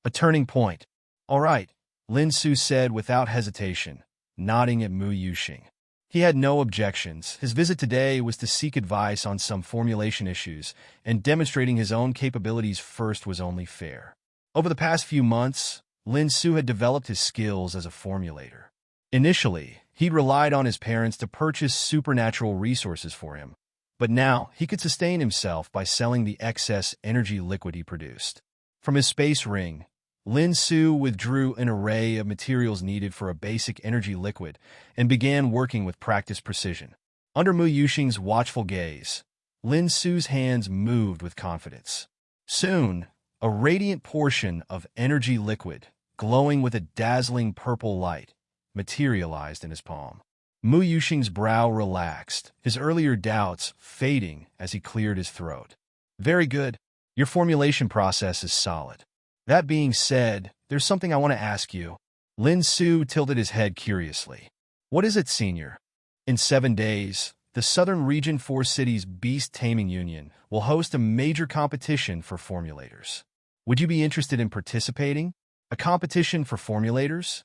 A turning point. All right, Lin Su said without hesitation, nodding at Mu Yuxing. He had no objections. His visit today was to seek advice on some formulation issues, and demonstrating his own capabilities first was only fair. Over the past few months, Lin Su had developed his skills as a formulator. Initially, he'd relied on his parents to purchase supernatural resources for him, but now he could sustain himself by selling the excess energy liquid he produced. From his space ring, Lin Su withdrew an array of materials needed for a basic energy liquid and began working with practiced precision. Under Mu Yuxing's watchful gaze, Lin Su's hands moved with confidence. Soon, a radiant portion of energy liquid, glowing with a dazzling purple light, materialized in his palm. Mu Yuxing's brow relaxed, his earlier doubts fading as he cleared his throat. Very good. Your formulation process is solid. That being said, there's something I want to ask you. Lin Su tilted his head curiously. What is it, senior? In 7 days, the Southern Region 4 Cities Beast Taming Union will host a major competition for formulators. Would you be interested in participating? A competition for formulators?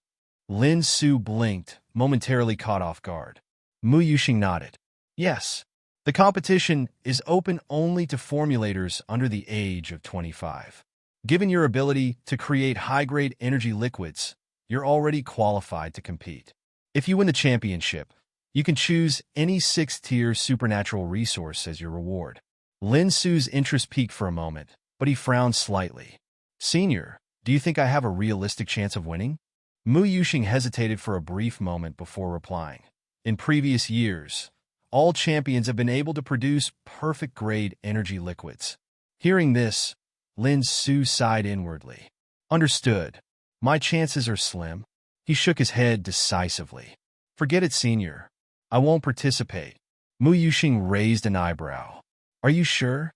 Lin Su blinked, momentarily caught off guard. Mu Yuxing nodded. Yes. The competition is open only to formulators under the age of 25. Given your ability to create high-grade energy liquids, you're already qualified to compete. If you win the championship, you can choose any 6th-tier supernatural resource as your reward. Lin Su's interest peaked for a moment, but he frowned slightly. Senior, do you think I have a realistic chance of winning? Mu Yuxing hesitated for a brief moment before replying. In previous years, all champions have been able to produce perfect-grade energy liquids. Hearing this, Lin Su sighed inwardly. Understood. My chances are slim. He shook his head decisively. Forget it, senior. I won't participate. Mu Yuxing raised an eyebrow. Are you sure?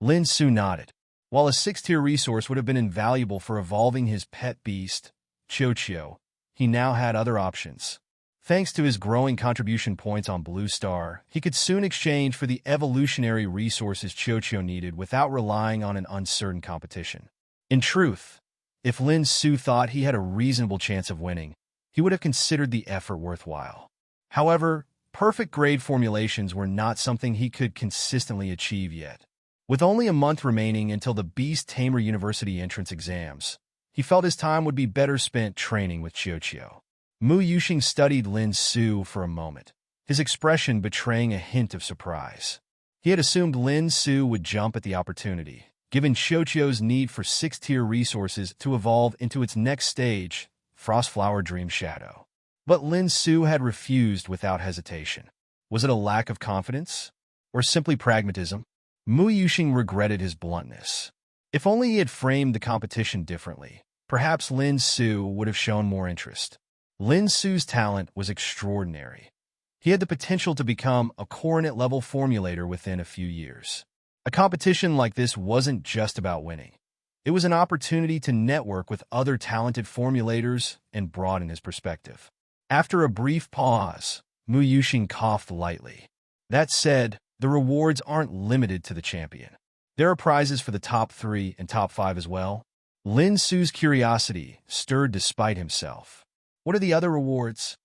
Lin Su nodded. While a 6th-tier resource would have been invaluable for evolving his pet beast, Qiuqiu, he now had other options. Thanks to his growing contribution points on Blue Star, he could soon exchange for the evolutionary resources Qiuqiu needed without relying on an uncertain competition. In truth, if Lin Su thought he had a reasonable chance of winning, he would have considered the effort worthwhile. However, perfect-grade formulations were not something he could consistently achieve yet. With only a month remaining until the Beast Tamer University entrance exams, he felt his time would be better spent training with Qiuqiu. Mu Yuxing studied Lin Su for a moment, his expression betraying a hint of surprise. He had assumed Lin Su would jump at the opportunity, given Qiuqiu's need for 6th-tier resources to evolve into its next stage, Frostflower Dream Shadow. But Lin Su had refused without hesitation. Was it a lack of confidence? Or simply pragmatism? Mu Yuxing regretted his bluntness. If only he had framed the competition differently, perhaps Lin Su would have shown more interest. Lin Su's talent was extraordinary. He had the potential to become a coronet-level formulator within a few years. A competition like this wasn't just about winning. It was an opportunity to network with other talented formulators and broaden his perspective. After a brief pause, Mu Yuxing coughed lightly. That said, the rewards aren't limited to the champion. There are prizes for the top 3 and top 5 as well. Lin Su's curiosity stirred despite himself. What are the other rewards?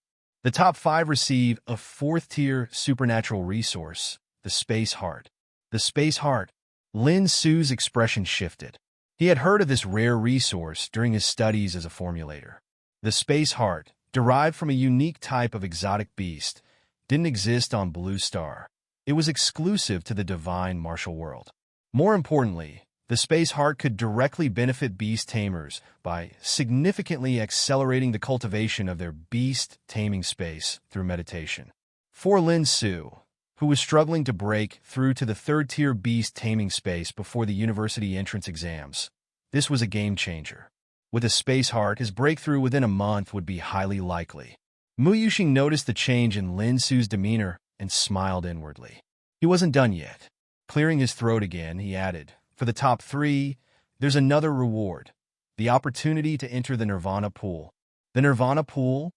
The top 5 receive a 4th-tier supernatural resource, the Space Heart. The Space Heart. Lin Su's expression shifted. He had heard of this rare resource during his studies as a formulator. The Space Heart, derived from a unique type of exotic beast, didn't exist on Blue Star. It was exclusive to the divine martial world. More importantly, the Space Heart could directly benefit beast tamers by significantly accelerating the cultivation of their beast taming space through meditation. For Lin Su, who was struggling to break through to the 3rd-tier beast taming space before the university entrance exams, this was a game-changer. With a Space Heart, his breakthrough within a month would be highly likely. Mu Yuxing noticed the change in Lin Su's demeanor and smiled inwardly. He wasn't done yet. Clearing his throat again, he added, for the top 3, there's another reward, the opportunity to enter the Nirvana Pool. The Nirvana Pool?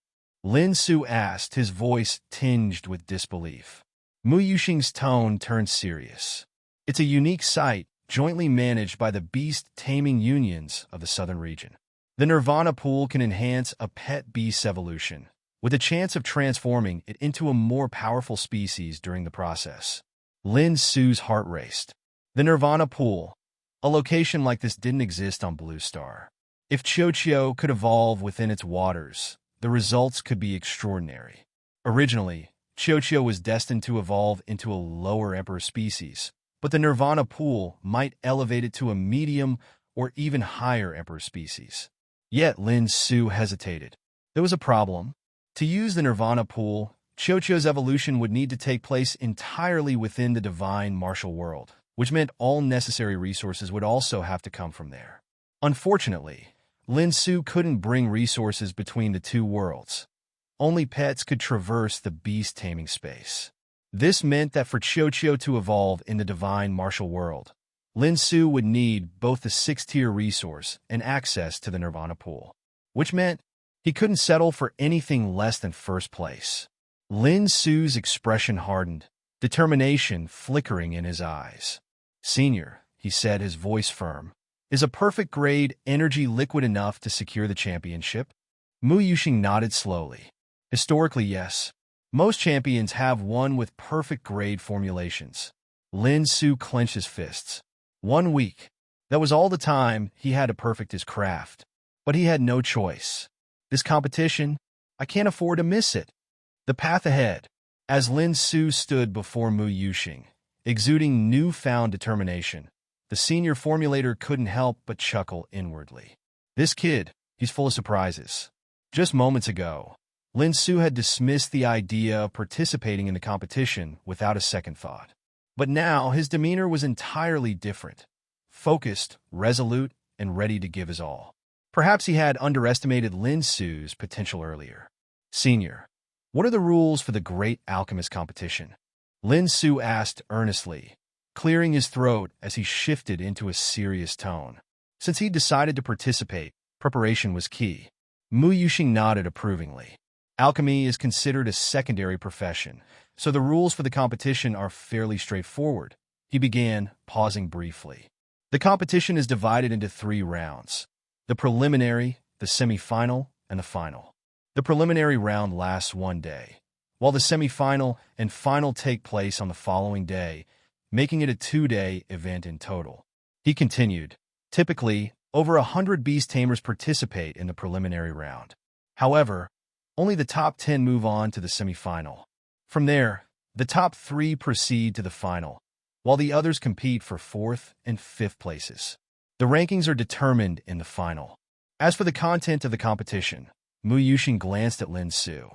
Lin Su asked, his voice tinged with disbelief. Mu Yuxing's tone turned serious. It's a unique site, jointly managed by the beast taming unions of the Southern Region. The Nirvana pool can enhance a pet beast's evolution, with a chance of transforming it into a more powerful species during the process. Lin Su's heart raced. The Nirvana pool. A location like this didn't exist on Blue Star. If Chocho could evolve within its waters, the results could be extraordinary. Originally, Chocho was destined to evolve into a lower emperor species, but the Nirvana pool might elevate it to a medium or even higher emperor species. Yet Lin Su hesitated. There was a problem. To use the Nirvana pool, Chocho's evolution would need to take place entirely within the divine martial world, which meant all necessary resources would also have to come from there. Unfortunately, Lin Su couldn't bring resources between the two worlds. Only pets could traverse the beast-taming space. This meant that for Chocho to evolve in the divine martial world, Lin Su would need both the 6th-tier resource and access to the Nirvana pool, which meant he couldn't settle for anything less than first place. Lin Su's expression hardened, determination flickering in his eyes. "Senior," he said, his voice firm, "is a perfect-grade energy liquid enough to secure the championship?" Mu Yuxing nodded slowly. "Historically, yes. Most champions have one with perfect-grade formulations." Lin Su clenched his fists. 1 week. That was all the time he had to perfect his craft. But he had no choice. This competition, I can't afford to miss it. The path ahead. As Lin Su stood before Mu Yuxing, exuding newfound determination, the senior formulator couldn't help but chuckle inwardly. This kid, he's full of surprises. Just moments ago, Lin Su had dismissed the idea of participating in the competition without a second thought. But now his demeanor was entirely different. Focused, resolute, and ready to give his all. Perhaps he had underestimated Lin Su's potential earlier. "Senior, what are the rules for the Great Alchemist competition?" Lin Su asked earnestly, clearing his throat as he shifted into a serious tone. Since he decided to participate, preparation was key. Mu Yuxing nodded approvingly. Alchemy is considered a secondary profession, so the rules for the competition are fairly straightforward. He began, pausing briefly. The competition is divided into 3 rounds: the preliminary, the semi-final, and the final. The preliminary round lasts 1 day, while the semi-final and final take place on the following day, making it a 2-day event in total. He continued, typically, over 100 beast tamers participate in the preliminary round. However, only the top 10 move on to the semi-final. From there, the top 3 proceed to the final, while the others compete for 4th and 5th places. The rankings are determined in the final. As for the content of the competition, Mu Yuxing glanced at Lin Su.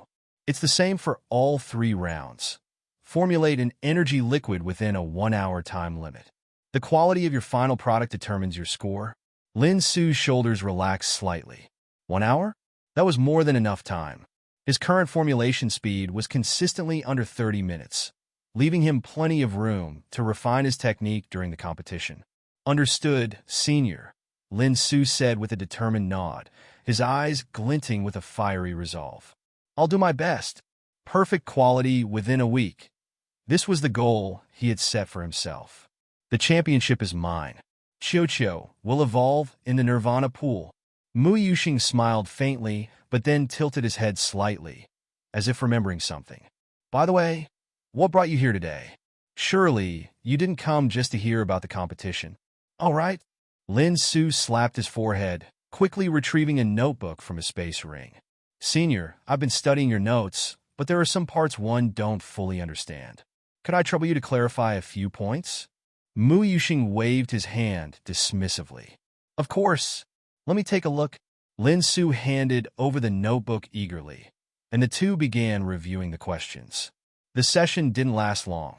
It's the same for all 3 rounds. Formulate an energy liquid within a 1-hour time limit. The quality of your final product determines your score. Lin Su's shoulders relaxed slightly. 1 hour? That was more than enough time. His current formulation speed was consistently under 30 minutes, leaving him plenty of room to refine his technique during the competition. "Understood, senior," Lin Su said with a determined nod, his eyes glinting with a fiery resolve. "I'll do my best. Perfect quality within a week." This was the goal he had set for himself. "The championship is mine. Chocho will evolve in the Nirvana pool." Mu Yuxing smiled faintly, but then tilted his head slightly, as if remembering something. "By the way, what brought you here today? Surely, you didn't come just to hear about the competition." "All right." Lin Su slapped his forehead, quickly retrieving a notebook from his space ring. "Senior, I've been studying your notes, but there are some parts one don't fully understand. Could I trouble you to clarify a few points?" Mu Yuxing waved his hand dismissively. "Of course. Let me take a look." Lin Su handed over the notebook eagerly, and the two began reviewing the questions. The session didn't last long.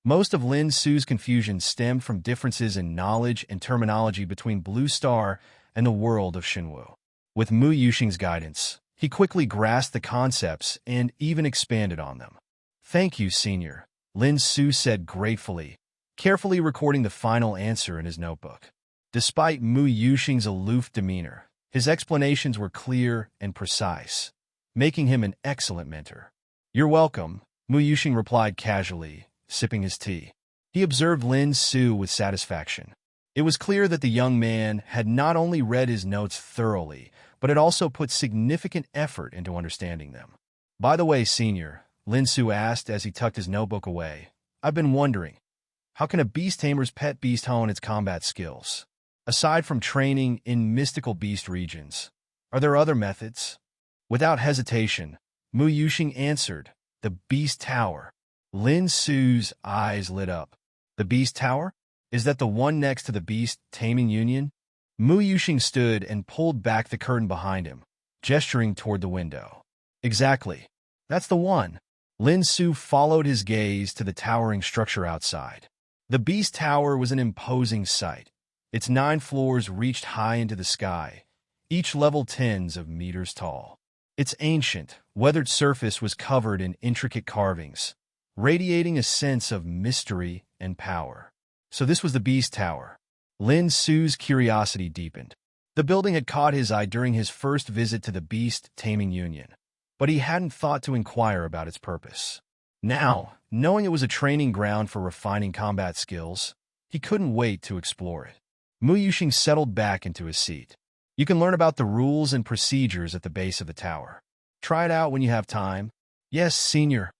Most of Lin Su's confusion stemmed from differences in knowledge and terminology between Blue Star and the world of Shinwu. With Mu Yuxing's guidance, he quickly grasped the concepts and even expanded on them. "Thank you, senior," Lin Su said gratefully, carefully recording the final answer in his notebook. Despite Mu Yuxing's aloof demeanor, his explanations were clear and precise, making him an excellent mentor. "You're welcome," Mu Yuxing replied casually, sipping his tea. He observed Lin Su with satisfaction. It was clear that the young man had not only read his notes thoroughly, but had also put significant effort into understanding them. "By the way, Senior," Lin Su asked as he tucked his notebook away, "I've been wondering, how can a beast tamer's pet beast hone its combat skills? Aside from training in mystical beast regions, are there other methods?" Without hesitation, Mu Yuxing answered, "The Beast Tower." Lin Su's eyes lit up. "The Beast Tower? Is that the one next to the Beast Taming Union?" Mu Yuxing stood and pulled back the curtain behind him, gesturing toward the window. "Exactly. That's the one." Lin Su followed his gaze to the towering structure outside. The Beast Tower was an imposing sight. Its 9 floors reached high into the sky, each level tens of meters tall. Its ancient, weathered surface was covered in intricate carvings, radiating a sense of mystery and power. So this was the Beast Tower. Lin Su's curiosity deepened. The building had caught his eye during his first visit to the Beast Taming Union, but he hadn't thought to inquire about its purpose. Now, knowing it was a training ground for refining combat skills, he couldn't wait to explore it. Mu Yuxing settled back into his seat. "You can learn about the rules and procedures at the base of the tower. Try it out when you have time." "Yes, Senior."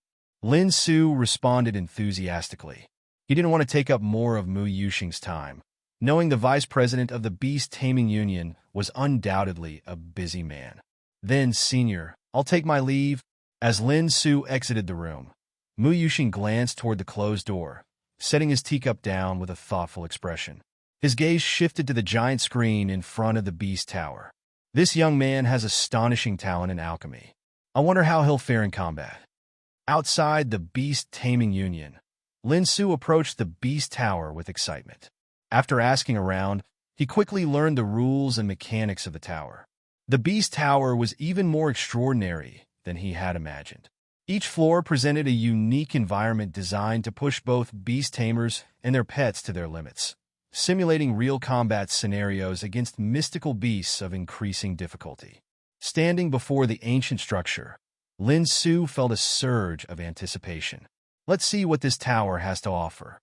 Lin Su responded enthusiastically. He didn't want to take up more of Mu Yuxing's time, knowing the vice president of the Beast Taming Union was undoubtedly a busy man. "Then, Senior, I'll take my leave." As Lin Su exited the room, Mu Yuxing glanced toward the closed door, setting his teacup down with a thoughtful expression. His gaze shifted to the giant screen in front of the Beast Tower. "This young man has astonishing talent in alchemy. I wonder how he'll fare in combat." Outside the Beast Taming Union, Lin Su approached the Beast Tower with excitement. After asking around, he quickly learned the rules and mechanics of the tower. The Beast Tower was even more extraordinary than he had imagined. Each floor presented a unique environment designed to push both beast tamers and their pets to their limits, simulating real combat scenarios against mystical beasts of increasing difficulty. Standing before the ancient structure, Lin Su felt a surge of anticipation. Let's see what this tower has to offer.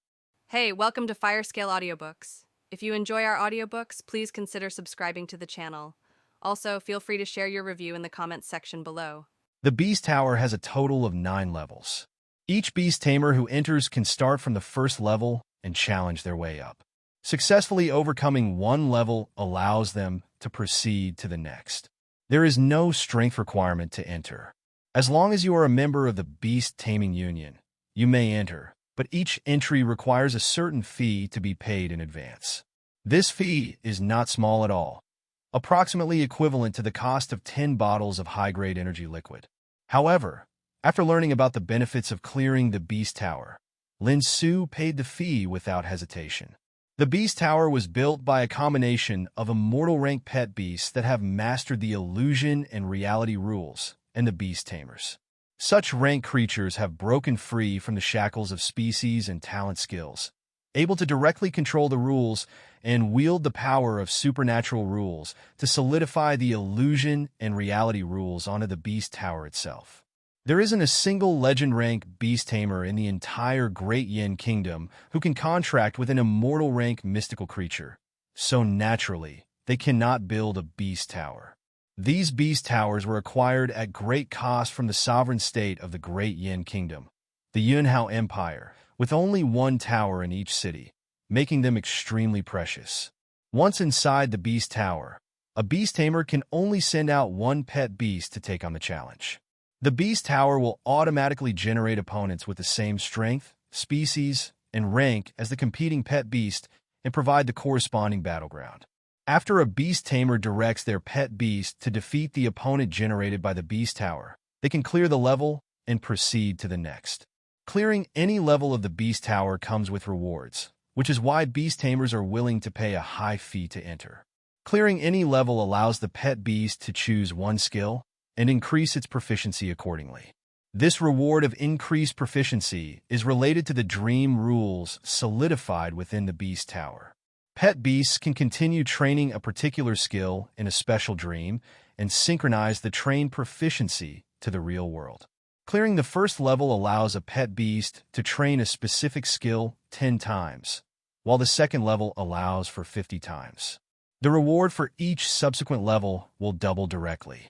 Hey, welcome to Firescale Audiobooks. If you enjoy our audiobooks, please consider subscribing to the channel. Also, feel free to share your review in the comments section below. The Beast Tower has a total of 9 levels. Each beast tamer who enters can start from the first level and challenge their way up. Successfully overcoming one level allows them to proceed to the next. There is no strength requirement to enter. As long as you are a member of the Beast Taming Union, you may enter, but each entry requires a certain fee to be paid in advance. This fee is not small at all, approximately equivalent to the cost of 10 bottles of high-grade energy liquid. However, after learning about the benefits of clearing the Beast Tower, Lin Su paid the fee without hesitation. The Beast Tower was built by a combination of immortal rank pet beasts that have mastered the illusion and reality rules, and the beast tamers. Such rank creatures have broken free from the shackles of species and talent skills, able to directly control the rules and wield the power of supernatural rules to solidify the illusion and reality rules onto the Beast Tower itself. There isn't a single legend rank beast tamer in the entire Great Yin Kingdom who can contract with an immortal rank mystical creature, so naturally, they cannot build a beast tower. These beast towers were acquired at great cost from the sovereign state of the Great Yin Kingdom, the Yunhao Empire, with only one tower in each city, making them extremely precious. Once inside the beast tower, a beast tamer can only send out one pet beast to take on the challenge. The beast tower will automatically generate opponents with the same strength, species, and rank as the competing pet beast and provide the corresponding battleground. After a beast tamer directs their pet beast to defeat the opponent generated by the beast tower, they can clear the level and proceed to the next. Clearing any level of the beast tower comes with rewards, which is why beast tamers are willing to pay a high fee to enter. Clearing any level allows the pet beast to choose one skill and increase its proficiency accordingly. This reward of increased proficiency is related to the dream rules solidified within the beast tower. Pet beasts can continue training a particular skill in a special dream and synchronize the trained proficiency to the real world. Clearing the first level allows a pet beast to train a specific skill 10 times, while the second level allows for 50 times. The reward for each subsequent level will double directly.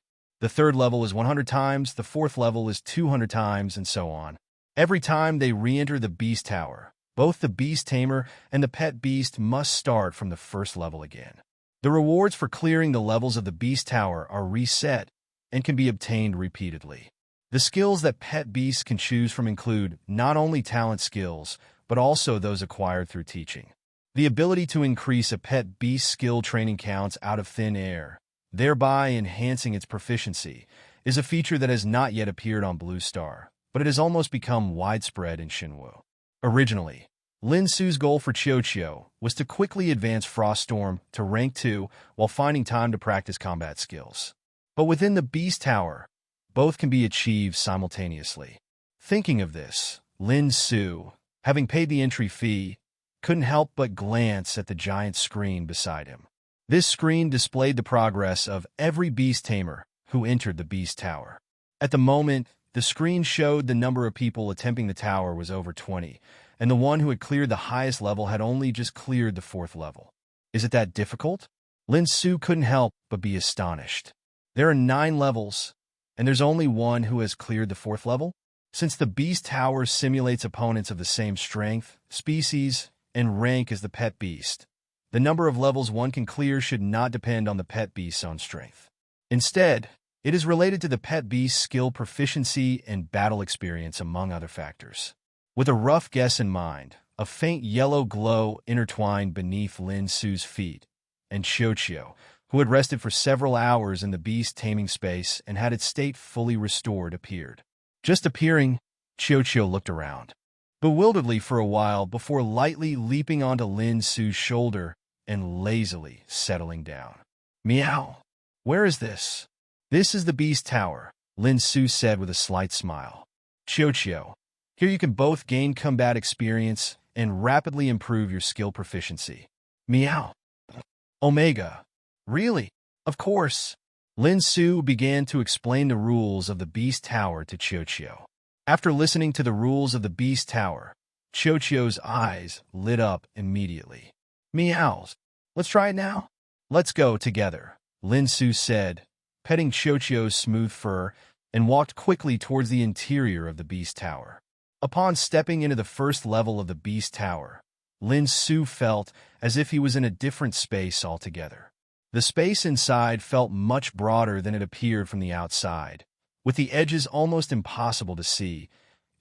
The third level is 100 times, the fourth level is 200 times, and so on. Every time they re-enter the Beast Tower, both the Beast Tamer and the Pet Beast must start from the first level again. The rewards for clearing the levels of the Beast Tower are reset and can be obtained repeatedly. The skills that Pet Beasts can choose from include not only talent skills, but also those acquired through teaching. The ability to increase a Pet Beast skill training counts out of thin air, thereby enhancing its proficiency, is a feature that has not yet appeared on Blue Star, but it has almost become widespread in Shinwu. Originally, Lin Su's goal for Qiuqiu was to quickly advance Froststorm to rank 2 while finding time to practice combat skills. But within the Beast Tower, both can be achieved simultaneously. Thinking of this, Lin Su, having paid the entry fee, couldn't help but glance at the giant screen beside him. This screen displayed the progress of every beast tamer who entered the Beast Tower. At the moment, the screen showed the number of people attempting the tower was over 20, and the one who had cleared the highest level had only just cleared the 4th level. Is it that difficult? Lin Su couldn't help but be astonished. There are 9 levels, and there's only one who has cleared the 4th level? Since the Beast Tower simulates opponents of the same strength, species, and rank as the Pet Beast, the number of levels one can clear should not depend on the Pet Beast's own strength. Instead, it is related to the Pet Beast's skill proficiency and battle experience, among other factors. With a rough guess in mind, a faint yellow glow intertwined beneath Lin Su's feet, and Qiuqiu, who had rested for several hours in the beast taming space and had its state fully restored, appeared. Just appearing, Qiuqiu looked around, bewilderedly for a while before lightly leaping onto Lin Su's shoulder and lazily settling down. Meow. Where is this? This is the Beast Tower, Lin Su said with a slight smile. Qiuqiu, here you can both gain combat experience and rapidly improve your skill proficiency. Meow. Omega. Really? Of course. Lin Su began to explain the rules of the Beast Tower to Qiuqiu. After listening to the rules of the Beast Tower, Qiuqiu's eyes lit up immediately. Meows. Let's try it now? Let's go together, Lin Su said, petting Qiuqiu's smooth fur, and walked quickly towards the interior of the Beast Tower. Upon stepping into the first level of the Beast Tower, Lin Su felt as if he was in a different space altogether. The space inside felt much broader than it appeared from the outside, with the edges almost impossible to see,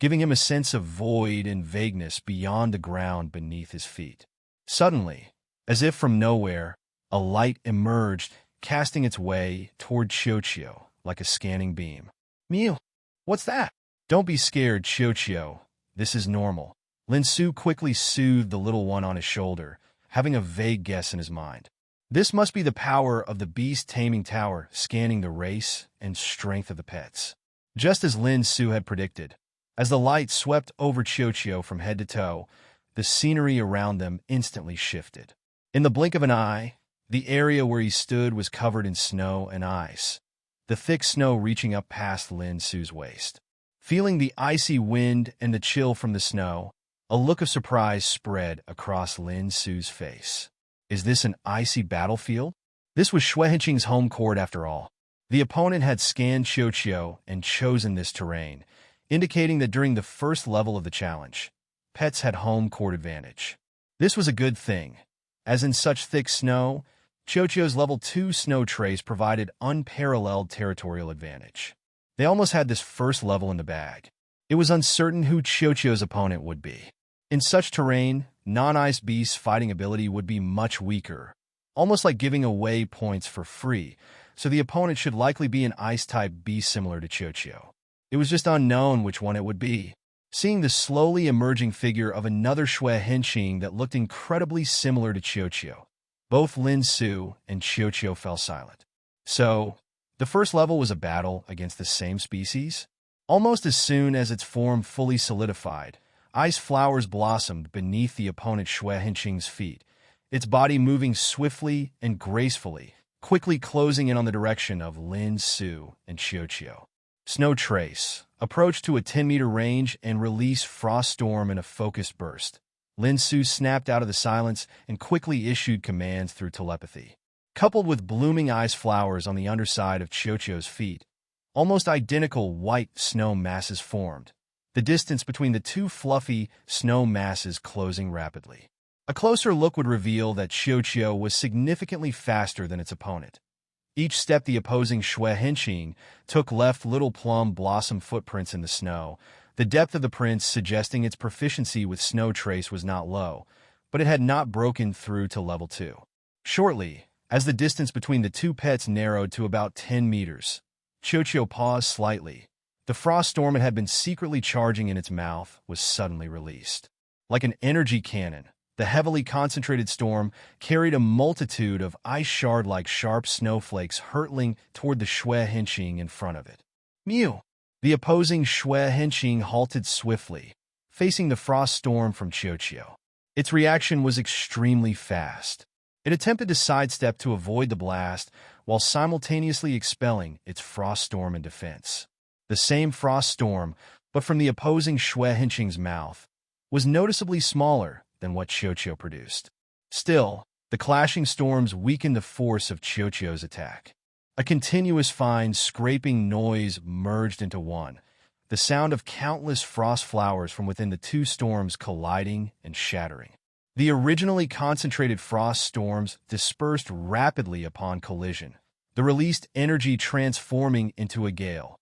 giving him a sense of void and vagueness beyond the ground beneath his feet. Suddenly, as if from nowhere, a light emerged, casting its way toward Qiuqiu like a scanning beam. Mew, what's that? Don't be scared, Qiuqiu. This is normal. Lin Su quickly soothed the little one on his shoulder, having a vague guess in his mind. This must be the power of the Beast Taming Tower scanning the race and strength of the pets. Just as Lin Su had predicted, as the light swept over Qiuqiu from head to toe, the scenery around them instantly shifted. In the blink of an eye, the area where he stood was covered in snow and ice, the thick snow reaching up past Lin Su's waist. Feeling the icy wind and the chill from the snow, a look of surprise spread across Lin Su's face. Is this an icy battlefield? This was Xuehenqing's home court after all. The opponent had scanned Qiuqiu and chosen this terrain, indicating that during the first level of the challenge, pets had home court advantage. This was a good thing, as in such thick snow, Qiuqiu's level 2 snow trace provided unparalleled territorial advantage. They almost had this first level in the bag. It was uncertain who Qiuqiu's opponent would be. In such terrain, non-ice beast's fighting ability would be much weaker, almost like giving away points for free, so the opponent should likely be an ice-type beast similar to Qiuqiu. It was just unknown which one it would be. Seeing the slowly emerging figure of another Xuehenqing that looked incredibly similar to Qiuqiu, both Lin Su and Qiuqiu fell silent. So, the first level was a battle against the same species? Almost as soon as its form fully solidified, ice flowers blossomed beneath the opponent Xuehenqing's feet, its body moving swiftly and gracefully, quickly closing in on the direction of Lin Su and Qiuqiu. Snow Trace, approach to a 10-meter range and release Frost Storm in a focused burst. Lin Su snapped out of the silence and quickly issued commands through telepathy. Coupled with blooming ice flowers on the underside of Qiuqiu's feet, almost identical white snow masses formed, the distance between the two fluffy snow masses closing rapidly. A closer look would reveal that Qiuqiu was significantly faster than its opponent. Each step the opposing Xue Henqing took left little plum blossom footprints in the snow, the depth of the prints suggesting its proficiency with snow trace was not low, but it had not broken through to level 2. Shortly, as the distance between the two pets narrowed to about 10 meters, Qiuqiu paused slightly. The frost storm it had been secretly charging in its mouth was suddenly released. Like an energy cannon, the heavily concentrated storm carried a multitude of ice shard-like sharp snowflakes hurtling toward the Xue Henqing in front of it. Mew! The opposing Xue Henqing halted swiftly, facing the frost storm from Qiuqiu. Its reaction was extremely fast. It attempted to sidestep to avoid the blast while simultaneously expelling its frost storm in defense. The same frost storm, but from the opposing Xue Henqing's mouth, was noticeably smaller than what Qiuqiu produced. Still, the clashing storms weakened the force of Qiuqiu's attack. A continuous fine, scraping noise merged into one, the sound of countless frost flowers from within the two storms colliding and shattering. The originally concentrated frost storms dispersed rapidly upon collision, the released energy transforming into a gale,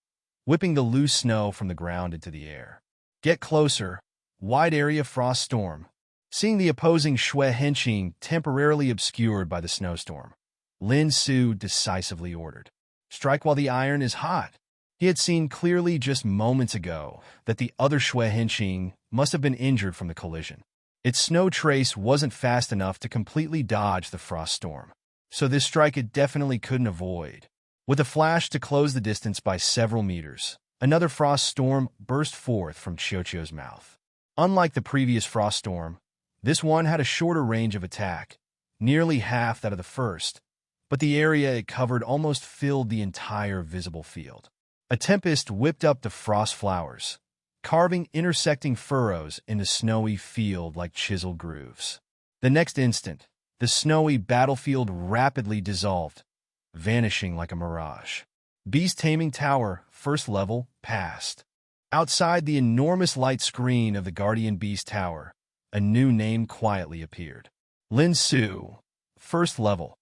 whipping the loose snow from the ground into the air. Get closer, wide area frost storm. Seeing the opposing Xue Henqing temporarily obscured by the snowstorm, Lin Su decisively ordered, "Strike while the iron is hot." He had seen clearly just moments ago that the other Xue Henqing must have been injured from the collision. Its snow trace wasn't fast enough to completely dodge the frost storm, so this strike it definitely couldn't avoid. With a flash to close the distance by several meters, another frost storm burst forth from Qiuqiu's mouth. Unlike the previous frost storm, this one had a shorter range of attack, nearly half that of the first, but the area it covered almost filled the entire visible field. A tempest whipped up the frost flowers, carving intersecting furrows in the snowy field like chiseled grooves. The next instant, the snowy battlefield rapidly dissolved, vanishing like a mirage. Beast Taming Tower, first level, passed. Outside the enormous light screen of the Guardian Beast Tower, a new name quietly appeared. Lin Su, first level.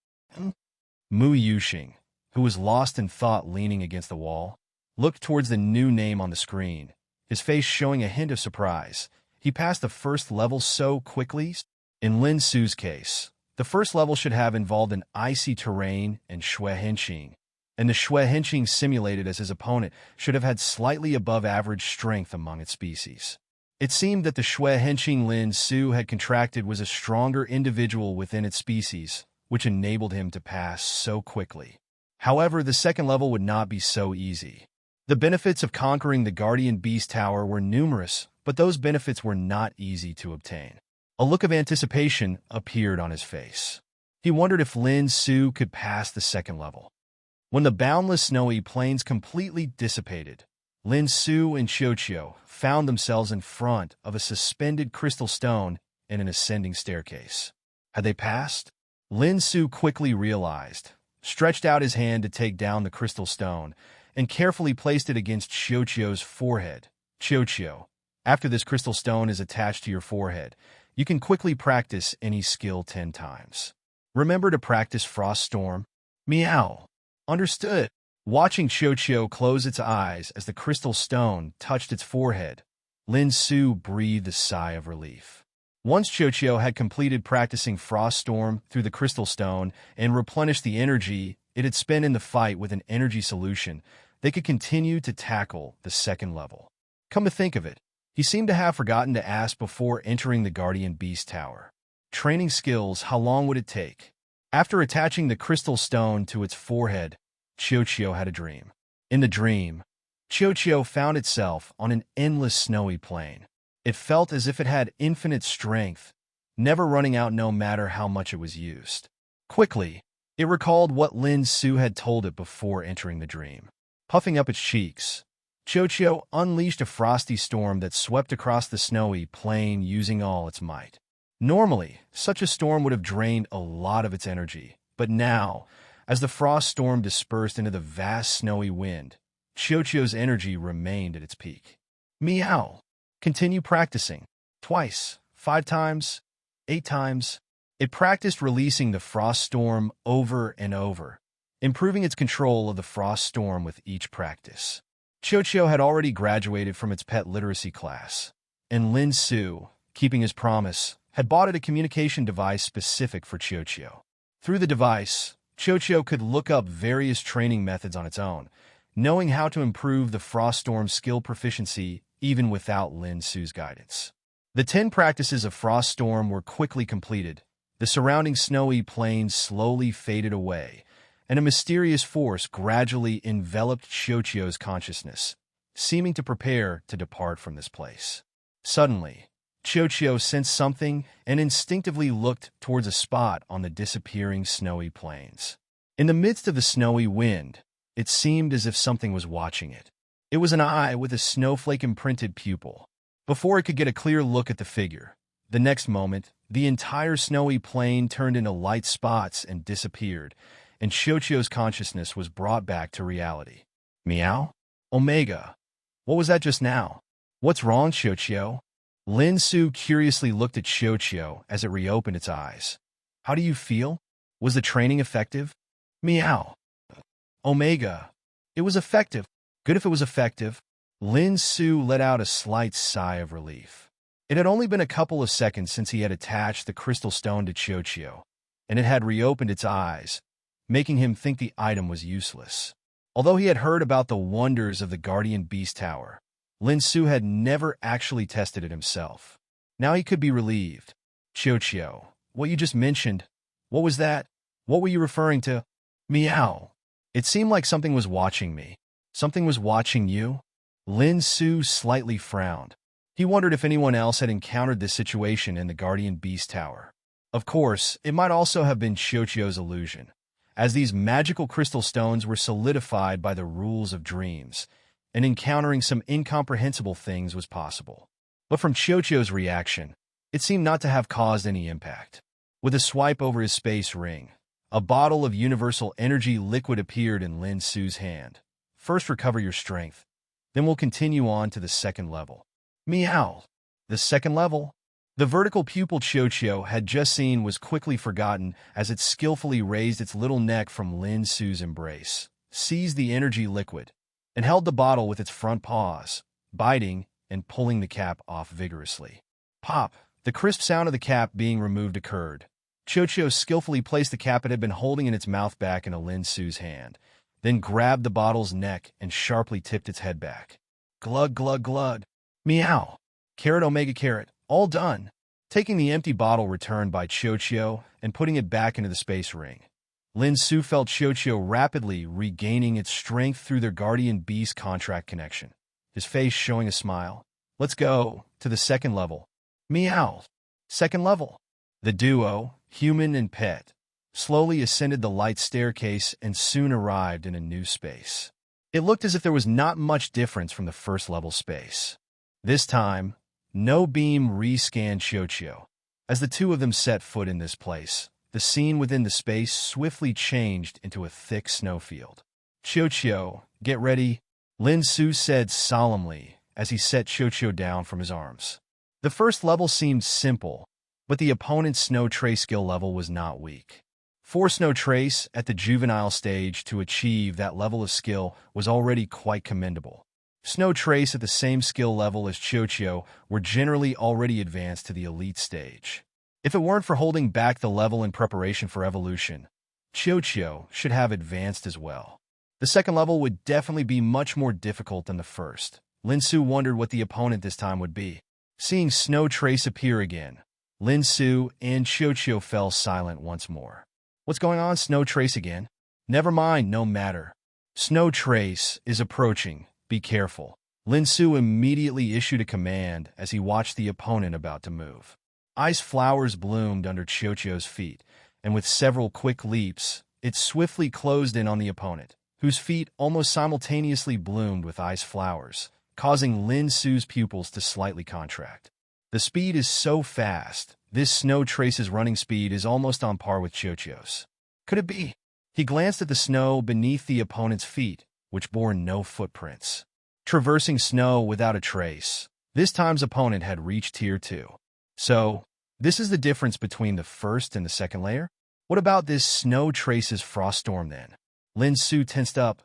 Mu Yuxing, who was lost in thought leaning against the wall, looked towards the new name on the screen, his face showing a hint of surprise. He passed the first level so quickly. In Lin Su's case, the first level should have involved an icy terrain and Xue Henqing, and the Xue Henqing simulated as his opponent should have had slightly above average strength among its species. It seemed that the Xue Henqing Lin Su had contracted was a stronger individual within its species, which enabled him to pass so quickly. However, the second level would not be so easy. The benefits of conquering the Guardian Beast Tower were numerous, but those benefits were not easy to obtain. A look of anticipation appeared on his face. He wondered if Lin Su could pass the second level. When the boundless snowy plains completely dissipated, Lin Su and Qiuqiu found themselves in front of a suspended crystal stone and an ascending staircase. Had they passed? Lin Su quickly realized, stretched out his hand to take down the crystal stone, and carefully placed it against Qiuqiu's forehead. Qiuqiu, after this crystal stone is attached to your forehead, you can quickly practice any skill 10 times. Remember to practice Frost Storm. Meow. Understood. Watching Qiuqiu close its eyes as the crystal stone touched its forehead, Lin Su breathed a sigh of relief. Once Qiuqiu had completed practicing Frost Storm through the crystal stone and replenished the energy it had spent in the fight with an energy solution, they could continue to tackle the second level. Come to think of it, he seemed to have forgotten to ask before entering the Guardian Beast Tower. Training skills, how long would it take? After attaching the crystal stone to its forehead, Qiuqiu had a dream. In the dream, Qiuqiu found itself on an endless snowy plain. It felt as if it had infinite strength, never running out no matter how much it was used. Quickly, it recalled what Lin Su had told it before entering the dream. Puffing up its cheeks, Qiuqiu unleashed a frosty storm that swept across the snowy plain using all its might. Normally, such a storm would have drained a lot of its energy, but now, as the frost storm dispersed into the vast snowy wind, Chiocchio's energy remained at its peak. Meow. Continue practicing. Twice, 5 times, 8 times. It practiced releasing the frost storm over and over, improving its control of the frost storm with each practice. Chiocchio had already graduated from its pet literacy class, and Lin Su, keeping his promise, had bought it a communication device specific for Chiocchio. Through the device, Chiocchio could look up various training methods on its own, knowing how to improve the frost storm's skill proficiency even without Lin Su's guidance. The 10 practices of frost storm were quickly completed. The surrounding snowy plains slowly faded away, and a mysterious force gradually enveloped Chiocchio's consciousness, seeming to prepare to depart from this place. Suddenly, Chiocchio sensed something and instinctively looked towards a spot on the disappearing snowy plains. In the midst of the snowy wind, it seemed as if something was watching it. It was an eye with a snowflake-imprinted pupil. Before it could get a clear look at the figure, the next moment, the entire snowy plain turned into light spots and disappeared, and Chiocchio's consciousness was brought back to reality. Meow? Omega. What was that just now? What's wrong, Chiocchio? Lin Su curiously looked at Chiocchio as it reopened its eyes. How do you feel? Was the training effective? Meow. Omega. It was effective. Good if it was effective. Lin Su let out a slight sigh of relief. It had only been a couple of seconds since he had attached the crystal stone to Chiocchio, and it had reopened its eyes, making him think the item was useless. Although he had heard about the wonders of the Guardian Beast Tower, Lin Su had never actually tested it himself. Now he could be relieved. Chiocchio, what you just mentioned, what was that? What were you referring to? Meow. It seemed like something was watching me. Something was watching you? Lin Su slightly frowned. He wondered if anyone else had encountered this situation in the Guardian Beast Tower. Of course, it might also have been Chiocchio's illusion, as these magical crystal stones were solidified by the rules of dreams, and encountering some incomprehensible things was possible. But from Chiocchio's reaction, it seemed not to have caused any impact. With a swipe over his space ring, a bottle of universal energy liquid appeared in Lin Su's hand. First recover your strength, then we'll continue on to the second level. Meow. The second level? The vertical pupil Chiocchio had just seen was quickly forgotten as it skillfully raised its little neck from Lin Su's embrace, seized the energy liquid, and held the bottle with its front paws, biting and pulling the cap off vigorously. Pop! The crisp sound of the cap being removed occurred. Chiocchio skillfully placed the cap it had been holding in its mouth back into Lin Su's hand, then grabbed the bottle's neck and sharply tipped its head back. Glug, glug, glug. Meow. Carrot Omega Carrot. All done. Taking the empty bottle returned by Chiocchio and putting it back into the space ring, Lin Su felt Chiocchio rapidly regaining its strength through their Guardian Beast contract connection, his face showing a smile. Let's go to the second level. Meow. Second level. The duo, human and pet, slowly ascended the light staircase and soon arrived in a new space. It looked as if there was not much difference from the first level space. This time, no beam re-scanned Chiocchio. As the two of them set foot in this place, the scene within the space swiftly changed into a thick snowfield. Chiocchio, get ready, Lin Su said solemnly as he set Chiocchio down from his arms. The first level seemed simple, but the opponent's Snow Trace skill level was not weak. For Snow Trace at the juvenile stage to achieve that level of skill was already quite commendable. Snow Trace at the same skill level as Chiocchio were generally already advanced to the elite stage. If it weren't for holding back the level in preparation for evolution, Chiocchio should have advanced as well. The second level would definitely be much more difficult than the first. Lin Su wondered what the opponent this time would be. Seeing Snow Trace appear again, Lin Su and Chiocchio fell silent once more. What's going on, Snow Trace again? Never mind, no matter. Snow Trace is approaching. Be careful. Lin Su immediately issued a command as he watched the opponent about to move. Ice flowers bloomed under Chiocchio's feet, and with several quick leaps, it swiftly closed in on the opponent, whose feet almost simultaneously bloomed with ice flowers, causing Lin Su's pupils to slightly contract. The speed is so fast, this snow trace's running speed is almost on par with Chiocchio's. Could it be? He glanced at the snow beneath the opponent's feet, which bore no footprints. Traversing snow without a trace, this time's opponent had reached Tier 2. So, this is the difference between the first and the second layer? What about this snow trace's frost storm then? Lin Su tensed up,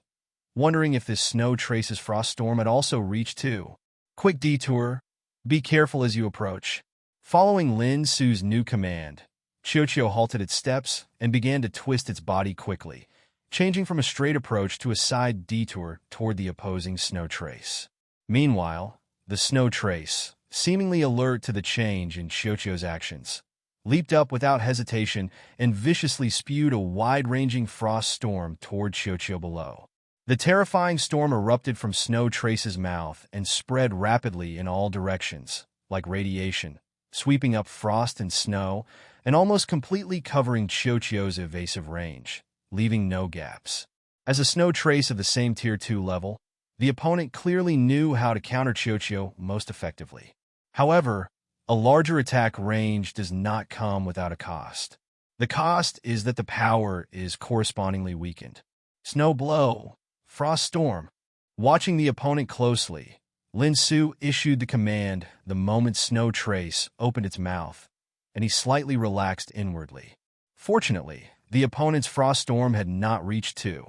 wondering if this snow trace's frost storm had also reached too. Quick detour. Be careful as you approach. Following Lin Su's new command, Chiocchio halted its steps and began to twist its body quickly, changing from a straight approach to a side detour toward the opposing snow trace. Meanwhile, the snow trace, seemingly alert to the change in Chiocchio's actions, leaped up without hesitation and viciously spewed a wide-ranging frost storm toward Chiocchio below. The terrifying storm erupted from Snow Trace's mouth and spread rapidly in all directions, like radiation, sweeping up frost and snow and almost completely covering Chiocchio's evasive range, leaving no gaps. As a Snow Trace of the same Tier 2 level, the opponent clearly knew how to counter Chiocchio most effectively. However, a larger attack range does not come without a cost. The cost is that the power is correspondingly weakened. Snow Blow. Frost Storm. Watching the opponent closely, Lin Su issued the command the moment Snow Trace opened its mouth, and he slightly relaxed inwardly. Fortunately, the opponent's Frost Storm had not reached 2.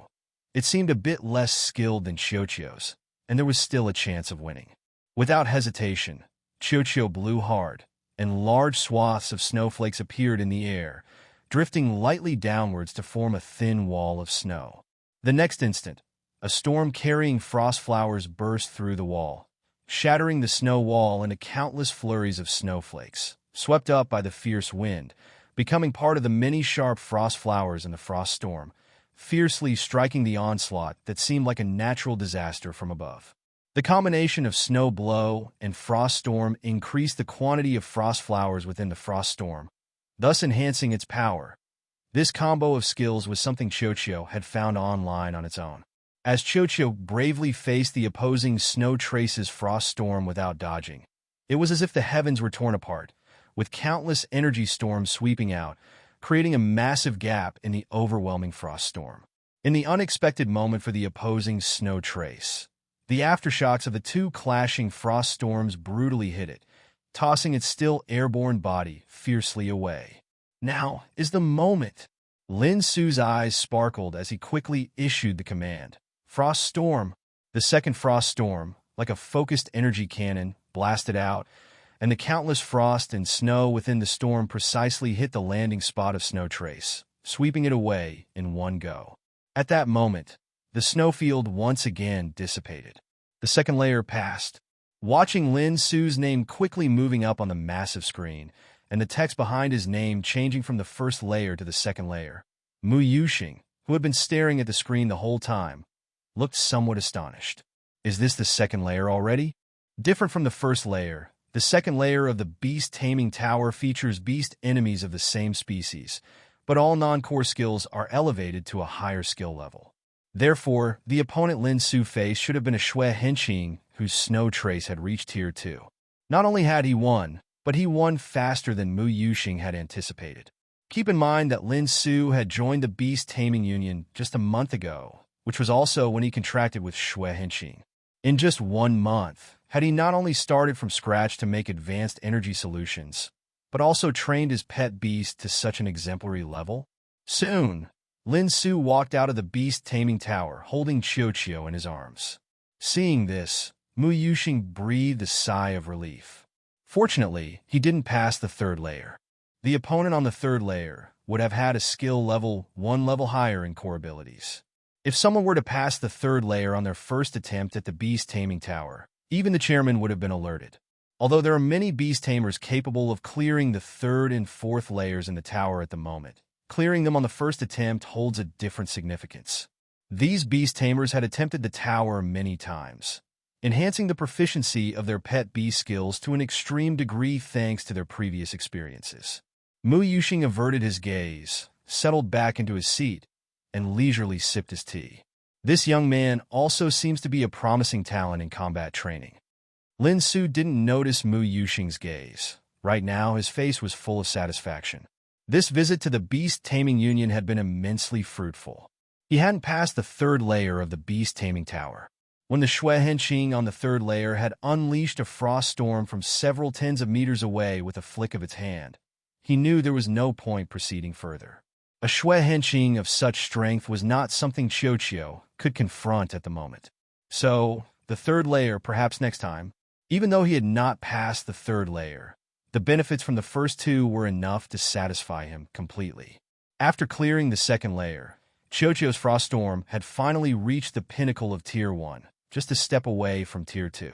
It seemed a bit less skilled than Chiocchio's, and there was still a chance of winning. Without hesitation, Chiocchio blew hard, and large swaths of snowflakes appeared in the air, drifting lightly downwards to form a thin wall of snow. The next instant, a storm carrying frost flowers burst through the wall, shattering the snow wall into countless flurries of snowflakes, swept up by the fierce wind, becoming part of the many sharp frost flowers in the frost storm, fiercely striking the onslaught that seemed like a natural disaster from above. The combination of Snow Blow and Frost Storm increased the quantity of frost flowers within the frost storm, thus enhancing its power. This combo of skills was something Chiocchio had found online on its own. As Chiocchio bravely faced the opposing Snow Trace's frost storm without dodging, it was as if the heavens were torn apart, with countless energy storms sweeping out, creating a massive gap in the overwhelming frost storm. In the unexpected moment for the opposing Snow Trace, the aftershocks of the two clashing frost storms brutally hit it, tossing its still airborne body fiercely away. Now is the moment. Lin Su's eyes sparkled as he quickly issued the command. Frost Storm. The second frost storm, like a focused energy cannon, blasted out, and the countless frost and snow within the storm precisely hit the landing spot of Snow Trace, sweeping it away in one go. At that moment, the snowfield once again dissipated. The second layer passed. Watching Lin Su's name quickly moving up on the massive screen, and the text behind his name changing from the first layer to the second layer, Mu Yuxing, who had been staring at the screen the whole time, looked somewhat astonished. Is this the second layer already? Different from the first layer, the second layer of the Beast Taming Tower features beast enemies of the same species, but all non-core skills are elevated to a higher skill level. Therefore, the opponent Lin Su faced should have been a Xue Henqing whose Snow Trace had reached Tier 2. Not only had he won, but he won faster than Mu Yuxing had anticipated. Keep in mind that Lin Su had joined the Beast Taming Union just a month ago, which was also when he contracted with Xue Henqing. In just 1 month, had he not only started from scratch to make advanced energy solutions, but also trained his pet beast to such an exemplary level? Soon, Lin Su walked out of the Beast Taming Tower holding Chiocchio in his arms. Seeing this, Mu Yuxing breathed a sigh of relief. Fortunately, he didn't pass the third layer. The opponent on the third layer would have had a skill level 1 level higher in core abilities. If someone were to pass the third layer on their first attempt at the Beast Taming Tower, even the chairman would have been alerted. Although there are many beast tamers capable of clearing the third and fourth layers in the tower at the moment, clearing them on the first attempt holds a different significance. These beast tamers had attempted the tower many times, enhancing the proficiency of their pet beast skills to an extreme degree thanks to their previous experiences. Mu Yuxing averted his gaze, settled back into his seat, and leisurely sipped his tea. This young man also seems to be a promising talent in combat training. Lin Su didn't notice Mu Yuxing's gaze. Right now, his face was full of satisfaction. This visit to the beast-taming union had been immensely fruitful. He hadn't passed the third layer of the beast-taming tower, when the Shui Henqing on the third layer had unleashed a frost storm from several tens of meters away with a flick of its hand. He knew there was no point proceeding further. A Shui Henqing of such strength was not something Qiuqiu could confront at the moment. So, the third layer perhaps next time. Even though he had not passed the third layer, the benefits from the first two were enough to satisfy him completely. After clearing the second layer, Qiuqiu's frost storm had finally reached the pinnacle of Tier 1, just a step away from Tier 2.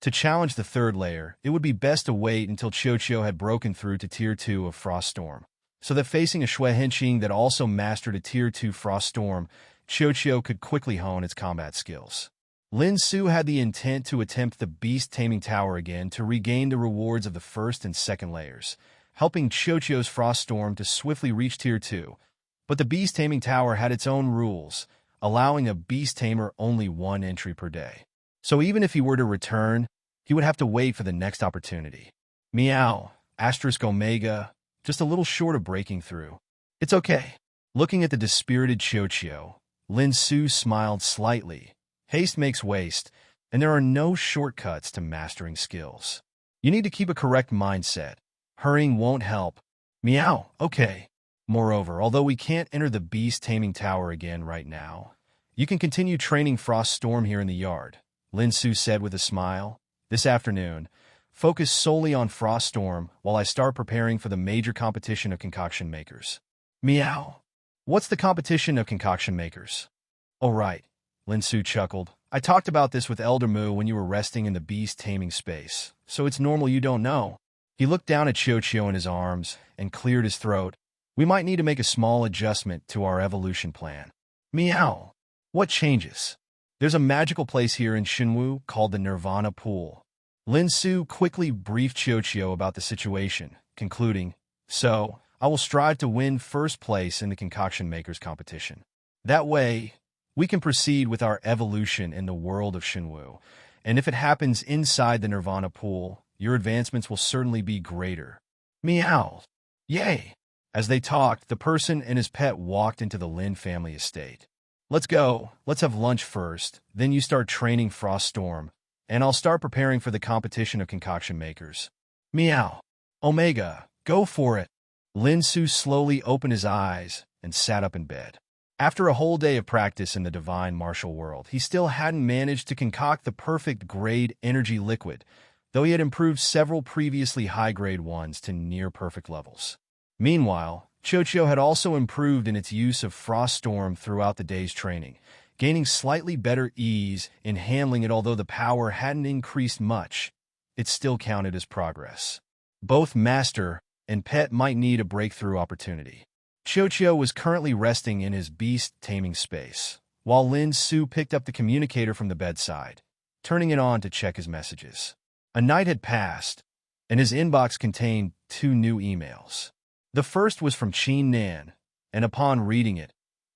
To challenge the third layer, it would be best to wait until Qiuqiu had broken through to Tier 2 of Frost Storm, so that facing a Shui Henqing that also mastered a Tier 2 Frost Storm, Qiuqiu could quickly hone its combat skills. Lin Su had the intent to attempt the beast-taming tower again to regain the rewards of the first and second layers, helping Qiuqiu's Frost Storm to swiftly reach Tier 2. But the beast-taming tower had its own rules, allowing a beast-tamer only one entry per day. So even if he were to return, he would have to wait for the next opportunity. Meow, asterisk omega, just a little short of breaking through. It's okay. Looking at the dispirited Qiuqiu, Lin Su smiled slightly. Haste makes waste, and there are no shortcuts to mastering skills. You need to keep a correct mindset. Hurrying won't help. Meow, okay. Moreover, although we can't enter the beast-taming tower again right now, you can continue training Frost Storm here in the yard, Lin Su said with a smile. This afternoon, focus solely on Frost Storm while I start preparing for the major competition of concoction makers. Meow. What's the competition of concoction makers? Oh, right. Lin Su chuckled. I talked about this with Elder Mu when you were resting in the beast-taming space, so it's normal you don't know. He looked down at Qiuqiu in his arms and cleared his throat. We might need to make a small adjustment to our evolution plan. Meow. What changes? There's a magical place here in Xinwu called the Nirvana Pool. Lin Su quickly briefed Qiuqiu about the situation, concluding, So, I will strive to win first place in the concoction makers competition. That way, we can proceed with our evolution in the world of Xinwu, and if it happens inside the Nirvana Pool, your advancements will certainly be greater. Meow. Yay! As they talked, the person and his pet walked into the Lin family estate. Let's go. Let's have lunch first, then you start training Frost Storm, and I'll start preparing for the competition of concoction makers. Meow. Omega, go for it. Lin Su slowly opened his eyes and sat up in bed. After a whole day of practice in the divine martial world, he still hadn't managed to concoct the perfect grade energy liquid, though he had improved several previously high-grade ones to near-perfect levels. Meanwhile, Qiuqiu had also improved in its use of Frost Storm throughout the day's training, gaining slightly better ease in handling it. Although the power hadn't increased much, it still counted as progress. Both master and pet might need a breakthrough opportunity. Qiuqiu was currently resting in his beast-taming space, while Lin Su picked up the communicator from the bedside, turning it on to check his messages. A night had passed, and his inbox contained 2 new emails. The first was from Qin Nan, and upon reading it,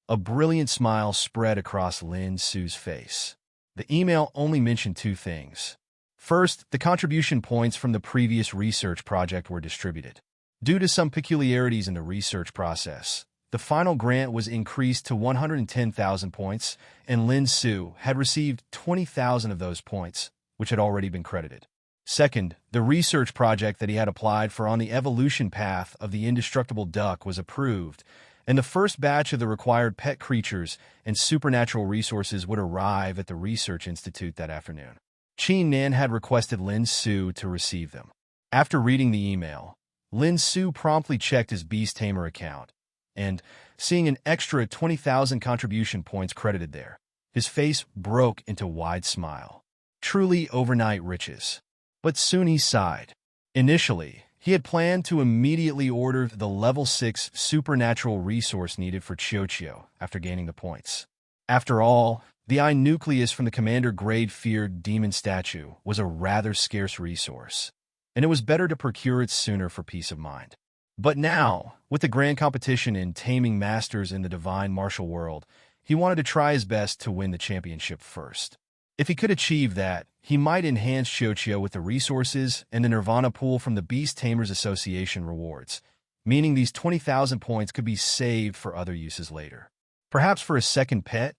a brilliant smile spread across Lin Su's face. The email only mentioned 2 things. First, the contribution points from the previous research project were distributed. Due to some peculiarities in the research process, the final grant was increased to 110,000 points, and Lin Su had received 20,000 of those points, which had already been credited. Second, the research project that he had applied for on the evolution path of the indestructible duck was approved, and the first batch of the required pet creatures and supernatural resources would arrive at the research institute that afternoon. Qin Nan had requested Lin Su to receive them. After reading the email, Lin Su promptly checked his Beast Tamer account, and, seeing an extra 20,000 contribution points credited there, his face broke into a wide smile. Truly overnight riches. But soon he sighed. Initially, he had planned to immediately order the level 6 supernatural resource needed for Qiuqiu after gaining the points. After all, the eye nucleus from the commander-grade feared demon statue was a rather scarce resource, and it was better to procure it sooner for peace of mind. But now, with the grand competition in taming masters in the divine martial world, he wanted to try his best to win the championship first. If he could achieve that, he might enhance Chocho with the resources and the Nirvana pool from the Beast Tamers Association rewards, meaning these 20,000 points could be saved for other uses later. Perhaps for a second pet,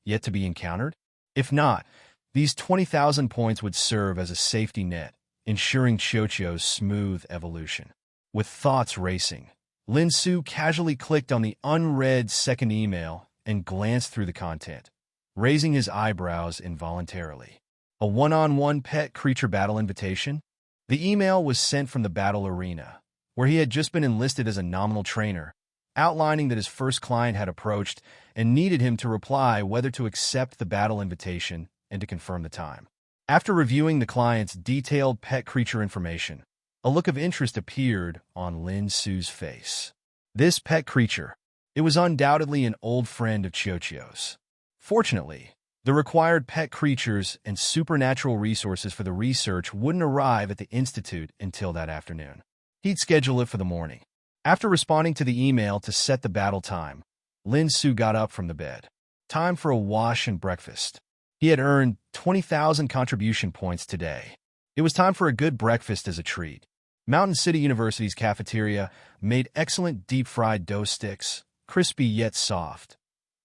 yet to be encountered? If not, these 20,000 points would serve as a safety net, ensuring Chocho's smooth evolution. With thoughts racing, Lin Su casually clicked on the unread second email and glanced through the content, raising his eyebrows involuntarily. A one-on-one pet creature battle invitation? The email was sent from the battle arena, where he had just been enlisted as a nominal trainer, outlining that his first client had approached and needed him to reply whether to accept the battle invitation and to confirm the time. After reviewing the client's detailed pet creature information, a look of interest appeared on Lin Su's face. This pet creature, it was undoubtedly an old friend of Chocho's. Fortunately, the required pet creatures and supernatural resources for the research wouldn't arrive at the Institute until that afternoon. He'd schedule it for the morning. After responding to the email to set the battle time, Lin Su got up from the bed. Time for a wash and breakfast. He had earned 20,000 contribution points today. It was time for a good breakfast as a treat. Mountain City University's cafeteria made excellent deep-fried dough sticks, crispy yet soft.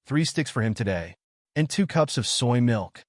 3 sticks for him today, and 2 cups of soy milk.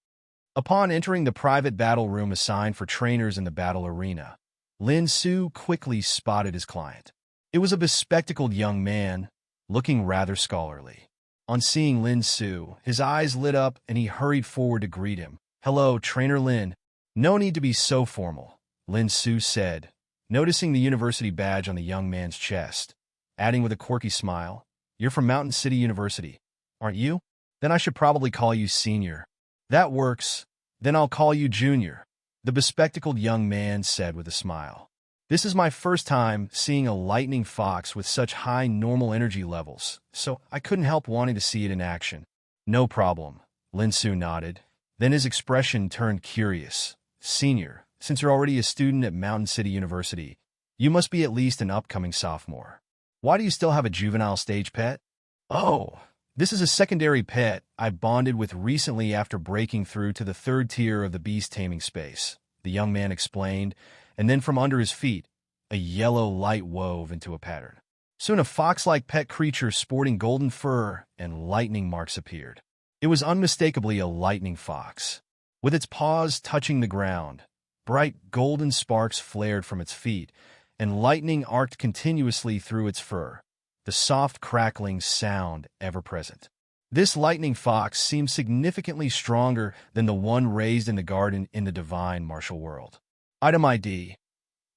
Upon entering the private battle room assigned for trainers in the battle arena, Lin Su quickly spotted his client. It was a bespectacled young man, looking rather scholarly. On seeing Lin Su, his eyes lit up and he hurried forward to greet him. "Hello, Trainer Lin." "No need to be so formal," Lin Su said, noticing the university badge on the young man's chest, adding with a quirky smile, "You're from Mountain City University, aren't you? Then I should probably call you Senior." "That works. Then I'll call you Junior," the bespectacled young man said with a smile. "This is my first time seeing a lightning fox with such high normal energy levels, so I couldn't help wanting to see it in action." "No problem," Lin Su nodded. Then his expression turned curious. "Senior, since you're already a student at Mountain City University, you must be at least an upcoming sophomore. Why do you still have a juvenile stage pet?" "Oh, this is a secondary pet I bonded with recently after breaking through to the 3rd tier of the beast taming space," the young man explained, and then from under his feet, a yellow light wove into a pattern. Soon a fox-like pet creature sporting golden fur and lightning marks appeared. It was unmistakably a lightning fox. With its paws touching the ground, bright golden sparks flared from its feet, and lightning arced continuously through its fur, the soft crackling sound ever present. This lightning fox seemed significantly stronger than the one raised in the garden in the divine martial world. Item ID: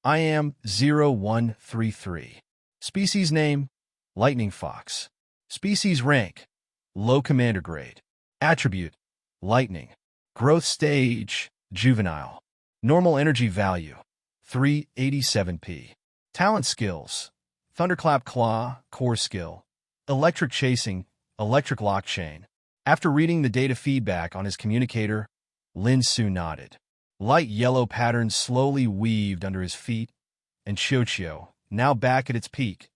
I am 0133. Species name: Lightning Fox. Species rank: Low Commander Grade. Attribute: Lightning. Growth stage: Juvenile. Normal energy value: 387p. Talent skills: Thunderclap Claw, Core Skill. Electric Chasing, Electric Lock Chain. After reading the data feedback on his communicator, Lin Su nodded. Light yellow patterns slowly weaved under his feet, and Chocho, now back at its peak,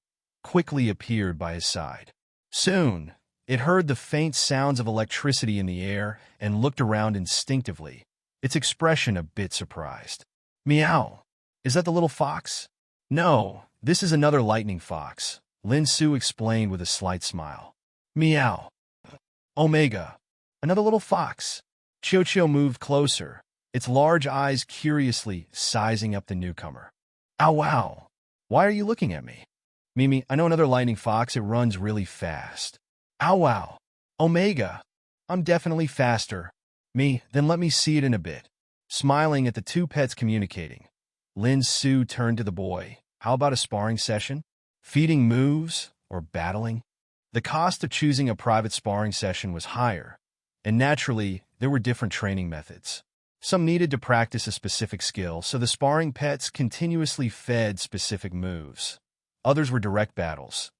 quickly appeared by his side. Soon, it heard the faint sounds of electricity in the air and looked around instinctively, its expression a bit surprised. "Meow. Is that the little fox?" "No, this is another lightning fox," Lin Su explained with a slight smile. "Meow. Omega. Another little fox." Chocho moved closer, its large eyes curiously sizing up the newcomer. "Ow wow. Why are you looking at me?" "Mimi, I know another lightning fox. It runs really fast." "Ow wow. Omega. I'm definitely faster." Then let me see it in a bit." Smiling at the two pets communicating, Lin Su turned to the boy. "How about a sparring session? Feeding moves or battling?" The cost of choosing a private sparring session was higher, and naturally, there were different training methods. Some needed to practice a specific skill, so the sparring pets continuously fed specific moves. Others were direct battles.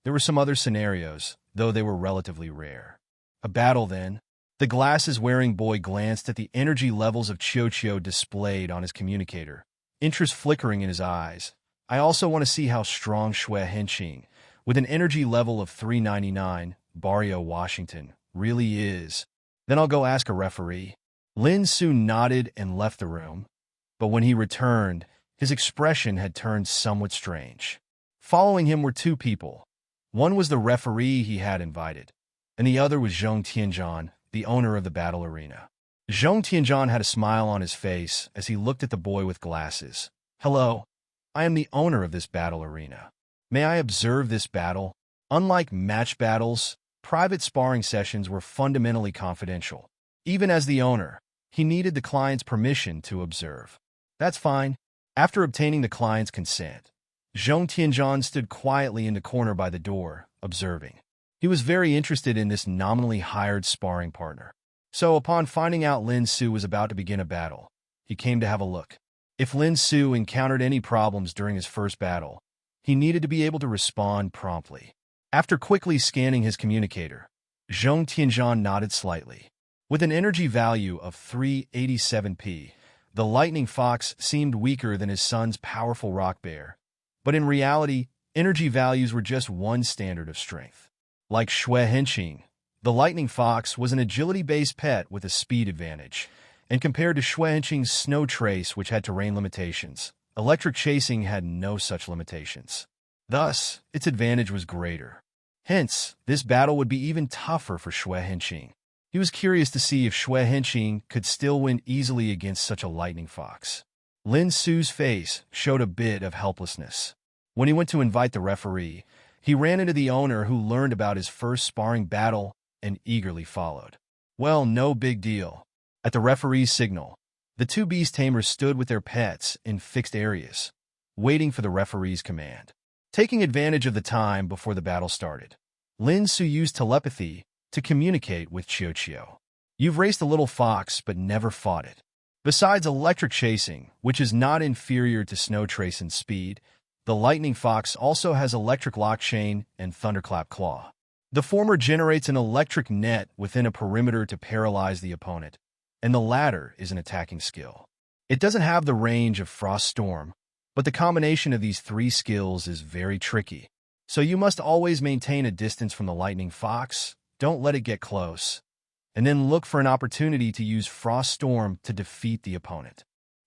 There were some other scenarios, though they were relatively rare. A battle, then. The glasses-wearing boy glanced at the energy levels of Chocho displayed on his communicator, interest flickering in his eyes. "I also want to see how strong Shui Henqing, with an energy level of 399, Barrio, Washington, really is. Then I'll go ask a referee." Lin Su nodded and left the room, but when he returned, his expression had turned somewhat strange. Following him were two people. One was the referee he had invited, and the other was Zhong Tianzhan, the owner of the battle arena. Zhong Tianzhan had a smile on his face as he looked at the boy with glasses. "Hello, I am the owner of this battle arena. May I observe this battle?" Unlike match battles, private sparring sessions were fundamentally confidential. Even as the owner, he needed the client's permission to observe. "That's fine." After obtaining the client's consent, Zhong Tianzhan stood quietly in the corner by the door, observing. He was very interested in this nominally hired sparring partner. So upon finding out Lin Su was about to begin a battle, he came to have a look. If Lin Su encountered any problems during his first battle, he needed to be able to respond promptly. After quickly scanning his communicator, Zhong Tianzhan nodded slightly. With an energy value of 387p, the Lightning Fox seemed weaker than his son's powerful Rock Bear, but in reality, energy values were just one standard of strength. Like Shui Henqing, the Lightning Fox was an agility-based pet with a speed advantage, and compared to Shui Henqing's Snow Trace, which had terrain limitations, Electric Chasing had no such limitations. Thus, its advantage was greater. Hence, this battle would be even tougher for Shui Henqing. He was curious to see if Shui Henqing could still win easily against such a Lightning Fox. Lin Su's face showed a bit of helplessness. When he went to invite the referee, he ran into the owner who learned about his first sparring battle and eagerly followed. Well, no big deal. At the referee's signal, the two beast tamers stood with their pets in fixed areas, waiting for the referee's command. Taking advantage of the time before the battle started, Lin Su used telepathy to communicate with Qiuqiu. "You've raced a little fox but never fought it. Besides Electric Chasing, which is not inferior to Snow Trace in speed, the Lightning Fox also has Electric Lock Chain and Thunderclap Claw. The former generates an electric net within a perimeter to paralyze the opponent, and the latter is an attacking skill. It doesn't have the range of Frost Storm, but the combination of these three skills is very tricky. So you must always maintain a distance from the Lightning Fox, don't let it get close, and then look for an opportunity to use Frost Storm to defeat the opponent."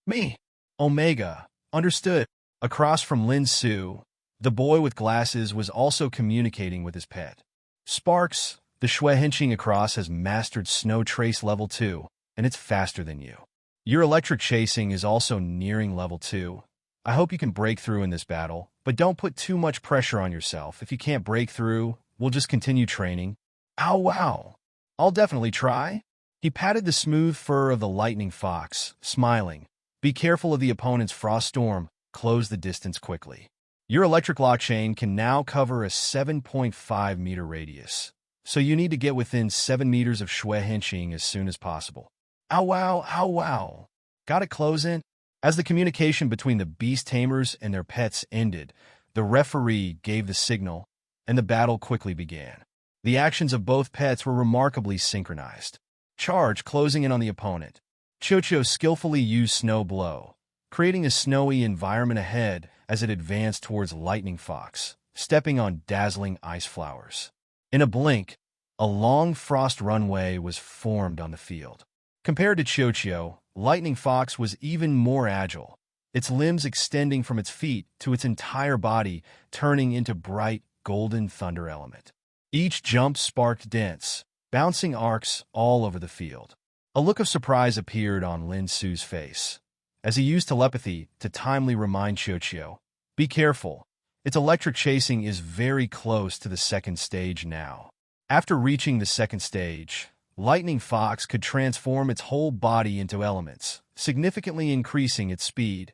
"Me, Omega, understood." Across from Lin Su, the boy with glasses was also communicating with his pet. "Sparks, the Shui Henqing across has mastered Snow Trace level 2, and it's faster than you. Your Electric Chasing is also nearing level 2. I hope you can break through in this battle, but don't put too much pressure on yourself. If you can't break through, we'll just continue training." "Ow, wow. I'll definitely try." He patted the smooth fur of the Lightning Fox, smiling. "Be careful of the opponent's Frost Storm. Close the distance quickly. Your Electric Lock Chain can now cover a 7.5-meter radius, so you need to get within 7 meters of Shui Henqing as soon as possible." "Ow, wow, ow, wow. Got it close in." As the communication between the beast tamers and their pets ended, the referee gave the signal, and the battle quickly began. The actions of both pets were remarkably synchronized. Charge closing in on the opponent. Qiuqiu skillfully used Snow Blow, creating a snowy environment ahead as it advanced towards Lightning Fox, stepping on dazzling ice flowers. In a blink, a long frost runway was formed on the field. Compared to Qiuqiu, Lightning Fox was even more agile, its limbs extending from its feet to its entire body, turning into bright golden thunder element. Each jump sparked dense, bouncing arcs all over the field. A look of surprise appeared on Lin Su's face, as he used telepathy to timely remind Qiuqiu, "Be careful, its Electric Chasing is very close to the second stage now." After reaching the second stage, Lightning Fox could transform its whole body into elements, significantly increasing its speed,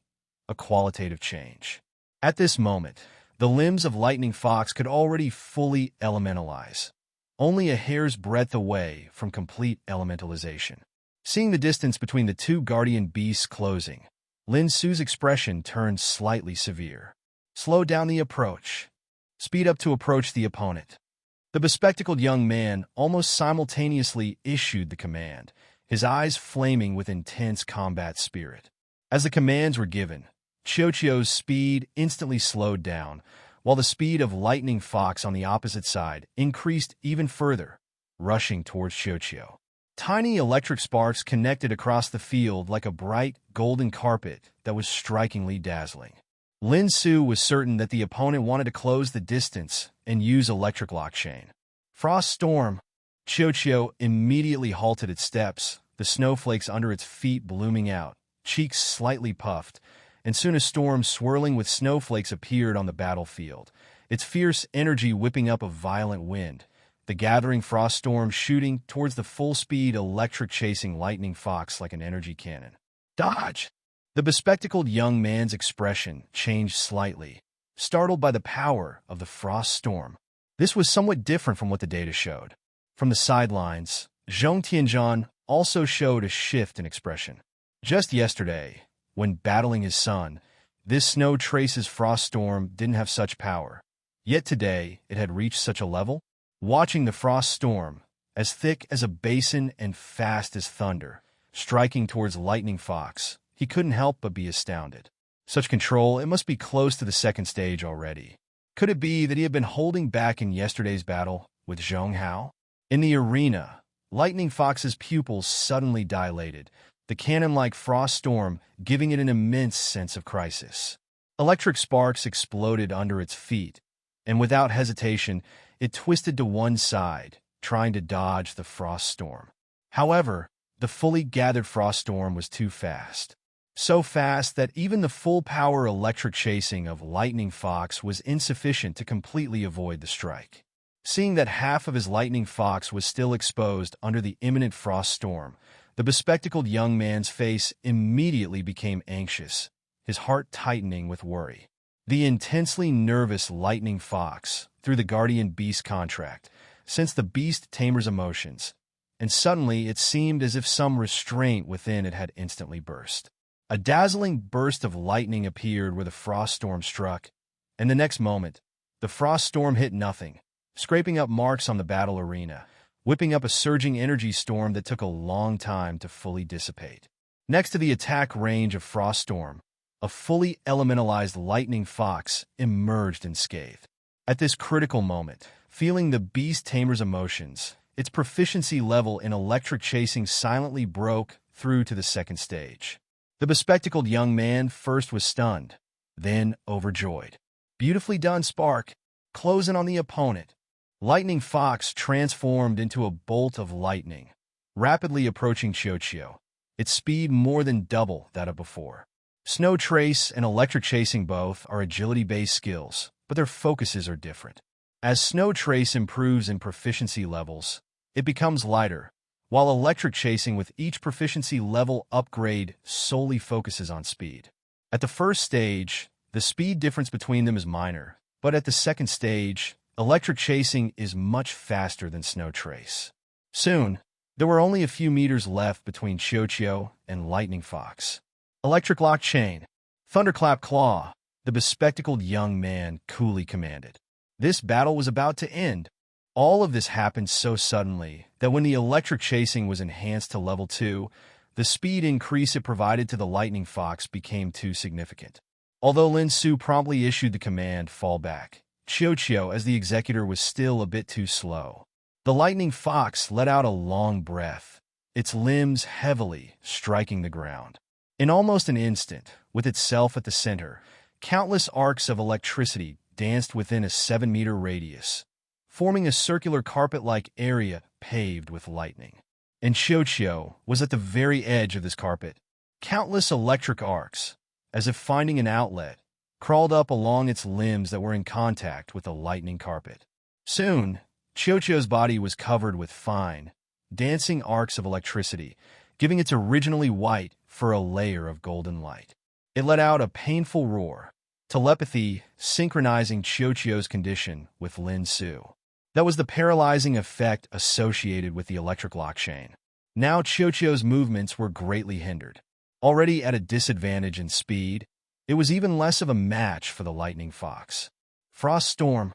a qualitative change. At this moment, the limbs of Lightning Fox could already fully elementalize, only a hair's breadth away from complete elementalization. Seeing the distance between the two guardian beasts closing, Lin Su's expression turned slightly severe. "Slow down the approach. Speed up to approach the opponent." The bespectacled young man almost simultaneously issued the command, his eyes flaming with intense combat spirit. As the commands were given, Qiuqiu's speed instantly slowed down, while the speed of Lightning Fox on the opposite side increased even further, rushing towards Qiuqiu. Tiny electric sparks connected across the field like a bright, golden carpet that was strikingly dazzling. Lin Su was certain that the opponent wanted to close the distance and use electric lock chain. Frost Storm. Qiuqiu immediately halted its steps, the snowflakes under its feet blooming out, cheeks slightly puffed, and soon a storm swirling with snowflakes appeared on the battlefield, its fierce energy whipping up a violent wind, the gathering frost storm shooting towards the full-speed electric chasing lightning fox like an energy cannon. Dodge! The bespectacled young man's expression changed slightly, startled by the power of the frost storm. This was somewhat different from what the data showed. From the sidelines, Zhong Tianzhan also showed a shift in expression. Just yesterday, when battling his son, this Snow Trace's frost storm didn't have such power. Yet today, it had reached such a level. Watching the frost storm, as thick as a basin and fast as thunder, striking towards Lightning Fox, he couldn't help but be astounded. Such control, it must be close to the second stage already. Could it be that he had been holding back in yesterday's battle with Zhong Hao? In the arena, Lightning Fox's pupils suddenly dilated, the cannon-like frost storm giving it an immense sense of crisis. Electric sparks exploded under its feet, and without hesitation, it twisted to one side, trying to dodge the frost storm. However, the fully gathered frost storm was too fast. So fast that even the full-power electric chasing of Lightning Fox was insufficient to completely avoid the strike. Seeing that half of his Lightning Fox was still exposed under the imminent frost storm, the bespectacled young man's face immediately became anxious, his heart tightening with worry. The intensely nervous Lightning Fox, through the Guardian Beast contract, sensed the Beast Tamer's emotions, and suddenly it seemed as if some restraint within it had instantly burst. A dazzling burst of lightning appeared where the frost storm struck, and the next moment, the frost storm hit nothing, scraping up marks on the battle arena, whipping up a surging energy storm that took a long time to fully dissipate. Next to the attack range of frost storm, a fully elementalized Lightning Fox emerged unscathed. At this critical moment, feeling the Beast Tamer's emotions, its proficiency level in electric chasing silently broke through to the second stage. The bespectacled young man first was stunned, then overjoyed. Beautifully done, Spark. Closing on the opponent. Lightning Fox transformed into a bolt of lightning, rapidly approaching Qiuqiu, its speed more than double that of before. Snow Trace and electric chasing both are agility-based skills, but their focuses are different. As Snow Trace improves in proficiency levels, it becomes lighter, while electric chasing with each proficiency level upgrade solely focuses on speed. At the first stage, the speed difference between them is minor, but at the second stage, electric chasing is much faster than Snow Trace. Soon, there were only a few meters left between Qiuqiu and Lightning Fox. Electric Lock Chain, Thunderclap Claw, the bespectacled young man coolly commanded. This battle was about to end. All of this happened so suddenly that when the electric chasing was enhanced to level 2, the speed increase it provided to the Lightning Fox became too significant. Although Lin Su promptly issued the command fall back, Qiuqiu as the executor was still a bit too slow. The Lightning Fox let out a long breath, its limbs heavily striking the ground. In almost an instant, with itself at the center, countless arcs of electricity danced within a 7-meter radius, forming a circular carpet-like area paved with lightning. And Qiuqiu was at the very edge of this carpet. Countless electric arcs, as if finding an outlet, crawled up along its limbs that were in contact with the lightning carpet. Soon, Qiuqiu's body was covered with fine, dancing arcs of electricity, giving its originally white fur a layer of golden light. It let out a painful roar, telepathy synchronizing Qiuqiu's condition with Lin Su. That was the paralyzing effect associated with the electric lock chain. Now Qiuqiu's movements were greatly hindered. Already at a disadvantage in speed, it was even less of a match for the Lightning Fox. Frost Storm.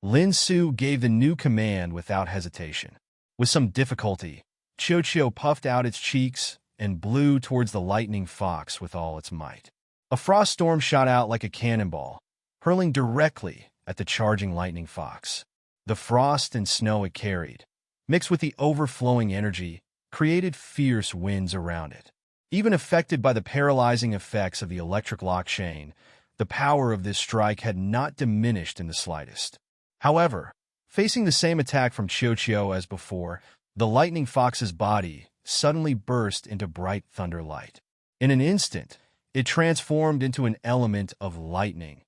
Lin Su gave the new command without hesitation. With some difficulty, Qiuqiu puffed out its cheeks and blew towards the Lightning Fox with all its might. A frost storm shot out like a cannonball, hurling directly at the charging Lightning Fox. The frost and snow it carried, mixed with the overflowing energy, created fierce winds around it. Even affected by the paralyzing effects of the electric lock chain, the power of this strike had not diminished in the slightest. However, facing the same attack from Chiyo as before, the lightning fox's body suddenly burst into bright thunder light. In an instant, it transformed into an element of lightning,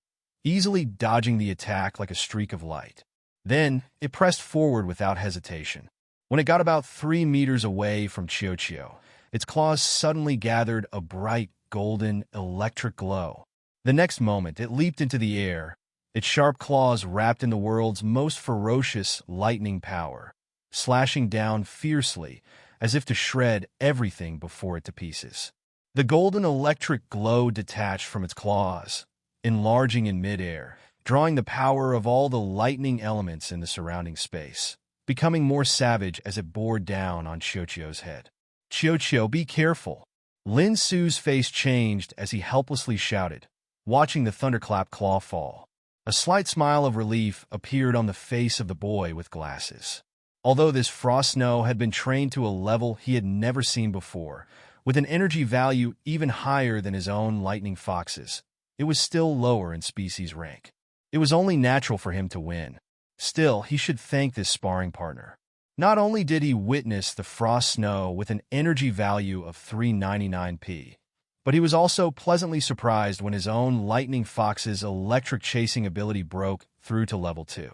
easily dodging the attack like a streak of light. Then, it pressed forward without hesitation. When it got about 3 meters away from Chiyo, its claws suddenly gathered a bright, golden, electric glow. The next moment, it leaped into the air, its sharp claws wrapped in the world's most ferocious lightning power, slashing down fiercely as if to shred everything before it to pieces. The golden electric glow detached from its claws, enlarging in midair, drawing the power of all the lightning elements in the surrounding space, becoming more savage as it bore down on Chiyo's head. "Chiyo, be careful!" Lin Su's face changed as he helplessly shouted, watching the thunderclap claw fall. A slight smile of relief appeared on the face of the boy with glasses. Although this frost snow had been trained to a level he had never seen before, with an energy value even higher than his own lightning foxes, it was still lower in species rank. It was only natural for him to win. Still, he should thank this sparring partner. Not only did he witness the frost snow with an energy value of 399p, but he was also pleasantly surprised when his own lightning fox's electric chasing ability broke through to level 2.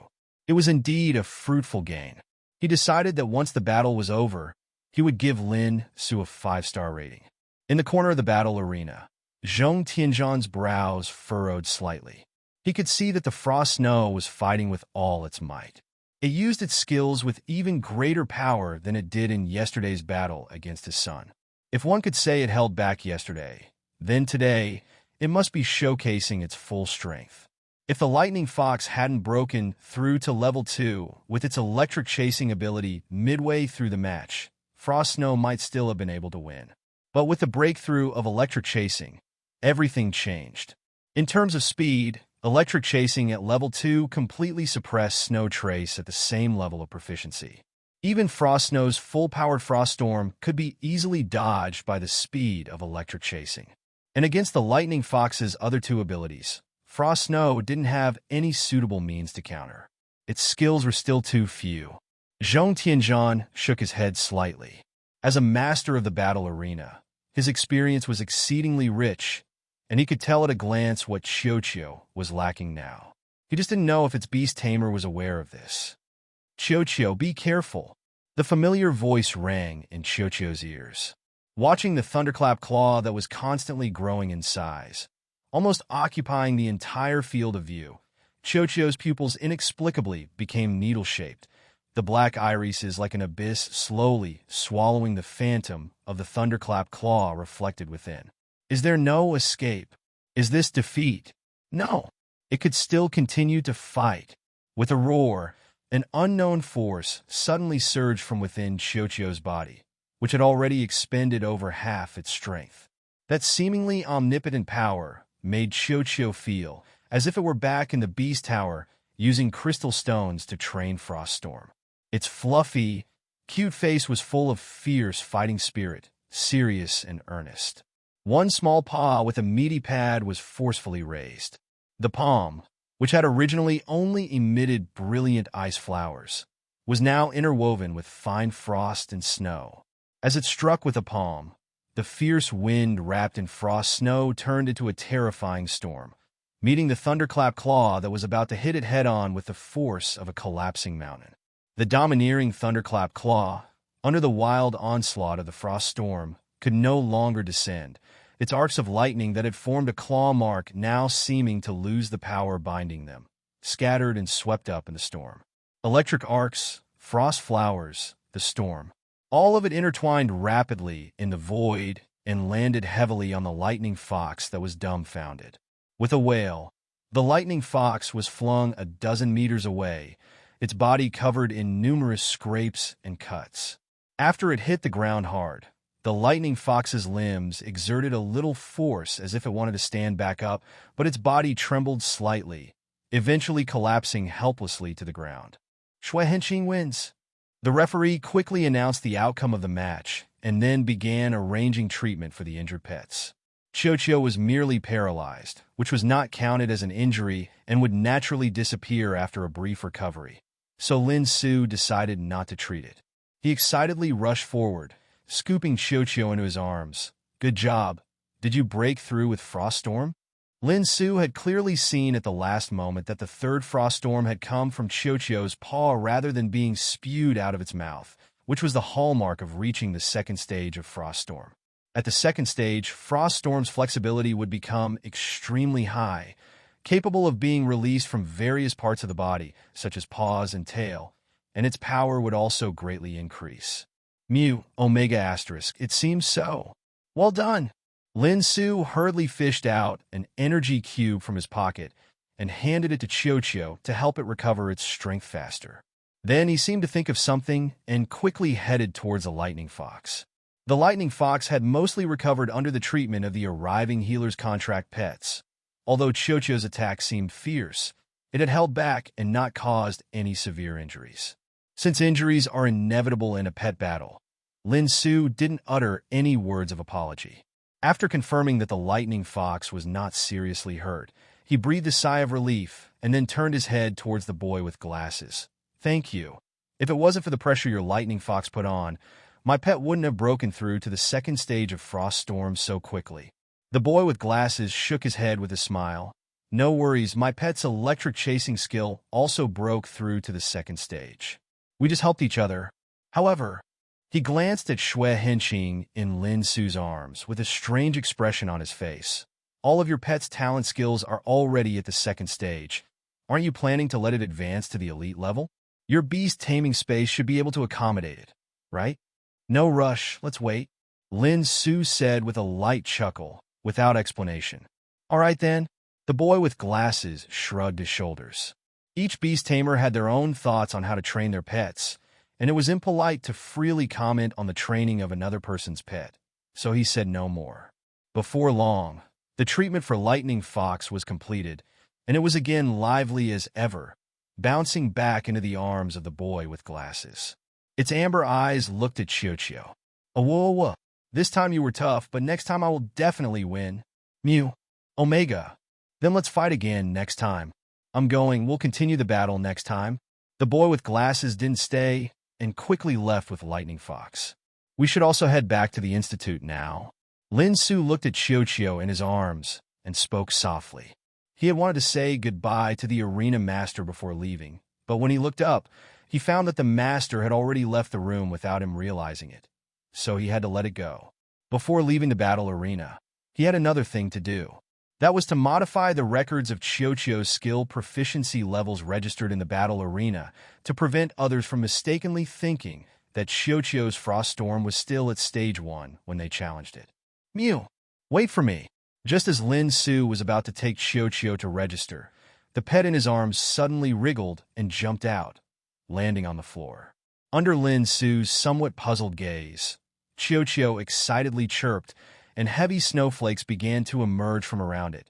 It was indeed a fruitful gain. He decided that once the battle was over, he would give Lin Su a 5-star rating. In the corner of the battle arena, Zhong Tianzhan's brows furrowed slightly. He could see that the frost snow was fighting with all its might. It used its skills with even greater power than it did in yesterday's battle against his son. If one could say it held back yesterday, then today it must be showcasing its full strength. If the lightning fox hadn't broken through to level 2 with its electric chasing ability midway through the match, Frost Snow might still have been able to win. But with the breakthrough of electric chasing, everything changed. In terms of speed, electric chasing at level 2 completely suppressed Snow Trace at the same level of proficiency. Even Frost Snow's full-powered Frost Storm could be easily dodged by the speed of electric chasing. And against the Lightning Fox's other two abilities, Frost Snow didn't have any suitable means to counter. Its skills were still too few. Zhong Tianzhan shook his head slightly. As a master of the battle arena, his experience was exceedingly rich, and he could tell at a glance what Chiyo was lacking now. He just didn't know if its beast tamer was aware of this. Chiyo, be careful. The familiar voice rang in Chiyo's ears. Watching the thunderclap claw that was constantly growing in size, almost occupying the entire field of view, Chiyo's pupils inexplicably became needle-shaped, the black irises like an abyss slowly swallowing the phantom of the thunderclap claw reflected within. Is there no escape? Is this defeat? No. It could still continue to fight. With a roar, an unknown force suddenly surged from within Chiyo's body, which had already expended over half its strength. That seemingly omnipotent power made Chiyo feel as if it were back in the Beast Tower using crystal stones to train Froststorm. Its fluffy, cute face was full of fierce fighting spirit, serious and earnest. One small paw with a meaty pad was forcefully raised. The palm, which had originally only emitted brilliant ice flowers, was now interwoven with fine frost and snow. As it struck with the palm, the fierce wind wrapped in frost snow turned into a terrifying storm, meeting the thunderclap claw that was about to hit it head-on with the force of a collapsing mountain. The domineering thunderclap claw, under the wild onslaught of the frost storm, could no longer descend, its arcs of lightning that had formed a claw mark now seeming to lose the power binding them, scattered and swept up in the storm. Electric arcs, frost flowers, the storm, all of it intertwined rapidly in the void and landed heavily on the lightning fox that was dumbfounded. With a wail, the lightning fox was flung a dozen meters away, its body covered in numerous scrapes and cuts. After it hit the ground hard, the lightning fox's limbs exerted a little force as if it wanted to stand back up, but its body trembled slightly, eventually collapsing helplessly to the ground. Shui Henqing wins. The referee quickly announced the outcome of the match and then began arranging treatment for the injured pets. Qiuqiu was merely paralyzed, which was not counted as an injury and would naturally disappear after a brief recovery. So Lin Su decided not to treat it. He excitedly rushed forward, scooping Qiuqiu into his arms. "Good job. Did you break through with Frost Storm?" Lin Su had clearly seen at the last moment that the third Frost Storm had come from Qiuqiu's paw rather than being spewed out of its mouth, which was the hallmark of reaching the second stage of Frost Storm. At the second stage, Frost Storm's flexibility would become extremely high, capable of being released from various parts of the body, such as paws and tail, and its power would also greatly increase. Mu, Omega asterisk, it seems so. Well done. Lin Su hurriedly fished out an energy cube from his pocket and handed it to Qiuqiu to help it recover its strength faster. Then he seemed to think of something and quickly headed towards the lightning fox. The lightning fox had mostly recovered under the treatment of the arriving healer's contract pets. Although Qiuqiu's attack seemed fierce, it had held back and not caused any severe injuries. Since injuries are inevitable in a pet battle, Lin Su didn't utter any words of apology. After confirming that the lightning fox was not seriously hurt, he breathed a sigh of relief and then turned his head towards the boy with glasses. "Thank you. If it wasn't for the pressure your lightning fox put on, my pet wouldn't have broken through to the second stage of Frost Storm so quickly." The boy with glasses shook his head with a smile. "No worries, my pet's electric chasing skill also broke through to the second stage. We just helped each other." However, he glanced at Xue Henqing in Lin Su's arms with a strange expression on his face. "All of your pet's talent skills are already at the second stage. Aren't you planning to let it advance to the elite level? Your beast taming space should be able to accommodate it, right?" "No rush, let's wait," Lin Su said with a light chuckle, without explanation. "All right then." The boy with glasses shrugged his shoulders. Each beast tamer had their own thoughts on how to train their pets, and it was impolite to freely comment on the training of another person's pet, so he said no more. Before long, the treatment for Lightning Fox was completed, and it was again lively as ever, bouncing back into the arms of the boy with glasses. Its amber eyes looked at Qiuqiu. "Whoa, this time you were tough, but next time I will definitely win." "Mu, Omega. Then let's fight again next time." "I'm going. We'll continue the battle next time." The boy with glasses didn't stay and quickly left with Lightning Fox. "We should also head back to the Institute now." Lin Su looked at Qiuqiu in his arms and spoke softly. He had wanted to say goodbye to the arena master before leaving, but when he looked up, he found that the master had already left the room without him realizing it, so he had to let it go. Before leaving the battle arena, he had another thing to do. That was to modify the records of Qiuqiu's skill proficiency levels registered in the battle arena to prevent others from mistakenly thinking that Qiuqiu's Frost Storm was still at stage 1 when they challenged it. "Mew, wait for me." Just as Lin Su was about to take Qiuqiu to register, the pet in his arms suddenly wriggled and jumped out, landing on the floor. Under Lin Su's somewhat puzzled gaze, Qiuqiu excitedly chirped, and heavy snowflakes began to emerge from around it,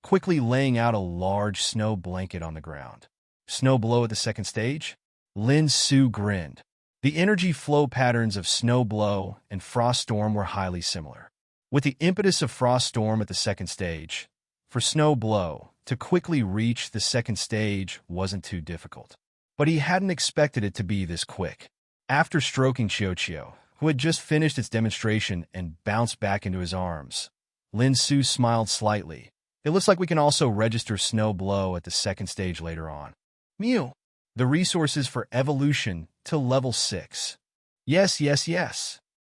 quickly laying out a large snow blanket on the ground. "Snow Blow at the second stage?" Lin Su grinned. The energy flow patterns of Snow Blow and Frost Storm were highly similar. With the impetus of Frost Storm at the second stage, for Snow Blow to quickly reach the second stage wasn't too difficult. But he hadn't expected it to be this quick. After stroking Qiuqiu, who had just finished its demonstration and bounced back into his arms, Lin Su smiled slightly. "It looks like we can also register Snow Blow at the second stage later on." "Mew, the resources for evolution to level 6. Yes.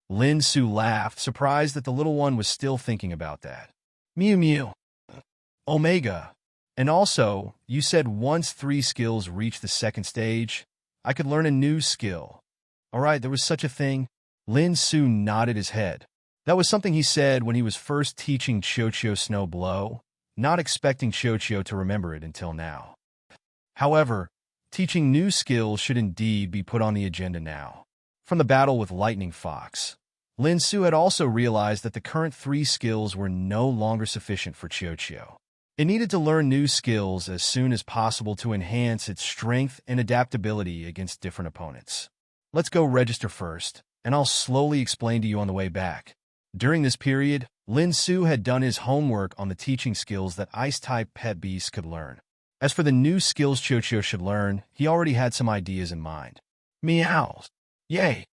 Lin Su laughed, surprised that the little one was still thinking about that. "Mew, Omega. And also, you said once 3 skills reach the second stage, I could learn a new skill." "All right, there was such a thing." Lin Su nodded his head. That was something he said when he was first teaching Qiuqiu Snow Blow, not expecting Qiuqiu to remember it until now. However, teaching new skills should indeed be put on the agenda now. From the battle with Lightning Fox, Lin Su had also realized that the current 3 skills were no longer sufficient for Qiuqiu. It needed to learn new skills as soon as possible to enhance its strength and adaptability against different opponents. Let's go register first, and I'll slowly explain to you on the way back. During this period, Lin Su had done his homework on the teaching skills that ice-type pet beasts could learn. As for the new skills Qiuqiu should learn, he already had some ideas in mind. Meows. Yay!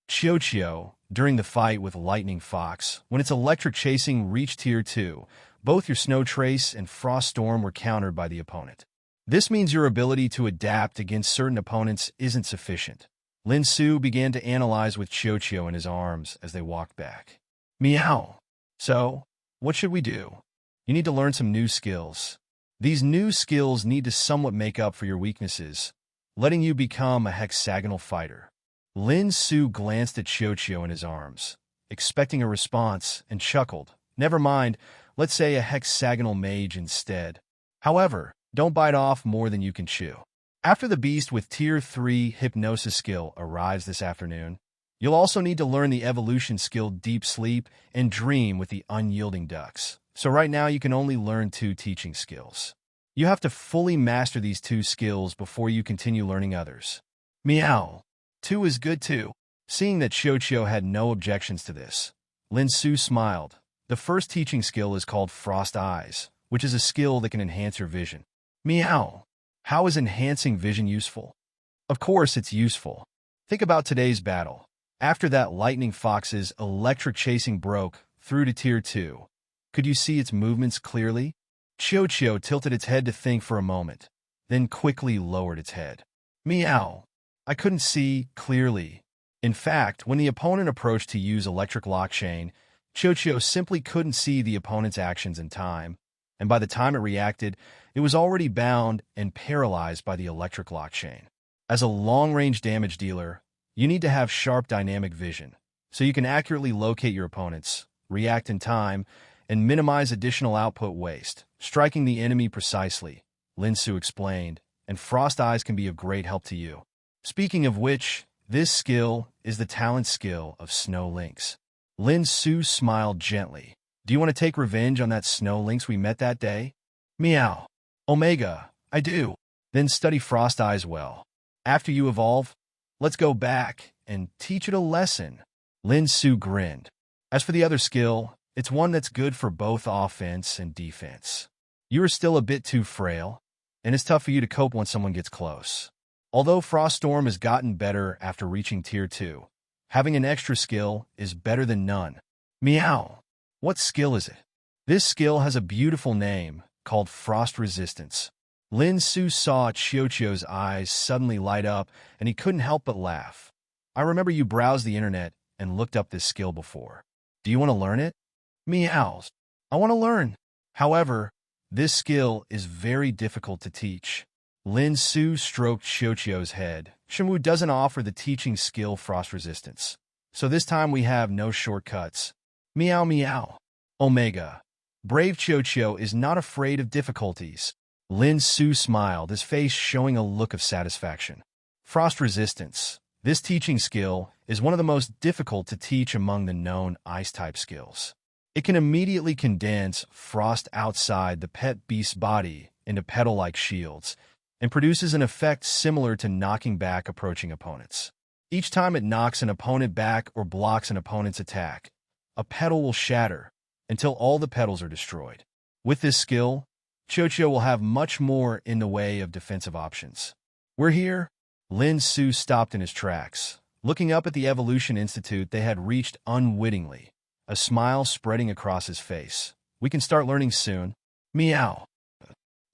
Qiuqiu, during the fight with Lightning Fox, when its electric chasing reached Tier 2, both your Snow Trace and Frost Storm were countered by the opponent. This means your ability to adapt against certain opponents isn't sufficient. Lin Su began to analyze with Qiuqiu in his arms as they walked back. Meow. So, what should we do? You need to learn some new skills. These new skills need to somewhat make up for your weaknesses, letting you become a hexagonal fighter. Lin Su glanced at Qiuqiu in his arms, expecting a response, and chuckled. Never mind, let's say a hexagonal mage instead. However, don't bite off more than you can chew. After the beast with Tier 3 Hypnosis skill arrives this afternoon, you'll also need to learn the evolution skill Deep Sleep and Dream with the Unyielding Ducks. So right now you can only learn 2 teaching skills. You have to fully master these 2 skills before you continue learning others. Meow. 2 is good too. Seeing that Qiuqiu had no objections to this, Lin Su smiled. The first teaching skill is called Frost Eyes, which is a skill that can enhance your vision. Meow. How is enhancing vision useful? Of course it's useful. Think about today's battle. After that Lightning Fox's electric chasing broke through to Tier 2, could you see its movements clearly? Qiuqiu tilted its head to think for a moment, then quickly lowered its head. Meow. I couldn't see clearly. In fact, when the opponent approached to use Electric Lock Chain, Qiuqiu simply couldn't see the opponent's actions in time, and by the time it reacted, it was already bound and paralyzed by the Electric Lock Chain. As a long-range damage dealer, you need to have sharp dynamic vision, so you can accurately locate your opponents, react in time, and minimize additional output waste, striking the enemy precisely, Lin Su explained, and Frost Eyes can be of great help to you. Speaking of which, this skill is the talent skill of Snow Lynx. Lin Su smiled gently. Do you want to take revenge on that Snow Lynx we met that day? Meow. Omega, I do. Then study Frost Eyes well. After you evolve, let's go back and teach it a lesson. Lin Su grinned. As for the other skill, it's one that's good for both offense and defense. You are still a bit too frail, and it's tough for you to cope when someone gets close. Although Frost Storm has gotten better after reaching Tier 2, having an extra skill is better than none. Meow. What skill is it? This skill has a beautiful name called Frost Resistance. Lin Su saw Qiuqiu's eyes suddenly light up, and he couldn't help but laugh. I remember you browsed the internet and looked up this skill before. Do you want to learn it? Meows. I want to learn. However, this skill is very difficult to teach. Lin Su stroked Qiuqiu's head. Shimu doesn't offer the teaching skill Frost Resistance, so this time we have no shortcuts. Meow meow. Omega. Brave Qiuqiu is not afraid of difficulties. Lin Su smiled, his face showing a look of satisfaction. Frost Resistance. This teaching skill is one of the most difficult to teach among the known Ice-type skills. It can immediately condense frost outside the pet beast's body into petal-like shields, and produces an effect similar to knocking back approaching opponents. Each time it knocks an opponent back or blocks an opponent's attack, a petal will shatter until all the petals are destroyed. With this skill, Qiuqiu will have much more in the way of defensive options. We're here? Lin Su stopped in his tracks, looking up at the Evolution Institute they had reached unwittingly, a smile spreading across his face. We can start learning soon. Meow.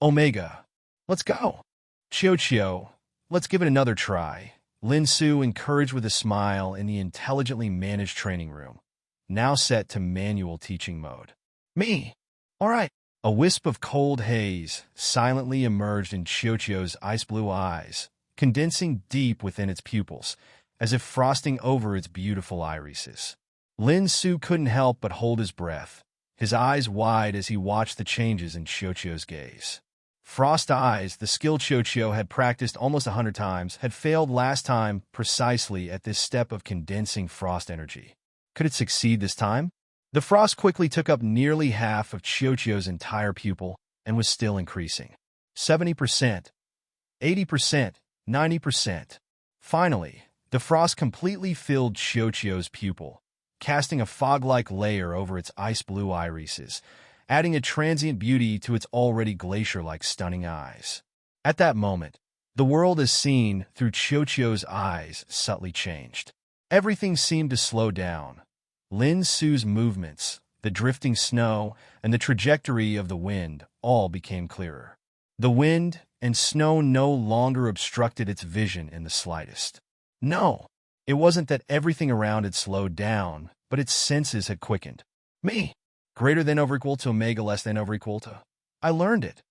Omega. Let's go. Qiuqiu, let's give it another try. Lin Su encouraged with a smile in the intelligently managed training room, now set to manual teaching mode. Me. All right. A wisp of cold haze silently emerged in Qiuqiu's ice-blue eyes, condensing deep within its pupils, as if frosting over its beautiful irises. Lin Su couldn't help but hold his breath, his eyes wide as he watched the changes in Qiuqiu's gaze. Frost Eyes, the skill Qiuqiu had practiced almost 100 times, had failed last time precisely at this step of condensing frost energy. Could it succeed this time? The frost quickly took up nearly half of Qiuqiu's entire pupil and was still increasing. 70%, 80%, 90%. Finally, The frost completely filled Chiocchio's pupil, casting a fog-like layer over its ice-blue irises, adding a transient beauty to its already glacier-like stunning eyes. At that moment, the world as seen through Chiocchio's eyes subtly changed. Everything seemed to slow down. Lin Su's movements, the drifting snow, and the trajectory of the wind all became clearer. The wind and snow no longer obstructed its vision in the slightest. No, it wasn't that everything around had slowed down, but its senses had quickened. Me, greater than over equal to omega less than over equal to. I learned it.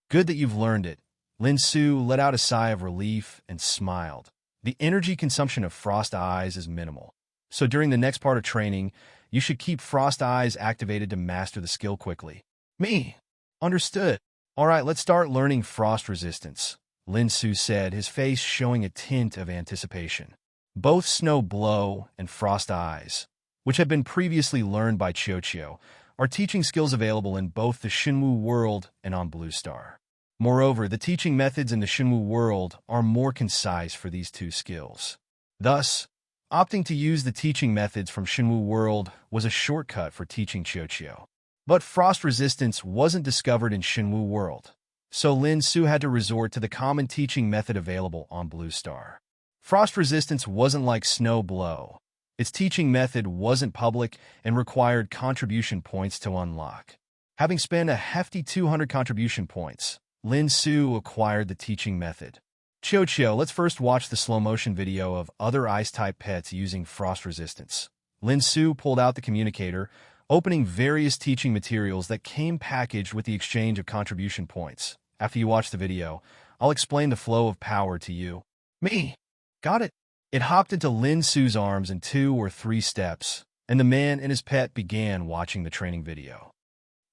Good that you've learned it. Lin Su let out a sigh of relief and smiled. The energy consumption of Frost Eyes is minimal, so during the next part of training, you should keep Frost Eyes activated to master the skill quickly. Me. Understood. All right, let's start learning Frost Resistance, Lin Su said, his face showing a tint of anticipation. Both Snow Blow and Frost Eyes, which had been previously learned by Chiocchio, are teaching skills available in both the Shenwu world and on Blue Star. Moreover, the teaching methods in the Shenwu world are more concise for these two skills. Thus, opting to use the teaching methods from Shenwu world was a shortcut for teaching Chiocchio. But frost resistance wasn't discovered in Shenwu world, so Lin Su had to resort to the common teaching method available on Blue Star. Frost resistance wasn't like Snow Blow. Its teaching method wasn't public and required contribution points to unlock. Having spent a hefty 200 contribution points, Lin Su acquired the teaching method. Chiocchio, let's first watch the slow-motion video of other ice-type pets using frost resistance. Lin Su pulled out the communicator, opening various teaching materials that came packaged with the exchange of contribution points. After you watch the video, I'll explain the flow of power to you. Me. Got it. It hopped into Lin Su's arms in 2 or 3 steps, and the man and his pet began watching the training video.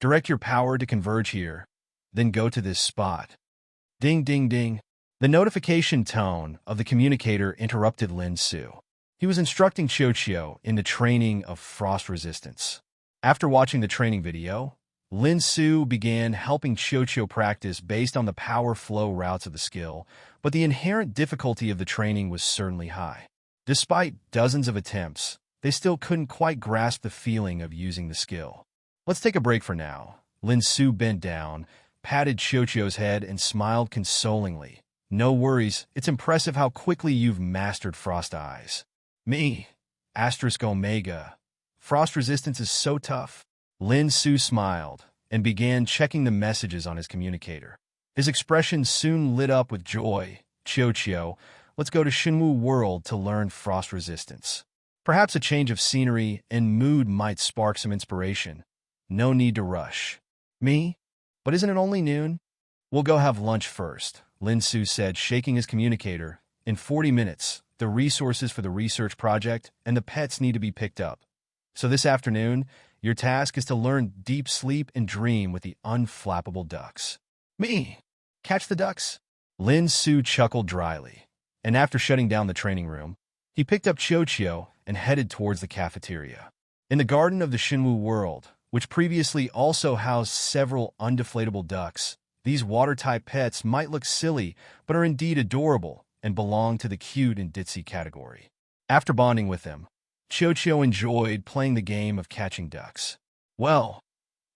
Direct your power to converge here, then go to this spot. Ding, ding, ding. The notification tone of the communicator interrupted Lin Su. He was instructing Chiocchio in the training of frost resistance. After watching the training video, Lin Su began helping Chiocchio practice based on the power flow routes of the skill, but the inherent difficulty of the training was certainly high. Despite dozens of attempts, they still couldn't quite grasp the feeling of using the skill. Let's take a break for now. Lin Su bent down, patted Chiocchio's head, and smiled consolingly. No worries, it's impressive how quickly you've mastered Frost Eyes. Me. Asterisk Omega. Frost resistance is so tough. Lin Su smiled and began checking the messages on his communicator. His expression soon lit up with joy. Chiocchio, let's go to Shenwu World to learn frost resistance. Perhaps a change of scenery and mood might spark some inspiration. No need to rush. Me? But isn't it only noon? We'll go have lunch first, Lin Su said, shaking his communicator. In 40 minutes, the resources for the research project and the pets need to be picked up. So this afternoon, your task is to learn deep sleep and dream with the unflappable ducks. Me? Catch the ducks? Lin Su chuckled dryly, and after shutting down the training room, he picked up Chiocchio and headed towards the cafeteria. In the garden of the Shenwu world, which previously also housed several undeflatable ducks, these water-type pets might look silly, but are indeed adorable and belong to the cute and ditzy category. After bonding with them, Chiocchio enjoyed playing the game of catching ducks. Well,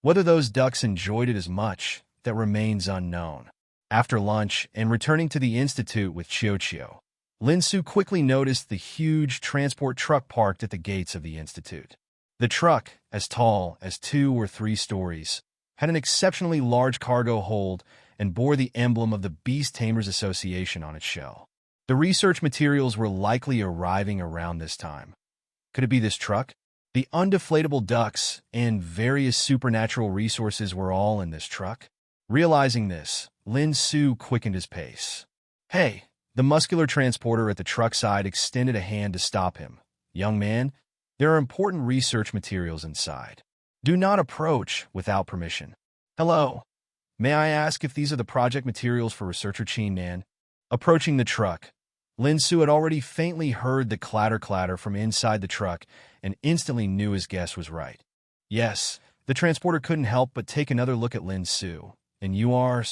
whether those ducks enjoyed it as much, that remains unknown. After lunch and returning to the institute with Chiocchio, Lin Su quickly noticed the huge transport truck parked at the gates of the institute. The truck, as tall as 2 or 3 stories, had an exceptionally large cargo hold and bore the emblem of the Beast Tamers Association on its shell. The research materials were likely arriving around this time. Could it be this truck? The undeflatable ducks and various supernatural resources were all in this truck. Realizing this, Lin Su quickened his pace. Hey, the muscular transporter at the truck side extended a hand to stop him. Young man, there are important research materials inside. Do not approach without permission. Hello. May I ask if these are the project materials for researcher Chin Man? Approaching the truck, Lin Su had already faintly heard the clatter-clatter from inside the truck and instantly knew his guess was right. Yes, the transporter couldn't help but take another look at Lin Su. And you are?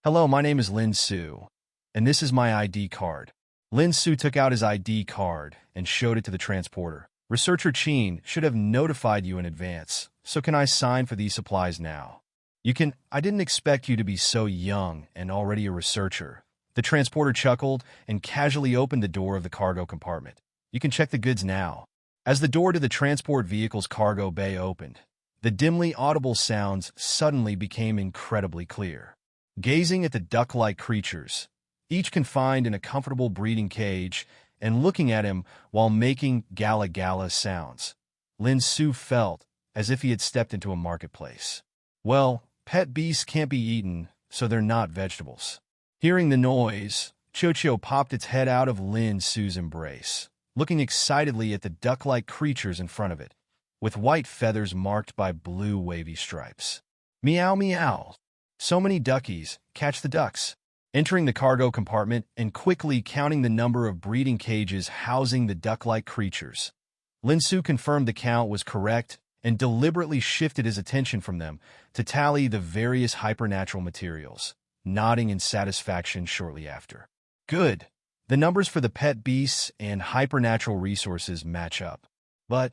Hello, my name is Lin Su, and this is my ID card. Lin Su took out his ID card and showed it to the transporter. Researcher Chin should have notified you in advance, so can I sign for these supplies now? I didn't expect you to be so young and already a researcher. The transporter chuckled and casually opened the door of the cargo compartment. You can check the goods now. As the door to the transport vehicle's cargo bay opened, the dimly audible sounds suddenly became incredibly clear. Gazing at the duck-like creatures, each confined in a comfortable breeding cage, and looking at him while making gala-gala sounds, Lin Su felt as if he had stepped into a marketplace. Well, pet beasts can't be eaten, so they're not vegetables. Hearing the noise, Chocho popped its head out of Lin Su's embrace, looking excitedly at the duck-like creatures in front of it, with white feathers marked by blue wavy stripes. Meow meow. So many duckies, catch the ducks. Entering the cargo compartment and quickly counting the number of breeding cages housing the duck-like creatures, Lin Su confirmed the count was correct and deliberately shifted his attention from them to tally the various hypernatural materials, nodding in satisfaction shortly after. Good. The numbers for the pet beasts and hypernatural resources match up. But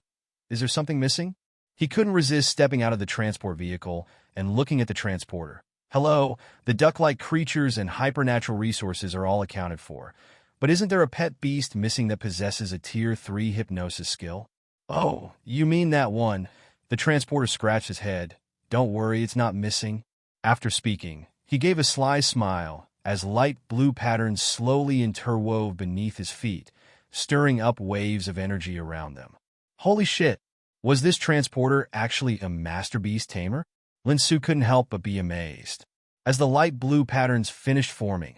is there something missing? He couldn't resist stepping out of the transport vehicle and looking at the transporter. Hello, the duck-like creatures and hypernatural resources are all accounted for. But isn't there a pet beast missing that possesses a Tier 3 hypnosis skill? Oh, you mean that one? The transporter scratched his head. Don't worry, it's not missing. After speaking, he gave a sly smile as light blue patterns slowly interwove beneath his feet, stirring up waves of energy around them. Holy shit! Was this transporter actually a master beast tamer? Lin Su couldn't help but be amazed. As the light blue patterns finished forming,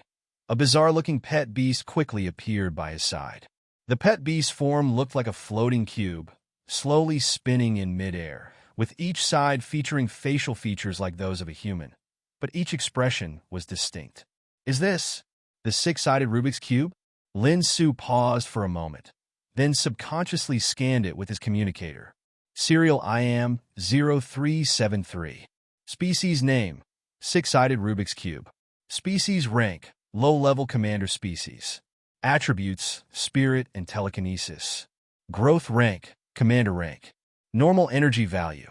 a bizarre-looking pet beast quickly appeared by his side. The pet beast's form looked like a floating cube, slowly spinning in midair, with each side featuring facial features like those of a human. But each expression was distinct. Is this the six-sided Rubik's Cube? Lin Su paused for a moment, then subconsciously scanned it with his communicator. Serial IM 0373. Species name, six-sided Rubik's Cube. Species rank, low-level commander species. Attributes, spirit and telekinesis. Growth rank, commander rank. Normal energy value,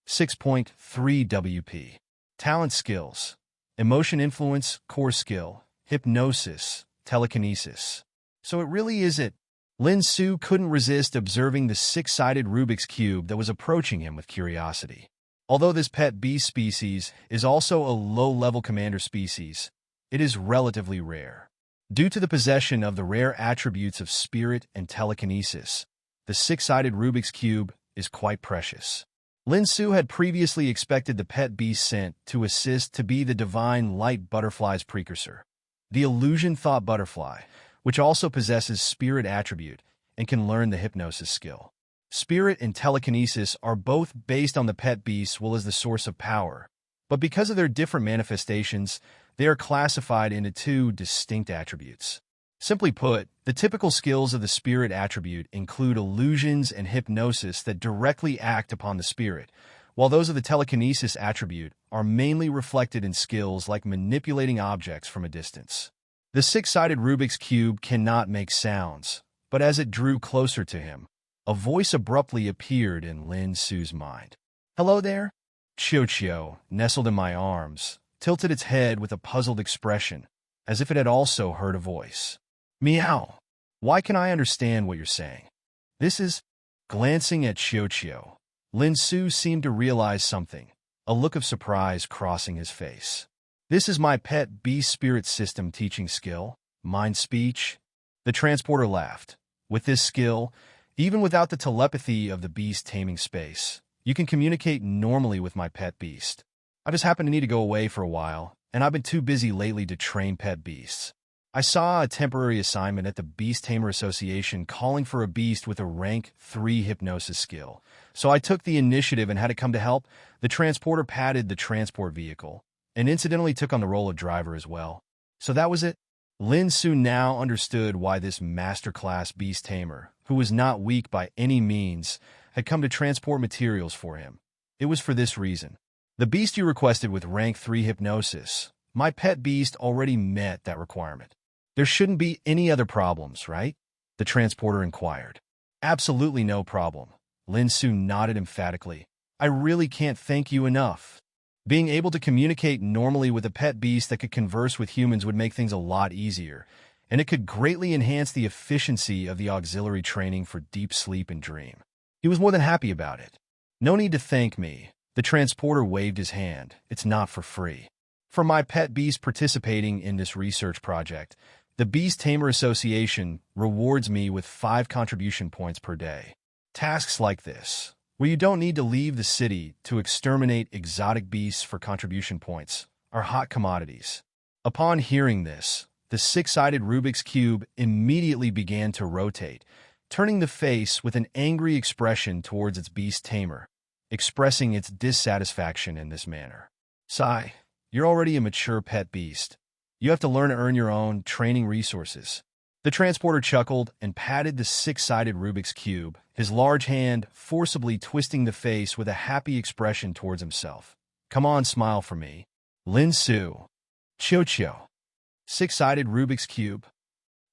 6.3 WP. Talent skills, emotion influence, core skill, hypnosis, telekinesis. So it really is it. Lin Su couldn't resist observing the six-sided Rubik's Cube that was approaching him with curiosity. Although this pet beast species is also a low-level commander species, it is relatively rare. Due to the possession of the rare attributes of spirit and telekinesis, the six-sided Rubik's Cube is quite precious. Lin Su had previously expected the pet beast sent to assist to be the divine light butterfly's precursor, the illusion thought butterfly, which also possesses spirit attribute and can learn the hypnosis skill. Spirit and telekinesis are both based on the pet beast well as the source of power, but because of their different manifestations, they are classified into two distinct attributes. Simply put, the typical skills of the spirit attribute include illusions and hypnosis that directly act upon the spirit, while those of the telekinesis attribute are mainly reflected in skills like manipulating objects from a distance. The six-sided Rubik's Cube cannot make sounds, but as it drew closer to him, a voice abruptly appeared in Lin Su's mind. "Hello there?" Chio, nestled in my arms, tilted its head with a puzzled expression, as if it had also heard a voice. "Meow. Why can I understand what you're saying? This is..." Glancing at Chio, Lin Su seemed to realize something, a look of surprise crossing his face. "This is my pet beast spirit system teaching skill, mind speech." The transporter laughed. "With this skill, even without the telepathy of the beast taming space, you can communicate normally with my pet beast. I just happen to need to go away for a while, and I've been too busy lately to train pet beasts. I saw a temporary assignment at the Beast Tamer Association calling for a beast with a rank 3 hypnosis skill, so I took the initiative and had to come to help." The transporter patted the transport vehicle, and incidentally took on the role of driver as well. So that was it? Lin Su now understood why this masterclass beast tamer, who was not weak by any means, had come to transport materials for him. It was for this reason. The beast you requested with rank 3 hypnosis, my pet beast already met that requirement. There shouldn't be any other problems, right? The transporter inquired. Absolutely no problem. Lin Su nodded emphatically. I really can't thank you enough. Being able to communicate normally with a pet beast that could converse with humans would make things a lot easier, and it could greatly enhance the efficiency of the auxiliary training for deep sleep and dream. He was more than happy about it. No need to thank me. The transporter waved his hand. It's not for free. For my pet beast participating in this research project, the Beast Tamer Association rewards me with 5 contribution points per day. Tasks like this, where you don't need to leave the city to exterminate exotic beasts for contribution points, are hot commodities. Upon hearing this, the 6-sided Rubik's Cube immediately began to rotate, turning the face with an angry expression towards its beast tamer, expressing its dissatisfaction in this manner. Sigh, you're already a mature pet beast. You have to learn to earn your own training resources. The transporter chuckled and patted the 6-sided Rubik's Cube, his large hand forcibly twisting the face with a happy expression towards himself. Come on, smile for me. Lin Su. Cho-Cho. 6-sided Rubik's Cube.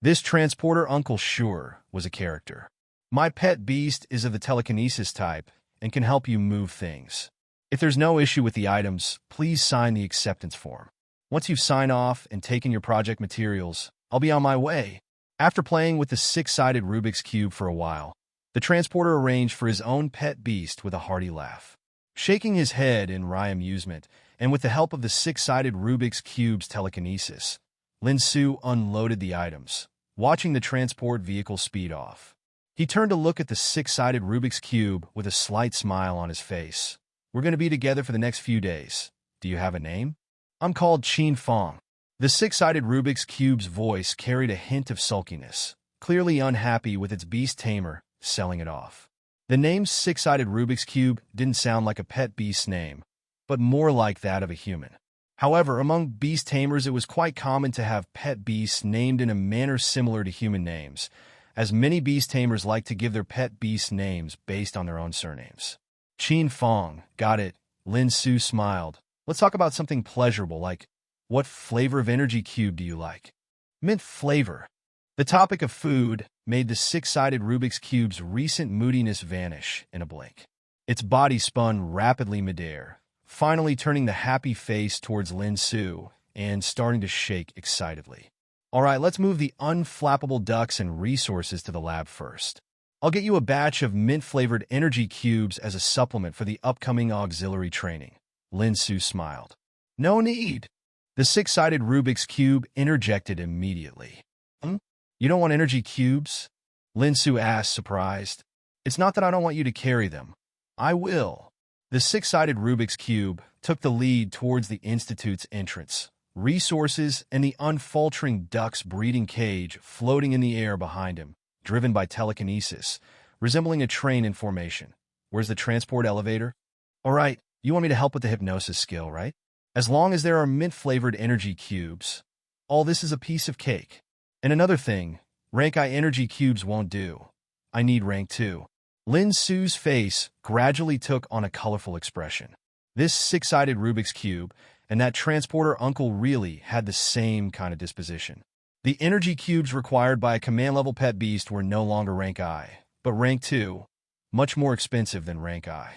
This transporter Uncle Sure was a character. My pet beast is of the telekinesis type and can help you move things. If there's no issue with the items, please sign the acceptance form. Once you've signed off and taken your project materials, I'll be on my way. After playing with the 6-sided Rubik's Cube for a while, the transporter arranged for his own pet beast with a hearty laugh. Shaking his head in wry amusement, and with the help of the 6-sided Rubik's Cube's telekinesis, Lin Su unloaded the items, watching the transport vehicle speed off. He turned to look at the 6-sided Rubik's Cube with a slight smile on his face. We're going to be together for the next few days. Do you have a name? I'm called Qin Fong. The 6-sided Rubik's Cube's voice carried a hint of sulkiness, clearly unhappy with its beast tamer selling it off. The name 6-sided Rubik's Cube didn't sound like a pet beast's name, but more like that of a human. However, among beast tamers it was quite common to have pet beasts named in a manner similar to human names, as many beast tamers like to give their pet beasts names based on their own surnames. Qin Fong, got it. Lin Su smiled. Let's talk about something pleasurable, like, what flavor of energy cube do you like? Mint flavor. The topic of food made the 6-sided Rubik's Cube's recent moodiness vanish in a blink. Its body spun rapidly midair, finally turning the happy face towards Lin Su and starting to shake excitedly. All right, let's move the unflappable ducks and resources to the lab first. I'll get you a batch of mint-flavored energy cubes as a supplement for the upcoming auxiliary training. Lin Su smiled. No need. The 6-sided Rubik's Cube interjected immediately. You don't want energy cubes? Lin Su asked, surprised. It's not that I don't want you to carry them. I will. The 6-sided Rubik's Cube took the lead towards the Institute's entrance, resources and the unfaltering duck's breeding cage floating in the air behind him, driven by telekinesis, resembling a train in formation. Where's the transport elevator? All right, you want me to help with the hypnosis skill, right? As long as there are mint-flavored energy cubes, all this is a piece of cake. And another thing, rank I energy cubes won't do. I need rank 2. Lin Su's face gradually took on a colorful expression. This 6-sided Rubik's Cube and that transporter uncle really had the same kind of disposition. The energy cubes required by a command-level pet beast were no longer rank I, but rank 2, much more expensive than rank I.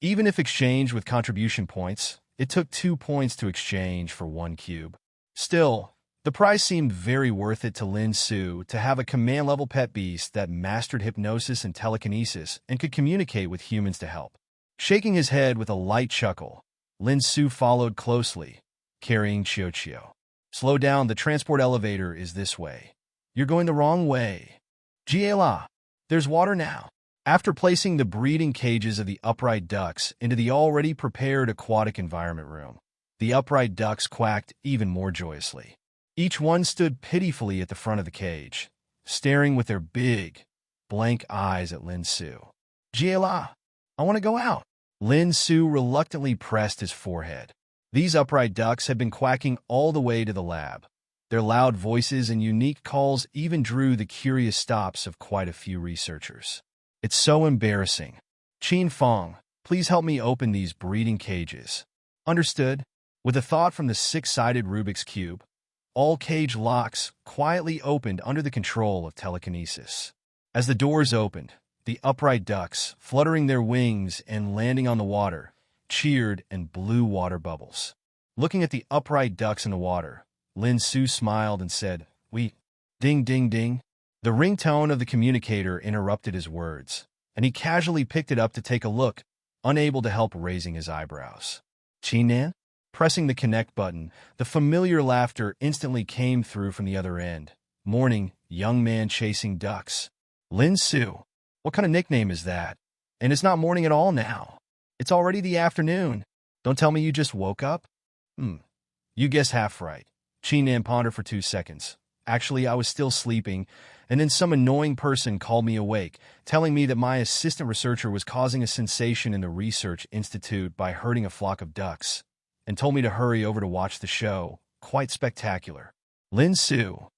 Even if exchanged with contribution points, it took 2 points to exchange for 1 cube. Still, the price seemed very worth it to Lin Su to have a command-level pet beast that mastered hypnosis and telekinesis and could communicate with humans to help. Shaking his head with a light chuckle, Lin Su followed closely, carrying Cho-Cho. Slow down, the transport elevator is this way. You're going the wrong way. Jiela, there's water now. After placing the breeding cages of the upright ducks into the already prepared aquatic environment room, the upright ducks quacked even more joyously. Each one stood pitifully at the front of the cage, staring with their big, blank eyes at Lin Su. Jiela, I want to go out. Lin Su reluctantly pressed his forehead. These upright ducks had been quacking all the way to the lab. Their loud voices and unique calls even drew the curious stops of quite a few researchers. It's so embarrassing. Qin Fong, please help me open these breeding cages. Understood? With a thought from the 6-sided Rubik's Cube, all cage locks quietly opened under the control of telekinesis. As the doors opened, the upright ducks, fluttering their wings and landing on the water, cheered and blew water bubbles. Looking at the upright ducks in the water, Lin Su smiled and said, "We, ding ding ding." The ringtone of the communicator interrupted his words, and he casually picked it up to take a look, unable to help raising his eyebrows. "Chinan?" Pressing the connect button, the familiar laughter instantly came through from the other end. "Morning, young man chasing ducks." "Lin Su, what kind of nickname is that? And it's not morning at all now. It's already the afternoon. Don't tell me you just woke up?" You guessed half right." Chinan pondered for 2 seconds. "Actually, I was still sleeping, and then some annoying person called me awake, telling me that my assistant researcher was causing a sensation in the research institute by herding a flock of ducks, and told me to hurry over to watch the show. Quite spectacular." Lin Su.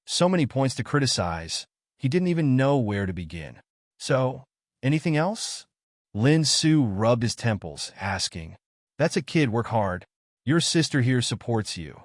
So many points to criticize, he didn't even know where to begin. "So, anything else?" Lin Su rubbed his temples, asking. "That's a kid, work hard. Your sister here supports you."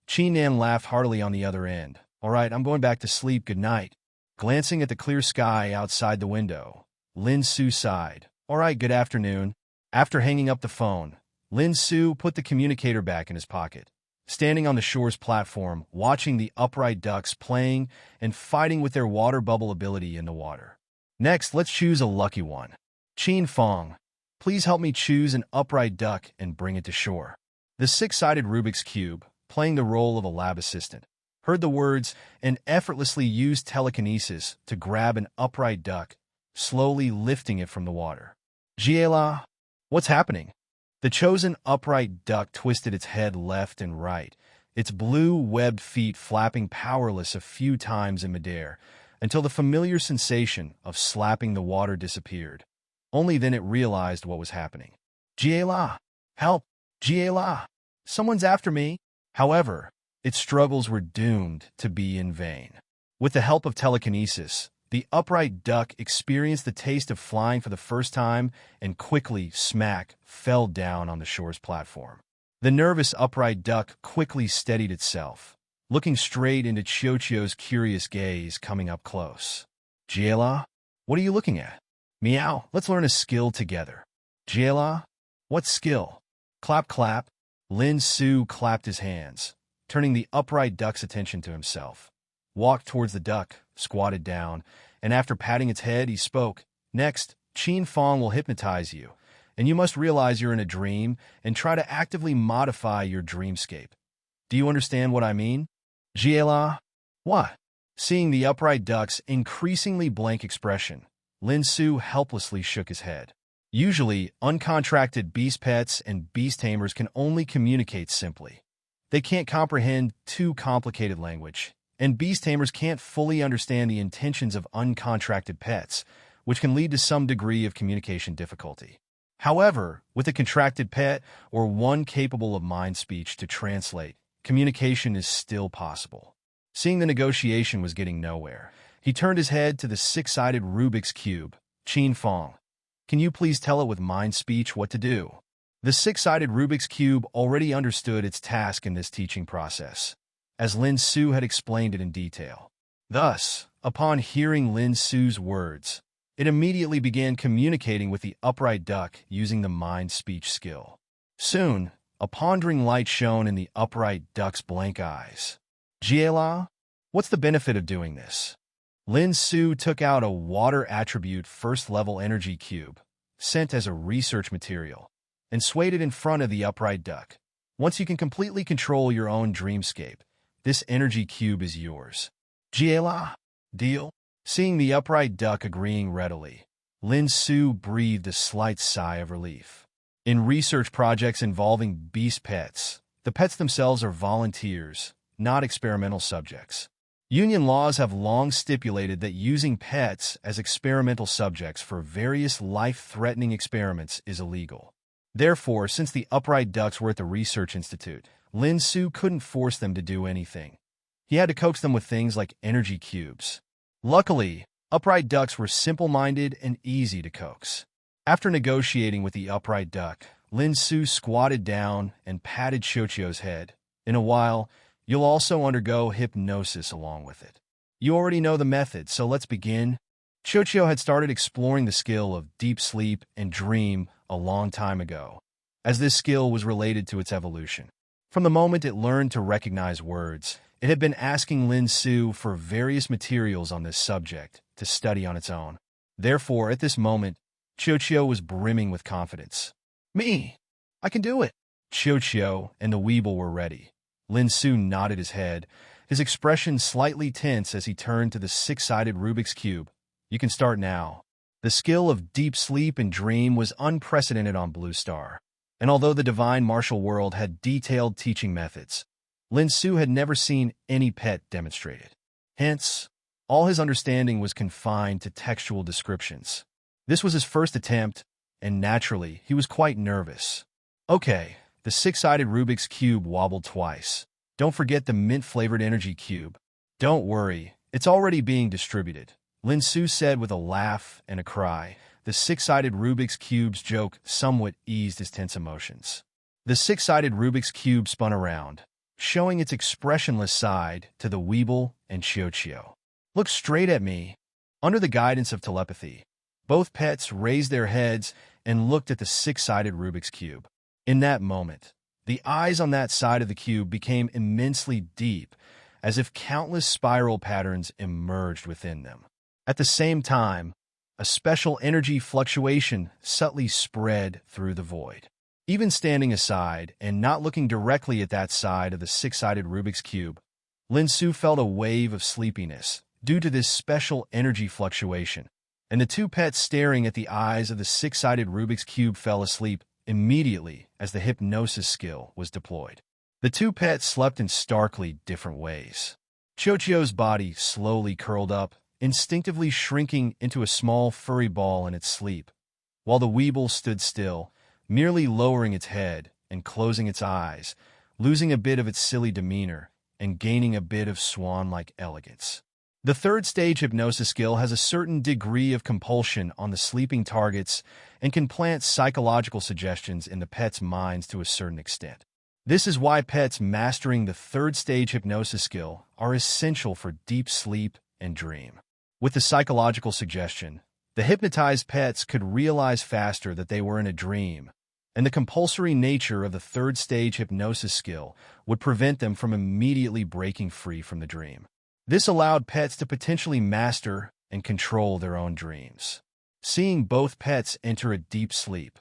Chinan laughed heartily on the other end. "All right, I'm going back to sleep. Good night." Glancing at the clear sky outside the window, Lin Su sighed. "All right, good afternoon." After hanging up the phone, Lin Su put the communicator back in his pocket. Standing on the shore's platform, watching the upright ducks playing and fighting with their water bubble ability in the water. Next, let's choose a lucky one. Qin Fong, please help me choose an upright duck and bring it to shore. The six-sided Rubik's Cube, playing the role of a lab assistant, heard the words and effortlessly used telekinesis to grab an upright duck, slowly lifting it from the water. "Jiela, what's happening?" The chosen upright duck twisted its head left and right, its blue webbed feet flapping powerless a few times in midair, until the familiar sensation of slapping the water disappeared. Only then it realized what was happening. "Jiela, help! Jiela, someone's after me!" However, its struggles were doomed to be in vain. With the help of telekinesis, the upright duck experienced the taste of flying for the first time and quickly, smack, fell down on the shore's platform. The nervous upright duck quickly steadied itself, looking straight into Chiochio's curious gaze coming up close. "Jiela, what are you looking at?" "Meow, let's learn a skill together." "Jiela, what skill?" Clap, clap. Lin Su clapped his hands, turning the upright duck's attention to himself. Walked towards the duck, squatted down, and after patting its head, he spoke. "Next, Qin Fong will hypnotize you, and you must realize you're in a dream and try to actively modify your dreamscape. Do you understand what I mean?" "Jiela, what?" Seeing the upright duck's increasingly blank expression, Lin Su helplessly shook his head. Usually, uncontracted beast pets and beast tamers can only communicate simply. They can't comprehend too complicated language, and beast tamers can't fully understand the intentions of uncontracted pets, which can lead to some degree of communication difficulty. However, with a contracted pet or one capable of mind speech to translate, communication is still possible. Seeing the negotiation was getting nowhere, he turned his head to the six-sided Rubik's Cube. "Qin Fong, can you please tell it with mind speech what to do?" The six-sided Rubik's Cube already understood its task in this teaching process, as Lin Su had explained it in detail. Thus, upon hearing Lin Su's words, it immediately began communicating with the upright duck using the mind speech skill. Soon, a pondering light shone in the upright duck's blank eyes. "Jiela, what's the benefit of doing this?" Lin Su took out a water attribute first-level energy cube, sent as a research material, and swayed it in front of the upright duck. "Once you can completely control your own dreamscape, this energy cube is yours." "Jiela, deal?" Seeing the upright duck agreeing readily, Lin Su breathed a slight sigh of relief. In research projects involving beast pets, the pets themselves are volunteers, not experimental subjects. Union laws have long stipulated that using pets as experimental subjects for various life-threatening experiments is illegal. Therefore, since the upright ducks were at the research institute, Lin Su couldn't force them to do anything. He had to coax them with things like energy cubes. Luckily, upright ducks were simple-minded and easy to coax. After negotiating with the upright duck, Lin Su squatted down and patted Chiochio's head. In a while, You'll also undergo hypnosis along with it. You already know the method, so let's begin. Chocho had started exploring the skill of deep sleep and dream a long time ago, as this skill was related to its evolution. From the moment it learned to recognize words, it had been asking Lin Su for various materials on this subject to study on its own. Therefore, at this moment, Chocho was brimming with confidence. Me! I can do it! Chocho and the Weeble were ready. Lin Su nodded his head, his expression slightly tense as he turned to the six-sided Rubik's Cube. You can start now. The skill of deep sleep and dream was unprecedented on Blue Star, and although the divine martial world had detailed teaching methods, Lin Su had never seen any pet demonstrate it. Hence, all his understanding was confined to textual descriptions. This was his first attempt, and naturally, he was quite nervous. Okay, the six-sided Rubik's Cube wobbled twice. Don't forget the mint-flavored energy cube. Don't worry, it's already being distributed, Lin Su said with a laugh and a cry. The six-sided Rubik's Cube's joke somewhat eased his tense emotions. The six-sided Rubik's Cube spun around, showing its expressionless side to the Weeble and Chocho. Look straight at me. Under the guidance of telepathy, both pets raised their heads and looked at the six-sided Rubik's Cube. In that moment, the eyes on that side of the cube became immensely deep, as if countless spiral patterns emerged within them. At the same time, a special energy fluctuation subtly spread through the void. Even standing aside and not looking directly at that side of the six-sided Rubik's Cube, Lin Su felt a wave of sleepiness due to this special energy fluctuation, and the two pets staring at the eyes of the six-sided Rubik's Cube fell asleep immediately as the hypnosis skill was deployed. The two pets slept in starkly different ways. Chocho's body slowly curled up, instinctively shrinking into a small furry ball in its sleep, while the Weeble stood still, merely lowering its head and closing its eyes, losing a bit of its silly demeanor and gaining a bit of swan-like elegance. The third stage hypnosis skill has a certain degree of compulsion on the sleeping targets and can plant psychological suggestions in the pet's minds to a certain extent. This is why pets mastering the third stage hypnosis skill are essential for deep sleep and dream. With the psychological suggestion, the hypnotized pets could realize faster that they were in a dream, and the compulsory nature of the third stage hypnosis skill would prevent them from immediately breaking free from the dream. This allowed pets to potentially master and control their own dreams. Seeing both pets enter a deep sleep,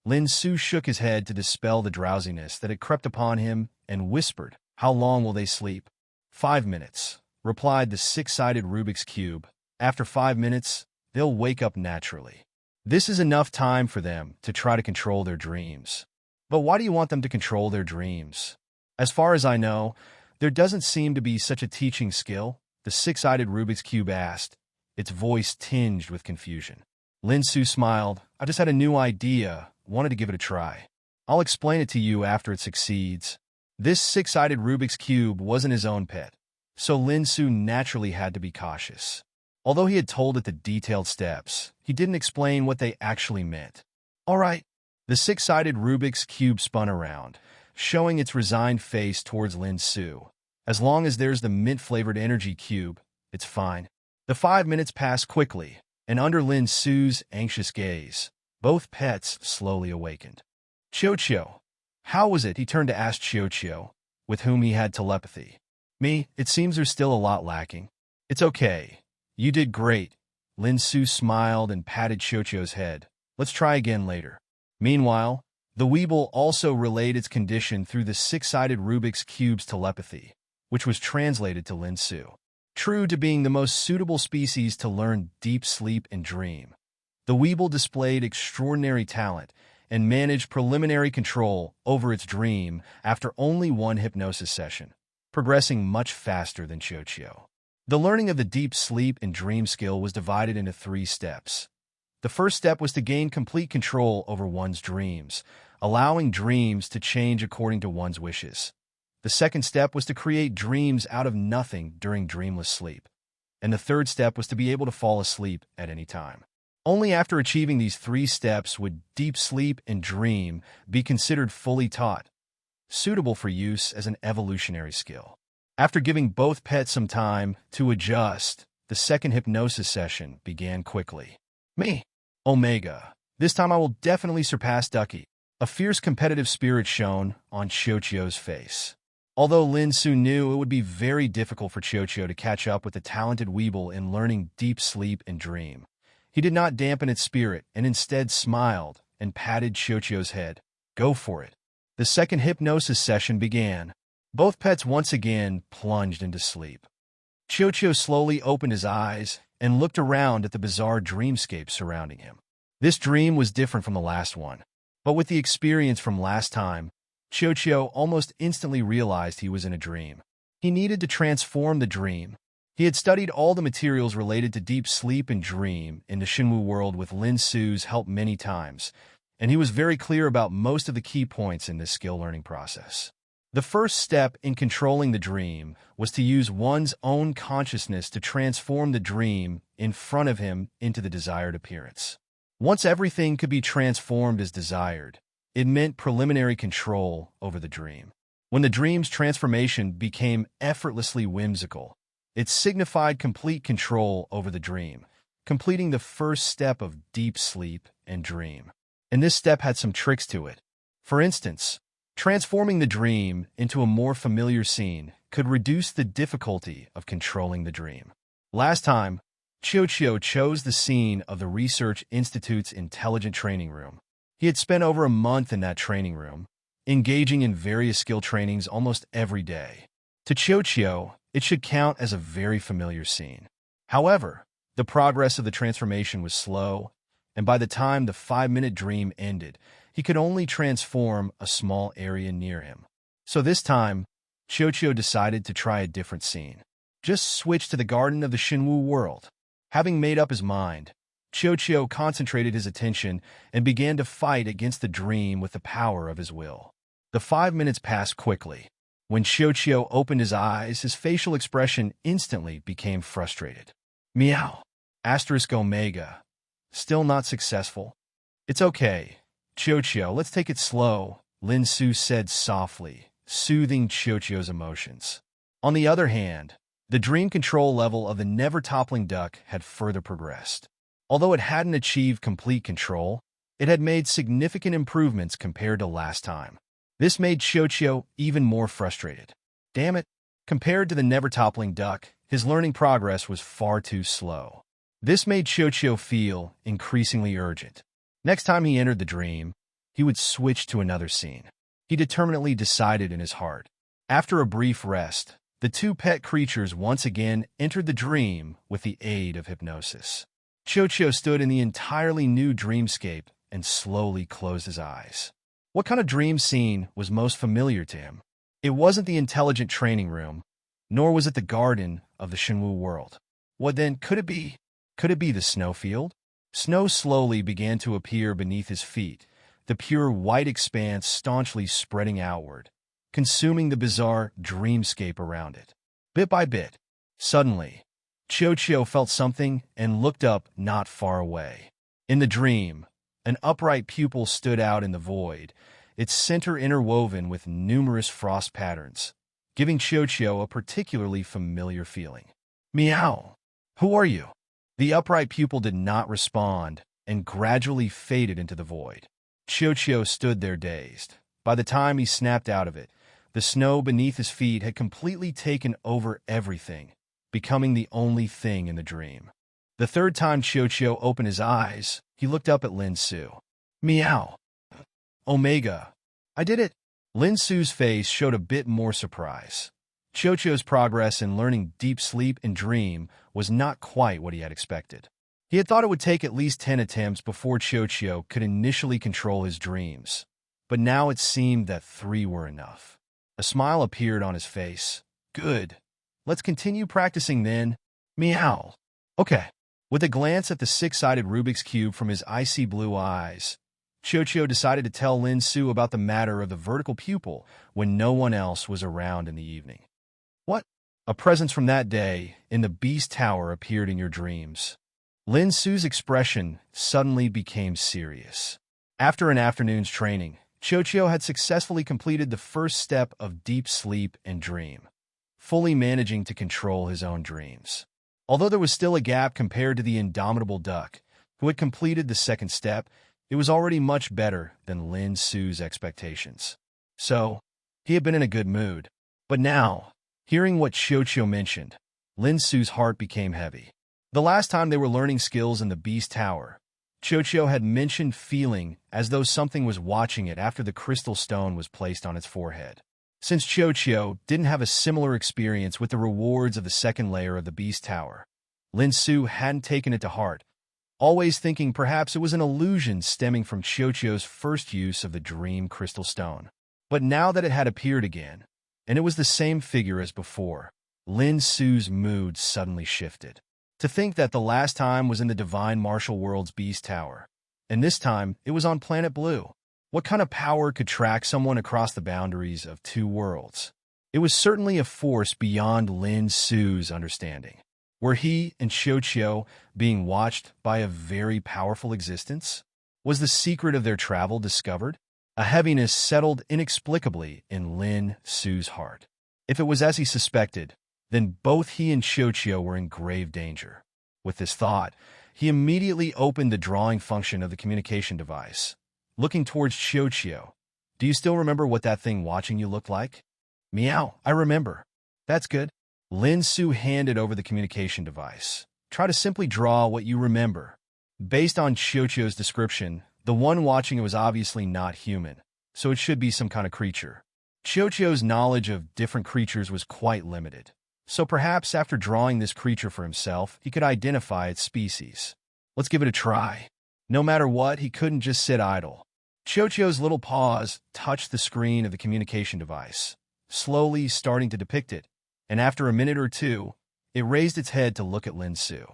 Lin Su shook his head to dispel the drowsiness that had crept upon him and whispered, "How long will they sleep?" 5 minutes, replied the six-sided Rubik's Cube. After 5 minutes, they'll wake up naturally. This is enough time for them to try to control their dreams. But why do you want them to control their dreams? As far as I know, there doesn't seem to be such a teaching skill, the six-sided Rubik's Cube asked, its voice tinged with confusion. Lin Su smiled. I just had a new idea, wanted to give it a try. I'll explain it to you after it succeeds. This six-sided Rubik's Cube wasn't his own pet, so Lin Su naturally had to be cautious. Although he had told it the detailed steps, he didn't explain what they actually meant. All right. The six-sided Rubik's Cube spun around, showing its resigned face towards Lin Su. As long as there's the mint-flavored energy cube, it's fine. The 5 minutes passed quickly, and under Lin Su's anxious gaze, both pets slowly awakened. Chocho. How was it? He turned to ask Chocho, with whom he had telepathy. Me, it seems there's still a lot lacking. It's okay. You did great. Lin Su smiled and patted Chocho's head. Let's try again later. Meanwhile, the Weeble also relayed its condition through the six-sided Rubik's Cube's telepathy, which was translated to Lin Su. True to being the most suitable species to learn deep sleep and dream, the Weeble displayed extraordinary talent and managed preliminary control over its dream after only one hypnosis session, progressing much faster than Chocho. The learning of the deep sleep and dream skill was divided into 3 steps. The first step was to gain complete control over one's dreams, allowing dreams to change according to one's wishes. The second step was to create dreams out of nothing during dreamless sleep. And the third step was to be able to fall asleep at any time. Only after achieving these 3 steps would deep sleep and dream be considered fully taught, suitable for use as an evolutionary skill. After giving both pets some time to adjust, the second hypnosis session began quickly. Me, Omega. This time I will definitely surpass Ducky. A fierce competitive spirit shone on Chochio's face. Although Lin Su knew it would be very difficult for Chochio to catch up with the talented Weeble in learning deep sleep and dream, he did not dampen its spirit and instead smiled and patted Chochio's head. Go for it. The second hypnosis session began. Both pets once again plunged into sleep. Chochio slowly opened his eyes and looked around at the bizarre dreamscape surrounding him. This dream was different from the last one, but with the experience from last time, Chochio almost instantly realized he was in a dream. He needed to transform the dream. He had studied all the materials related to deep sleep and dream in the Shinwu world with Lin Su's help many times, and he was very clear about most of the key points in this skill learning process. The first step in controlling the dream was to use one's own consciousness to transform the dream in front of him into the desired appearance. Once everything could be transformed as desired, it meant preliminary control over the dream. When the dream's transformation became effortlessly whimsical, it signified complete control over the dream, completing the first step of deep sleep and dream. And this step had some tricks to it. For instance, transforming the dream into a more familiar scene could reduce the difficulty of controlling the dream. Last time, Chochio chose the scene of the Research Institute's intelligent training room. He had spent over a month in that training room, engaging in various skill trainings almost every day. To Chochio, it should count as a very familiar scene. However, the progress of the transformation was slow, and by the time the 5-minute dream ended, he could only transform a small area near him. So this time, Chochio decided to try a different scene. Just switch to the garden of the Shinwu world. Having made up his mind, Chochio concentrated his attention and began to fight against the dream with the power of his will. The 5 minutes passed quickly. When Chochio opened his eyes, his facial expression instantly became frustrated. Meow. Asterisk Omega. Still not successful. It's okay. Chochio, let's take it slow, Lin Su said softly, soothing Chochio's emotions. On the other hand, the dream control level of the never-toppling duck had further progressed. Although it hadn't achieved complete control, it had made significant improvements compared to last time. This made Chochio even more frustrated. Damn it, compared to the never-toppling duck, his learning progress was far too slow. This made Chochio feel increasingly urgent. Next time he entered the dream, he would switch to another scene. He determinedly decided in his heart. After a brief rest, the two pet creatures once again entered the dream with the aid of hypnosis. Chochio stood in the entirely new dreamscape and slowly closed his eyes. What kind of dream scene was most familiar to him? It wasn't the intelligent training room, nor was it the garden of the Shinwu world. What then could it be? Could it be the snowfield? Snow slowly began to appear beneath his feet, the pure white expanse staunchly spreading outward, consuming the bizarre dreamscape around it. Bit by bit, suddenly, Chochio felt something and looked up not far away. In the dream, an upright pupil stood out in the void, its center interwoven with numerous frost patterns, giving Chochio a particularly familiar feeling. Meow! Who are you? The upright pupil did not respond and gradually faded into the void. Chochio stood there dazed. By the time he snapped out of it, the snow beneath his feet had completely taken over everything, becoming the only thing in the dream. The third time Chochio opened his eyes, he looked up at Lin Su. Meow. Omega. I did it. Lin Su's face showed a bit more surprise. Chochio's progress in learning deep sleep and dream was not quite what he had expected. He had thought it would take at least 10 attempts before Chochio could initially control his dreams, but now it seemed that 3 were enough. A smile appeared on his face. Good. Let's continue practicing then. Meow. Okay. With a glance at the 6-sided Rubik's Cube from his icy blue eyes, Chochio decided to tell Lin Su about the matter of the vertical pupil when no one else was around in the evening. What? A presence from that day in the Beast Tower appeared in your dreams. Lin Su's expression suddenly became serious. After an afternoon's training, Chochio had successfully completed the first step of deep sleep and dream. fully managing to control his own dreams. Although there was still a gap compared to the indomitable duck, who had completed the second step, it was already much better than Lin Su's expectations. So, he had been in a good mood. But now, hearing what Xiao mentioned, Lin Su's heart became heavy. The last time they were learning skills in the Beast Tower, Xiao had mentioned feeling as though something was watching it after the crystal stone was placed on its forehead. Since Xiao didn't have a similar experience with the rewards of the second layer of the Beast Tower, Lin Su hadn't taken it to heart, always thinking perhaps it was an illusion stemming from Xiao's first use of the Dream Crystal Stone. But now that it had appeared again, and it was the same figure as before, Lin Su's mood suddenly shifted. To think that the last time was in the Divine Martial World's Beast Tower, and this time it was on Planet Blue. What kind of power could track someone across the boundaries of two worlds? It was certainly a force beyond Lin Su's understanding. Were he and Xiao being watched by a very powerful existence? Was the secret of their travel discovered? A heaviness settled inexplicably in Lin Su's heart. If it was as he suspected, then both he and Xiao were in grave danger. With this thought, he immediately opened the drawing function of the communication device. Looking towards Xiao, "Do you still remember what that thing watching you looked like?" "Meow, I remember." "That's good." Lin Su handed over the communication device. "Try to simply draw what you remember." Based on Xiao's description, the one watching it was obviously not human, so it should be some kind of creature. Xiao's knowledge of different creatures was quite limited, so perhaps after drawing this creature for himself, he could identify its species. Let's give it a try. No matter what, he couldn't just sit idle. Xiao's little paws touched the screen of the communication device, slowly starting to depict it, and after a minute or two, it raised its head to look at Lin Su.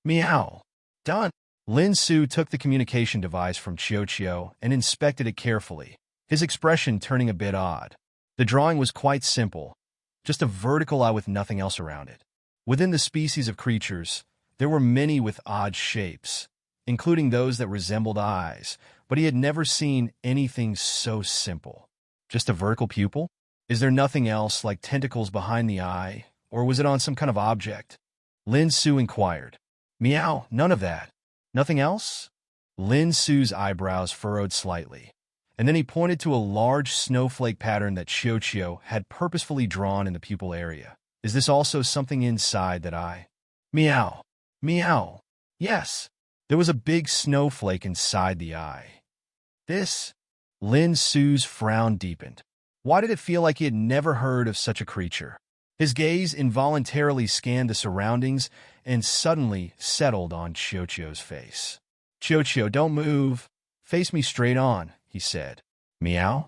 "Meow." "Done." Lin Su took the communication device from Xiao and inspected it carefully, his expression turning a bit odd. The drawing was quite simple, just a vertical eye with nothing else around it. Within the species of creatures, there were many with odd shapes, including those that resembled eyes, but he had never seen anything so simple. Just a vertical pupil? Is there nothing else like tentacles behind the eye, or was it on some kind of object? Lin Su inquired. "Meow, none of that." "Nothing else?" Lin Su's eyebrows furrowed slightly, and then he pointed to a large snowflake pattern that Xiao had purposefully drawn in the pupil area. "Is this also something inside that eye?" "Meow. Meow. Yes." There was a big snowflake inside the eye. This? Lin Su's frown deepened. Why did it feel like he had never heard of such a creature? His gaze involuntarily scanned the surroundings and suddenly settled on Xiao's face. "Xiao, don't move. Face me straight on," he said. "Meow?"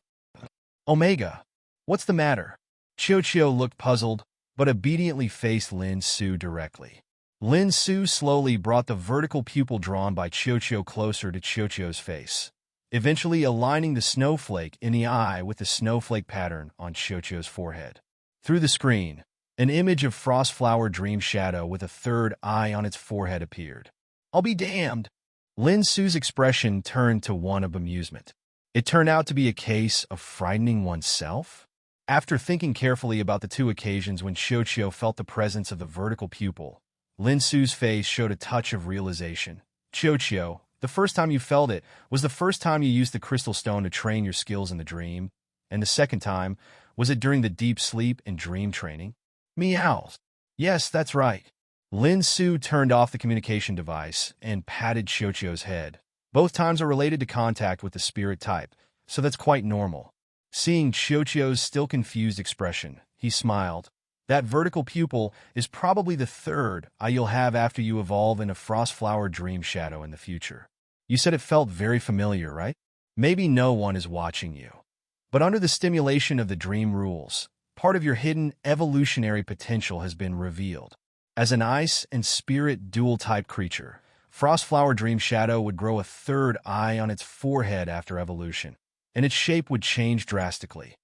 "Omega. What's the matter?" Xiao looked puzzled, but obediently faced Lin Su directly. Lin Su slowly brought the vertical pupil drawn by Xiao closer to Xiao's face, eventually aligning the snowflake in the eye with the snowflake pattern on Xiao's forehead. Through the screen, an image of Frostflower Dream Shadow with a third eye on its forehead appeared. "I'll be damned!" Lin Su's expression turned to one of amusement. It turned out to be a case of frightening oneself? After thinking carefully about the two occasions when Xiao felt the presence of the vertical pupil, Lin Su's face showed a touch of realization. "Xiao, the first time you felt it was the first time you used the crystal stone to train your skills in the dream, and the second time, was it during the deep sleep and dream training?" "Meow. Yes, that's right." Lin Su turned off the communication device and patted Xiao's head. Both times are related to contact with the spirit type, so that's quite normal. Seeing Xiao's still confused expression, he smiled. "That vertical pupil is probably the third eye you'll have after you evolve in a Frostflower Dream Shadow in the future. You said it felt very familiar, right? Maybe no one is watching you. But under the stimulation of the dream rules, part of your hidden evolutionary potential has been revealed. As an ice and spirit dual-type creature, Frostflower Dream Shadow would grow a third eye on its forehead after evolution, and its shape would change drastically.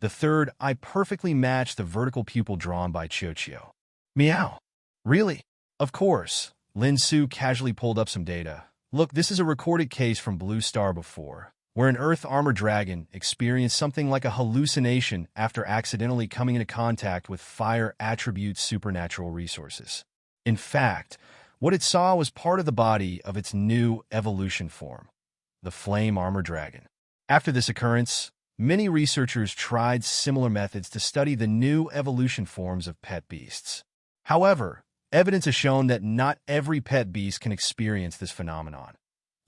The third eye perfectly matched the vertical pupil drawn by Xiao. "Meow. Really?" "Of course." Lin Su casually pulled up some data. "Look, this is a recorded case from Blue Star before. where an Earth armor dragon experienced something like a hallucination after accidentally coming into contact with fire attribute supernatural resources. In fact, what it saw was part of the body of its new evolution form, the flame armor dragon. After this occurrence, many researchers tried similar methods to study the new evolution forms of pet beasts. However, evidence has shown that not every pet beast can experience this phenomenon.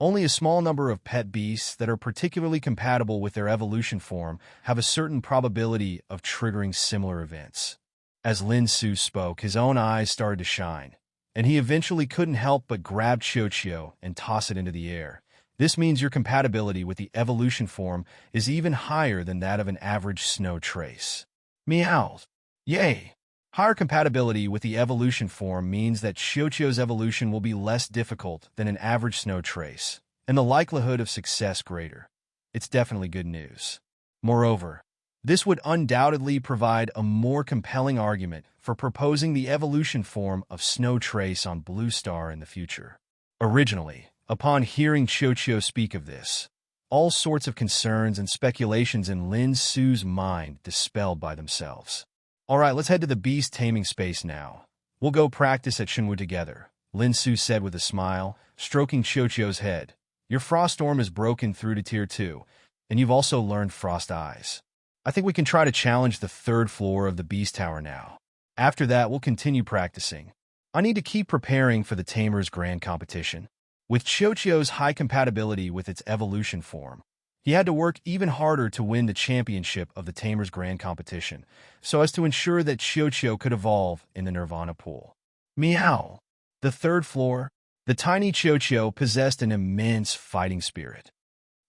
Only a small number of pet beasts that are particularly compatible with their evolution form have a certain probability of triggering similar events. As Lin Su spoke, his own eyes started to shine, and he eventually couldn't help but grab Qiuqiu and toss it into the air. This means your compatibility with the evolution form is even higher than that of an average snow trace. Meow! Yay! Higher compatibility with the evolution form means that Qiuqiu's evolution will be less difficult than an average snow trace, and the likelihood of success greater. It's definitely good news. Moreover, this would undoubtedly provide a more compelling argument for proposing the evolution form of snow trace on Blue Star in the future. Originally, upon hearing Qiuqiu speak of this, all sorts of concerns and speculations in Lin Su's mind dispelled by themselves. Alright, let's head to the beast taming space now. We'll go practice at Shenwu together, Lin Su said with a smile, stroking Qiuqiu's head. Your frost storm is broken through to Tier 2, and you've also learned Frost Eyes. I think we can try to challenge the 3rd floor of the beast tower now. After that, we'll continue practicing. I need to keep preparing for the Tamer's Grand Competition. With Qiuqiu's high compatibility with its evolution form, he had to work even harder to win the championship of the Tamer's Grand Competition, so as to ensure that Qiuqiu could evolve in the Nirvana pool. Meow! The 3rd floor, the tiny Qiuqiu possessed an immense fighting spirit.